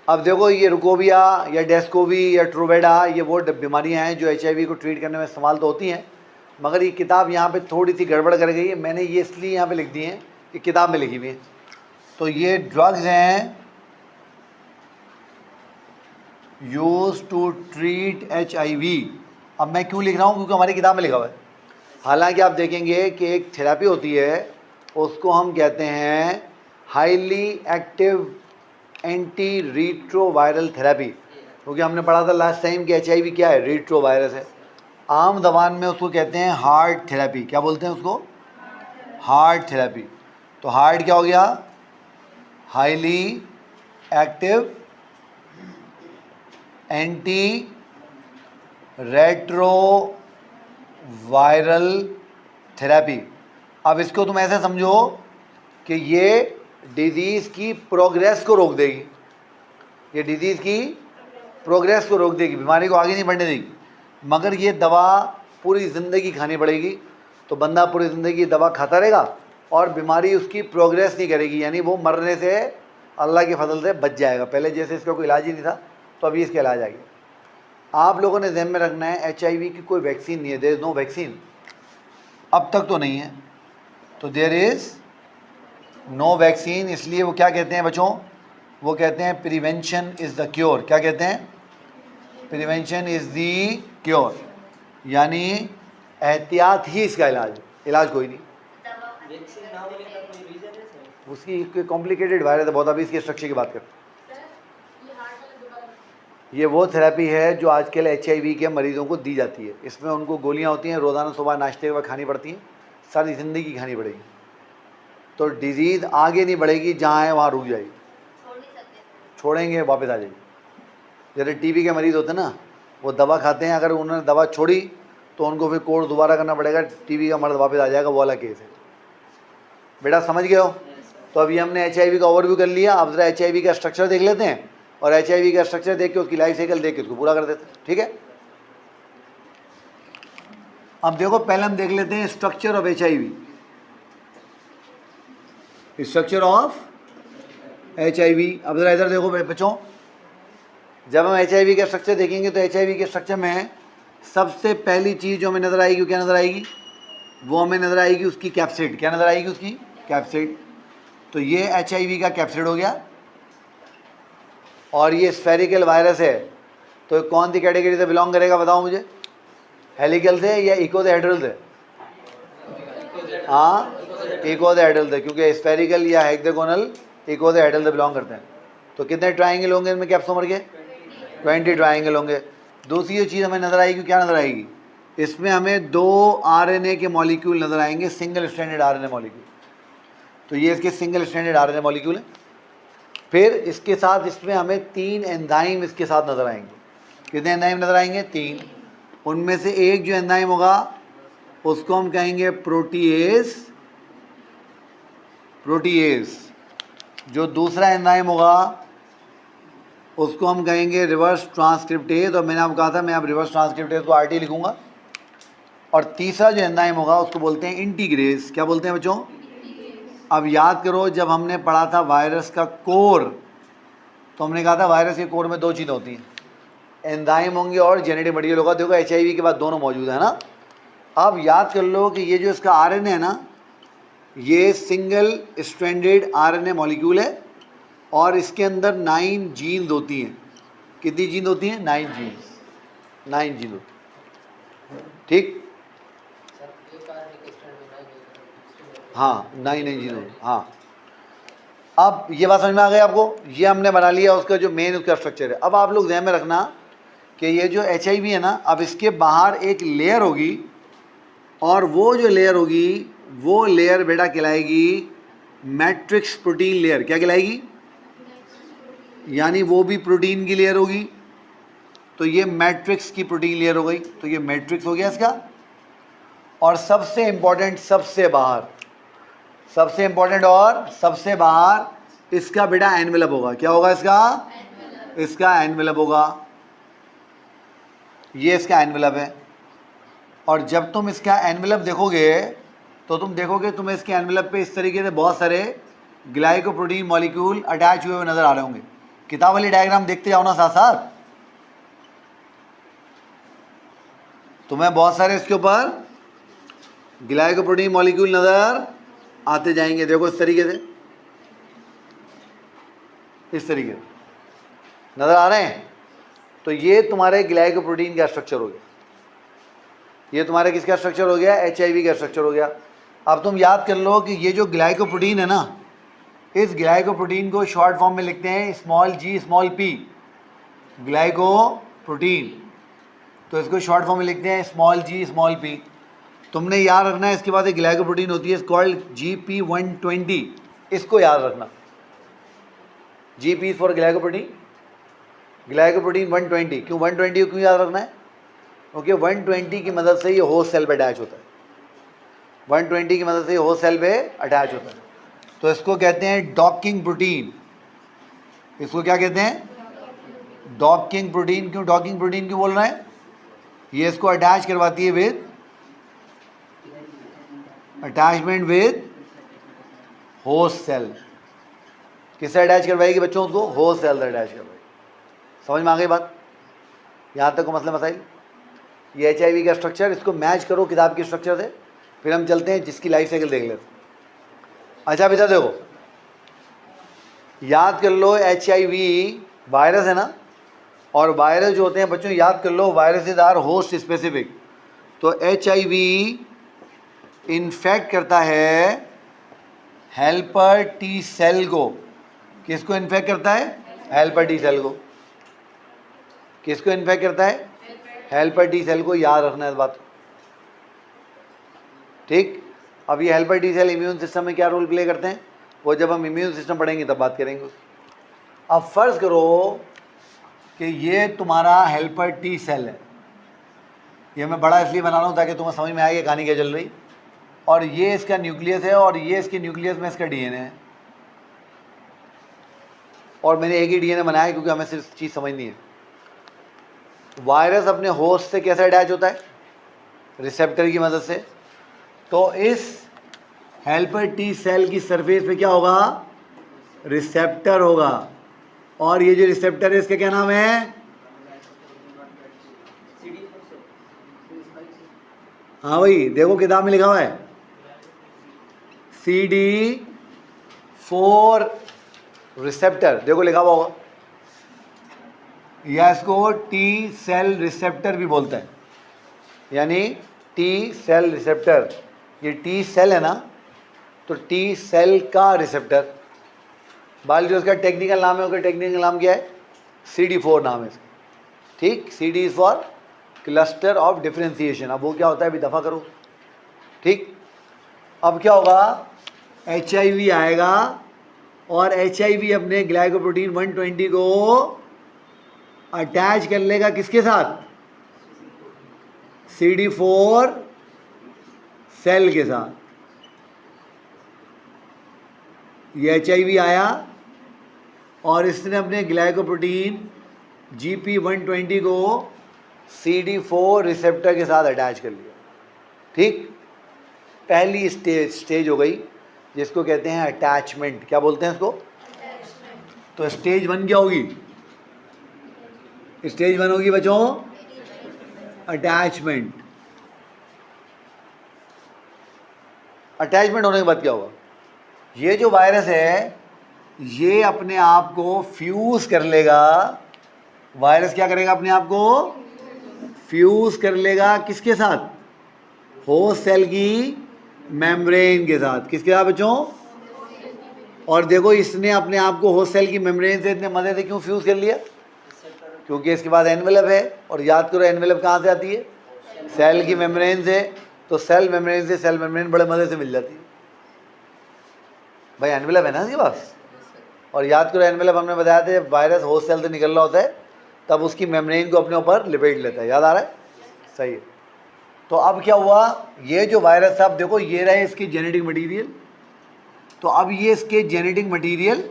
A: अब देखो, ये रुकोबिया या डेस्कोवी या ट्रूवेडा, ये वो बीमारियां हैं जो HIV को ट्रीट करने में इस्तेमाल तो होती हैं, मगर ये किताब यहाँ पे थोड़ी सी गड़बड़ कर गई है। मैंने ये इसलिए यहाँ पे लिख दी है कि किताब में लिखी हुई है। तो ये ड्रग्स हैं यूज टू ट्रीट HIV। अब मैं क्यों लिख रहा हूँ? क्योंकि हमारी किताब में लिखा हुआ है। हालांकि आप देखेंगे कि एक थेरेपी होती है, उसको हम कहते हैं हाईली एक्टिव एंटी रीट्रोवायरल थेरेपी, क्योंकि हमने पढ़ा था लास्ट टाइम कि HIV क्या है? रीट्रोवायरस है। आम जबान में उसको कहते हैं हार्ट थेरेपी। क्या बोलते हैं उसको? Heart therapy. तो हार्ट क्या हो गया? Highly active anti retroviral therapy. अब इसको तुम ऐसे समझो कि ये डिजीज़ की प्रोग्रेस को रोक देगी, ये डिजीज़ की प्रोग्रेस को रोक देगी, बीमारी को आगे नहीं बढ़ने देगी। मगर ये दवा पूरी ज़िंदगी खानी पड़ेगी। तो बंदा पूरी ज़िंदगी दवा खाता रहेगा और बीमारी उसकी प्रोग्रेस नहीं करेगी, यानी वो मरने से अल्लाह के फजल से बच जाएगा। पहले जैसे इसका कोई इलाज ही नहीं था, तो अभी इसका इलाज आ गया। आप लोगों ने ध्यान में रखना है HIV की कोई वैक्सीन नहीं है, देयर इज़ नो वैक्सीन, अब तक तो नहीं है, तो देयर इज़ नो वैक्सीन। इसलिए वो क्या कहते हैं बच्चों, वो कहते हैं प्रिवेंशन इज़ द क्योर। क्या कहते हैं? प्रिवेंशन इज़ द क्योर, यानी एहतियात ही इसका इलाज, इलाज कोई नहीं। उसकी कॉम्प्लिकेटेड वायरस है बहुत। अभी इसके स्ट्रक्चर की बात करते हैं। ये वो थेरेपी है जो आजकल HIV के मरीज़ों को दी जाती है। इसमें उनको गोलियां होती हैं, रोज़ाना सुबह नाश्ते के वक्त खानी पड़ती हैं, सारी ज़िंदगी खानी पड़ेगी, तो डिजीज़ आगे नहीं बढ़ेगी, जहाँ है वहाँ रुक जाएगी, छोड़ेंगे वापस आ जाएगी। जैसे TB के मरीज़ होते हैं ना, वो दवा खाते हैं, अगर उन्होंने दवा छोड़ी तो उनको फिर कोर्स दोबारा करना पड़ेगा, TB का मर्द वापस आ जाएगा, वो वाला केस है। बेटा समझ गए हो? तो अभी हमने HIV का ओवरव्यू कर लिया, अब जरा HIV का स्ट्रक्चर देख लेते हैं, और HIV का स्ट्रक्चर देख के उसकी लाइफ साइकिल देख के उसको पूरा कर देते हैं, ठीक है? अब देखो, पहले हम देख लेते हैं structure of HIV। Structure of HIV, अब जरा इधर देखो बच्चों, जब हम HIV का स्ट्रक्चर देखेंगे तो HIV के स्ट्रक्चर में सबसे पहली चीज़ जो हमें नज़र आएगी वो क्या नज़र आएगी? वो हमें नज़र आएगी उसकी कैप्सिड। क्या नज़र आएगी? उसकी कैप्सिड। तो ये HIV का कैप्सिड हो गया, और ये स्फेरिकल वायरस है, तो कौन सी कैटेगरी से बिलोंग करेगा बताओ मुझे? हेलिकल से या इकोहेड्रल से? हाँ, इकोहेड्रल से, क्योंकि स्फेरिकल या हेक्सागोनल इकोहेड्रल से बिलोंग करते हैं। तो कितने ट्राइंगल होंगे इनमें कैप्सोमर के? 20 ट्राइंगल होंगे। दूसरी जो चीज़ हमें नज़र आएगी, क्या नज़र आएगी? इसमें हमें 2 RNA के मॉलिक्यूल नज़र आएंगे, सिंगल स्ट्रैंडेड RNA मॉलिक्यूल। तो ये इसके सिंगल स्ट्रैंडेड RNA मॉलिक्यूल हैं। फिर इसके साथ इसमें हमें 3 एंजाइम इसके साथ नज़र आएंगे। कितने एंजाइम नज़र आएंगे? 3। उनमें से एक जो एंजाइम होगा उसको हम कहेंगे प्रोटीएज, जो दूसरा एंजाइम होगा उसको हम कहेंगे रिवर्स ट्रांसक्रिप्टेज, और मैंने आपको कहा था मैं अब रिवर्स ट्रांसक्रिप्टेज को RT लिखूंगा। और तीसरा जो एंजाइम होगा उसको बोलते हैं इंटीग्रेज। क्या बोलते हैं बच्चों? अब याद करो, जब हमने पढ़ा था वायरस का कोर, तो हमने कहा था वायरस के कोर में 2 चीज़ें होती हैं, एंजाइम होंगे और जेनेटिक मटेरियल होगा। देखो HIV के बाद दोनों मौजूद है ना। अब याद कर लो कि ये जो इसका RNA है ना, ये सिंगल स्ट्रैंडेड RNA मॉलिक्यूल है, और इसके अंदर 9 जीन्स होती हैं। कितनी जीन होती हैं? 9 जीन्स, 9 जीन होती हैं, ठीक? हाँ, 9 जीन होती। हाँ, अब ये बात समझ में आ गई आपको? ये हमने बना लिया उसका जो मेन उसका स्ट्रक्चर है। अब आप लोग ध्यान में रखना कि ये जो HIV है ना, अब इसके बाहर एक लेयर होगी, और वो जो लेयर होगी वो लेयर बेटा कहलाएगी मैट्रिक्स प्रोटीन लेयर। क्या कहलाएगी? यानी वो भी प्रोटीन की लेयर होगी, तो ये मैट्रिक्स की प्रोटीन लेयर हो गई। तो ये मैट्रिक्स हो गया इसका। और सबसे इंपॉर्टेंट, सबसे इंपॉर्टेंट और सबसे बाहर इसका बेटा एनवेलप होगा। क्या होगा इसका? इसका एनवेलप होगा। ये इसका एनवेलप है, और जब तुम इसका एनवेलप देखोगे तो तुम देखोगे तुम्हें इसके एनवेलप पे इस तरीके से बहुत सारे ग्लाइकोप्रोटीन मॉलिक्यूल अटैच हुए नजर आ रहे होंगे। किताब वाली डायग्राम देखते जाओ ना साथ साथ, तुम्हें बहुत सारे इसके ऊपर ग्लाइकोप्रोटीन मॉलिक्यूल नजर आते जाएंगे। देखो इस तरीके से, इस तरीके से नजर आ रहे हैं। तो ये तुम्हारे ग्लाइकोप्रोटीन का स्ट्रक्चर हो गया। ये तुम्हारे किसका स्ट्रक्चर हो गया? HIV का स्ट्रक्चर हो गया। अब तुम याद कर लो कि ये जो ग्लाइकोप्रोटीन है ना, इस ग्लाइकोप्रोटीन को शॉर्ट फॉर्म में लिखते हैं g p, ग्लाइकोप्रोटीन। तो इसको शॉर्ट फॉर्म में लिखते हैं g p। तुमने याद रखना है, इसके बाद एक ग्लाइकोप्रोटीन होती है कॉल्ड GP120, इसको याद रखना। GP for glycoprotein 120। क्यों 120 क्यों याद रखना है? क्योंकि 120 की मदद से ये होस्ट सेल पे अटैच होता है। 120 की मदद से ये होस्ट सेल पे अटैच होता है। तो इसको कहते हैं डॉकिंग प्रोटीन। इसको क्या कहते हैं? Docking protein. क्यों डॉकिंग प्रोटीन क्यों बोल रहे हैं? ये इसको अटैच करवाती है with, attachment with host cell. किससे अटैच करवाएगी बच्चों उसको? होस्ट सेल से अटैच करवाएगी। समझ में आ गई बात? यहाँ तक को मसला मसाइल। ये HIV का स्ट्रक्चर, इसको मैच करो किताब के स्ट्रक्चर से, फिर हम चलते हैं जिसकी लाइफ साइकिल देख लेते। अच्छा बेटा देखो, याद कर लो HIV वायरस है ना, और वायरस जो होते हैं बच्चों याद कर लो, वायरसेस आर होस्ट स्पेसिफिक। तो HIV इन्फेक्ट करता है हेल्पर टी सेल को। किसको इन्फेक्ट करता है? हेल्पर टी सेल को। किसको इन्फेक्ट करता है? हेल्पर टी सेल को। याद रखना है इस बात को, ठीक। अब ये helper T cell immune system में क्या रोल प्ले करते हैं, वो जब हम इम्यून सिस्टम पढ़ेंगे तब बात करेंगे। अब फर्ज करो कि ये तुम्हारा हेल्पर टी सेल है, ये मैं बड़ा इसलिए बना रहा हूँ ताकि तुम्हें समझ में आए कि कहानी क्या चल रही। और ये इसका न्यूक्लियस है, और ये इसके न्यूक्लियस में इसका DNA है। और मैंने एक ही DNA बनाया है क्योंकि हमें सिर्फ चीज़ समझनी है। वायरस अपने होस्ट से कैसे अटैच होता है? रिसेप्टर की मदद से। तो इस हेल्पर टी सेल की सरफेस पे क्या होगा? रिसेप्टर होगा। और ये जो रिसेप्टर है इसका क्या नाम है? हाँ भाई देखो किताब में लिखा हुआ है CD4 रिसेप्टर, देखो लिखा हुआ होगा। या इसको टी सेल रिसेप्टर भी बोलते हैं, यानी टी सेल रिसेप्टर। ये टी सेल है ना, तो टी सेल का रिसेप्टर। बाल जो इसका टेक्निकल नाम है, उसका टेक्निकल नाम क्या है? CD4 नाम है इसका, ठीक। CD is for cluster of differentiation. अब वो क्या होता है अभी दफ़ा करो, ठीक। अब क्या होगा? HIV आएगा और HIV अपने ग्लाइकोप्रोटीन 120 को अटैच कर लेगा किसके साथ? CD4 सेल के साथ। ये HIV आया और इसने अपने ग्लाइकोप्रोटीन GP120 को CD4 रिसेप्टर के साथ अटैच कर लिया, ठीक। पहली स्टेज हो गई जिसको कहते हैं अटैचमेंट। क्या बोलते हैं इसको? तो स्टेज 1 क्या होगी? स्टेज 1 होगी बच्चों अटैचमेंट। अटैचमेंट होने के बाद क्या होगा? ये जो वायरस है ये अपने आप को फ्यूज कर लेगा। वायरस क्या करेगा? अपने आप को फ्यूज कर लेगा किसके साथ? होस्ट सेल की मेम्ब्रेन के साथ। किसके साथ बच्चों? और देखो इसने अपने आप को होस्ट सेल की मेम्ब्रेन से इतने मजे से क्यों फ्यूज कर लिया? क्योंकि इसके बाद एनवेलप है, और याद करो एनवेलप कहाँ से आती है? सेल की मेम्ब्रेन से। तो सेल मेम्ब्रेन से सेल मेम्ब्रेन बड़े मजे से मिल जाती है भाई, एनवेलप है ना इसके पास। और याद करो एनवेलप हमने बताया था जब वायरस होस्ट सेल से निकल रहा होता है तब उसकी मेम्ब्रेन को अपने ऊपर लिपेट लेता है। याद आ रहा है? सही है। तो अब क्या हुआ? ये जो वायरस था, अब देखो ये रहे इसके जेनेटिक मटेरियल। तो अब ये इसके जेनेटिक मटेरियल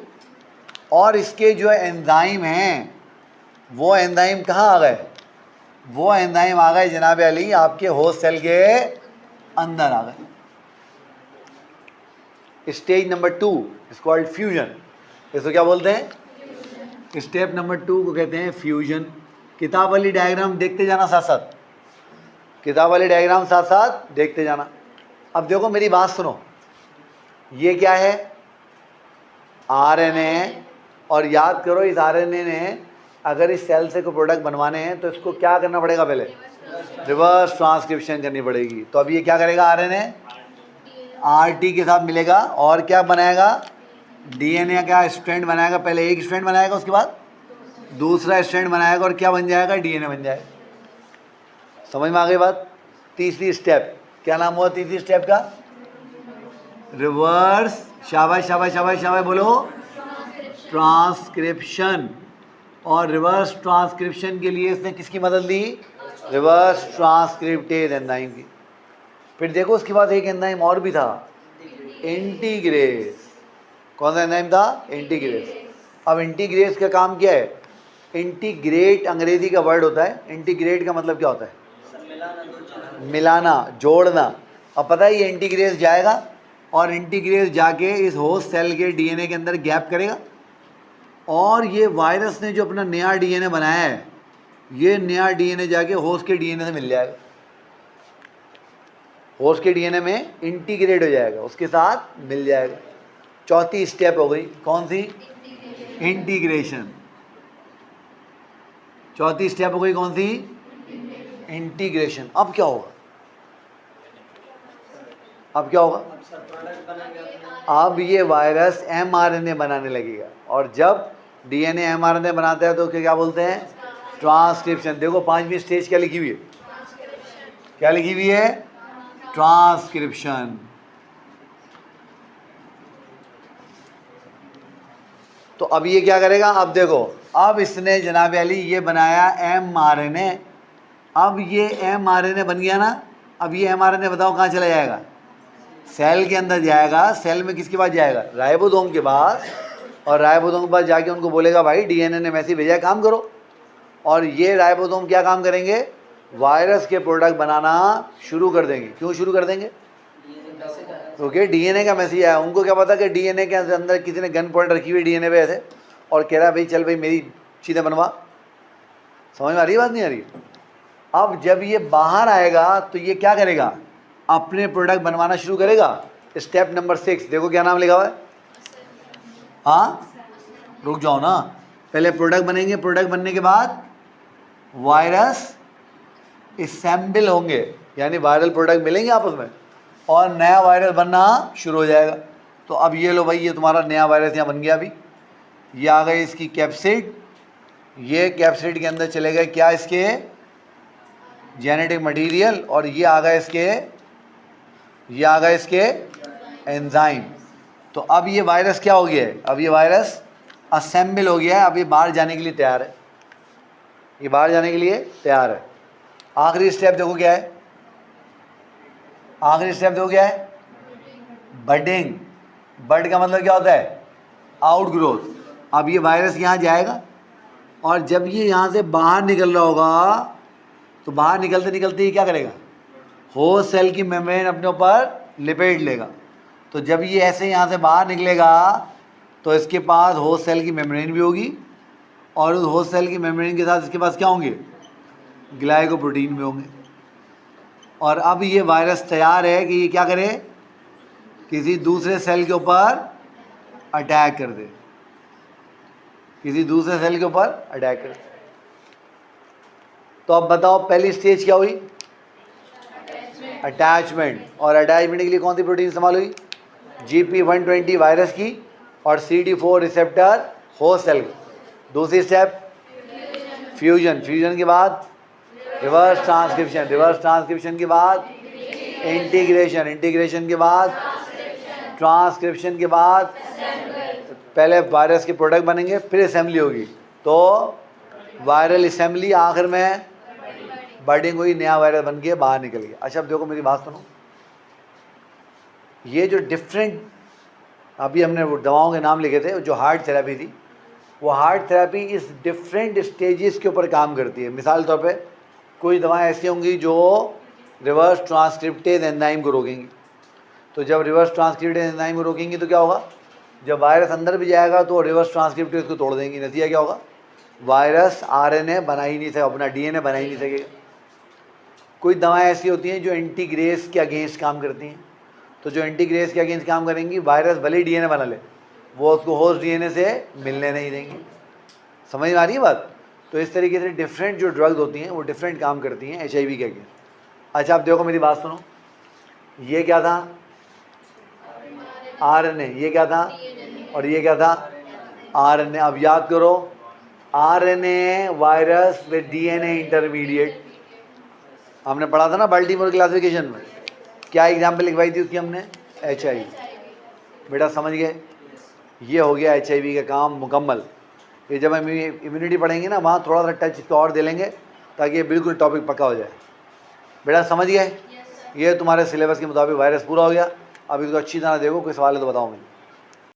A: और इसके जो एंजाइम हैं, वो एंजाइम कहाँ आ गए? वो एंजाइम आ गए जनाब अली आपके होस्ट सेल के अंदर आ गए। Stage number 2 is called fusion. इसको क्या बोलते हैं? स्टेप नंबर 2 को कहते हैं फ्यूजन। किताब वाली डायग्राम देखते जाना साथ साथ, किताब वाले डायग्राम साथ साथ देखते जाना। अब देखो मेरी बात सुनो, ये क्या है? RNA। और याद करो इस RNA ने अगर इस सेल से कोई प्रोडक्ट बनवाने हैं तो इसको क्या करना पड़ेगा? पहले रिवर्स ट्रांसक्रिप्शन करनी पड़ेगी। तो अब ये क्या करेगा? RNA RT के साथ मिलेगा और क्या बनाएगा? DNA का स्ट्रैंड बनाएगा। पहले एक स्ट्रैंड बनाएगा, उसके बाद दूसरा स्ट्रैंड बनाएगा, और क्या बन जाएगा? DNA बन जाएगा। समझ में आ गई बात? तीसरी स्टेप क्या नाम हुआ? तीसरी स्टेप का रिवर्स, शाबाश शाबाश शाबाश शाबाश बोलो, ट्रांसक्रिप्शन। और रिवर्स ट्रांसक्रिप्शन के लिए इसने किसकी मदद ली? रिवर्स ट्रांसक्रिप्टेज एंजाइम की। फिर देखो उसके बाद एक एंजाइम और भी था, इंटीग्रेस। कौन सा एंजाइम था? इंटीग्रेस। अब इंटीग्रेस का काम क्या है? इंटीग्रेट अंग्रेजी का वर्ड होता है। इंटीग्रेट का मतलब क्या होता है? मिलाना, जोड़ना। अब पता है ये इंटीग्रेस जाएगा और इंटीग्रेस जाके इस होस्ट सेल के डीएनए के अंदर गैप करेगा, और ये वायरस ने जो अपना नया डीएनए बनाया है, ये नया डीएनए जाके होस्ट के डीएनए से मिल जाएगा, होस्ट के डीएनए में इंटीग्रेट हो जाएगा, उसके साथ मिल जाएगा। चौथी स्टेप हो गई, कौन सी? इंटीग्रेशन। चौथी स्टेप हो गई कौन सी? इंटीग्रेशन। अब क्या होगा? अब क्या होगा? अब ये वायरस एमआरएनए बनाने लगेगा, और जब डीएनए एमआरएनए बनाता है तो क्या बोलते हैं? ट्रांसक्रिप्शन। देखो 5वीं स्टेज क्या लिखी हुई है? क्या लिखी हुई है? ट्रांसक्रिप्शन। तो अब ये क्या करेगा? अब देखो, अब इसने जनाब अली ये बनाया एमआरएनए। अब ये एमआरएनए बन गया ना, अब ये एमआरएनए बताओ कहाँ चला जाएगा? सेल के अंदर जाएगा। सेल में किसके पास जाएगा? राइबोसोम के पास। और राइबोसोम के पास जाके उनको बोलेगा भाई डीएनए ने मैसेज भेजा है, काम करो। और ये राइबोसोम क्या काम करेंगे? वायरस के प्रोडक्ट बनाना शुरू कर देंगे। क्यों शुरू कर देंगे? क्योंकि डीएनए का मैसेज आया। उनको क्या पता कि डीएनए के अंदर किसी ने गन पॉइंट रखी हुई डीएनए पे ऐसे, और कह रहा है भाई चल भाई मेरी चीज़ें बनवा। समझ में आ रही है बात? नहीं आ रही? अब जब ये बाहर आएगा तो ये क्या करेगा? अपने प्रोडक्ट बनवाना शुरू करेगा। स्टेप नंबर 6 देखो क्या नाम लिखा हुआ है? हाँ, रुक जाओ ना, पहले प्रोडक्ट बनेंगे। प्रोडक्ट बनने के बाद वायरस असेंबल होंगे, यानी वायरल प्रोडक्ट मिलेंगे आपस में, और नया वायरस बनना शुरू हो जाएगा। तो अब ये लो भाई, ये तुम्हारा नया वायरस यहाँ बन गया। अभी ये आ गई इसकी कैप्सिड। ये कैप्सिड के अंदर चले गए क्या? इसके जेनेटिक मटेरियल। और ये आ गए इसके एंजाइम। तो अब ये वायरस क्या हो गया है? अब ये वायरस असेंबल हो गया है। अब ये बाहर जाने के लिए तैयार है। ये बाहर जाने के लिए तैयार है। आखिरी स्टेप देखो क्या है? आखिरी स्टेप देखो क्या है? बडिंग। बड का मतलब क्या होता है? Out growth. अब ये वायरस यहाँ जाएगा, और जब ये यहाँ से बाहर निकल रहा होगा तो बाहर निकलते निकलते ये क्या करेगा? होस्ट सेल की मेम्ब्रेन अपने ऊपर लिपेट लेगा। तो जब ये ऐसे यहाँ से बाहर निकलेगा तो इसके पास होस्ट सेल की मेम्ब्रेन भी होगी, और उस होस्ट सेल की मेम्ब्रेन के साथ इसके पास क्या होंगे? ग्लाइकोप्रोटीन भी होंगे। और अब ये वायरस तैयार है कि ये क्या करे? किसी दूसरे सेल के ऊपर अटैक कर दे। किसी दूसरे सेल के ऊपर अटैक कर दे। तो अब बताओ पहली स्टेज क्या हुई? अटैचमेंट। और अटैचमेंट के लिए कौन सी प्रोटीन इस्तेमाल हुई? GP120 वायरस की, और CD4 रिसेप्टर होस्ट सेल की। दूसरी स्टेप फ्यूजन। फ्यूजन के बाद रिवर्स ट्रांसक्रिप्शन। रिवर्स ट्रांसक्रिप्शन के बाद इंटीग्रेशन। इंटीग्रेशन के बाद ट्रांसक्रिप्शन के बाद पहले वायरस के प्रोडक्ट बनेंगे, फिर असेंबली होगी। तो वायरल असेंबली, आखिर में बर्डिंग हुई, नया वायरस बन के बाहर निकल गया। अच्छा अब देखो मेरी बात सुनो, ये जो डिफरेंट अभी हमने वो दवाओं के नाम लिखे थे, जो हार्ट थेरेपी थी, वो हार्ट थेरेपी इस डिफरेंट स्टेजेस के ऊपर काम करती है। मिसाल तौर पे कोई दवाएं ऐसी होंगी जो रिवर्स ट्रांसक्रिप्टेज एंजाइम को रोकेंगी। तो जब रिवर्स ट्रांसक्रिप्टेज एंजाइम को रोकेंगी तो क्या होगा? जब वायरस अंदर भी जाएगा तो रिवर्स ट्रांसक्रिप्टेज को तोड़ देंगी। नतीजा क्या होगा? वायरस आरएनए बना ही नहीं सकेगा, अपना डीएनए बना ही नहीं सकेगा। कोई दवाएं ऐसी होती हैं जो एंटीग्रेस के अगेंस्ट काम करती हैं। तो जो एंटीग्रेस के अगेंस्ट काम करेंगी, वायरस भले ही डीएनए बना ले, वो उसको होस्ट डीएनए से मिलने नहीं देंगी। समझ में आ रही है बात? तो इस तरीके से डिफरेंट जो ड्रग्स होती हैं वो डिफरेंट काम करती हैं HIV के अगेंस्ट। अच्छा आप देखो मेरी बात सुनो, ये क्या था? RNA। ये क्या था? और ये क्या था? RNA। अब याद करो, RNA virus with DNA intermediate, हमने पढ़ा था ना बाल्टीमोर क्लासिफिकेशन में। क्या एग्जाम्पल लिखवाई थी उसकी हमने? HIV। बेटा समझ गए? ये हो गया HIV का काम मुकम्मल। ये जब हम इम्यूनिटी पढ़ेंगे ना, वहाँ थोड़ा सा टच इसको और दे लेंगे ताकि ये बिल्कुल टॉपिक पक्का हो जाए। बेटा समझ गए? ये तुम्हारे सिलेबस के मुताबिक वायरस पूरा हो गया। अब इसको अच्छी तरह देखो, कोई सवाल है तो बताओ मुझे।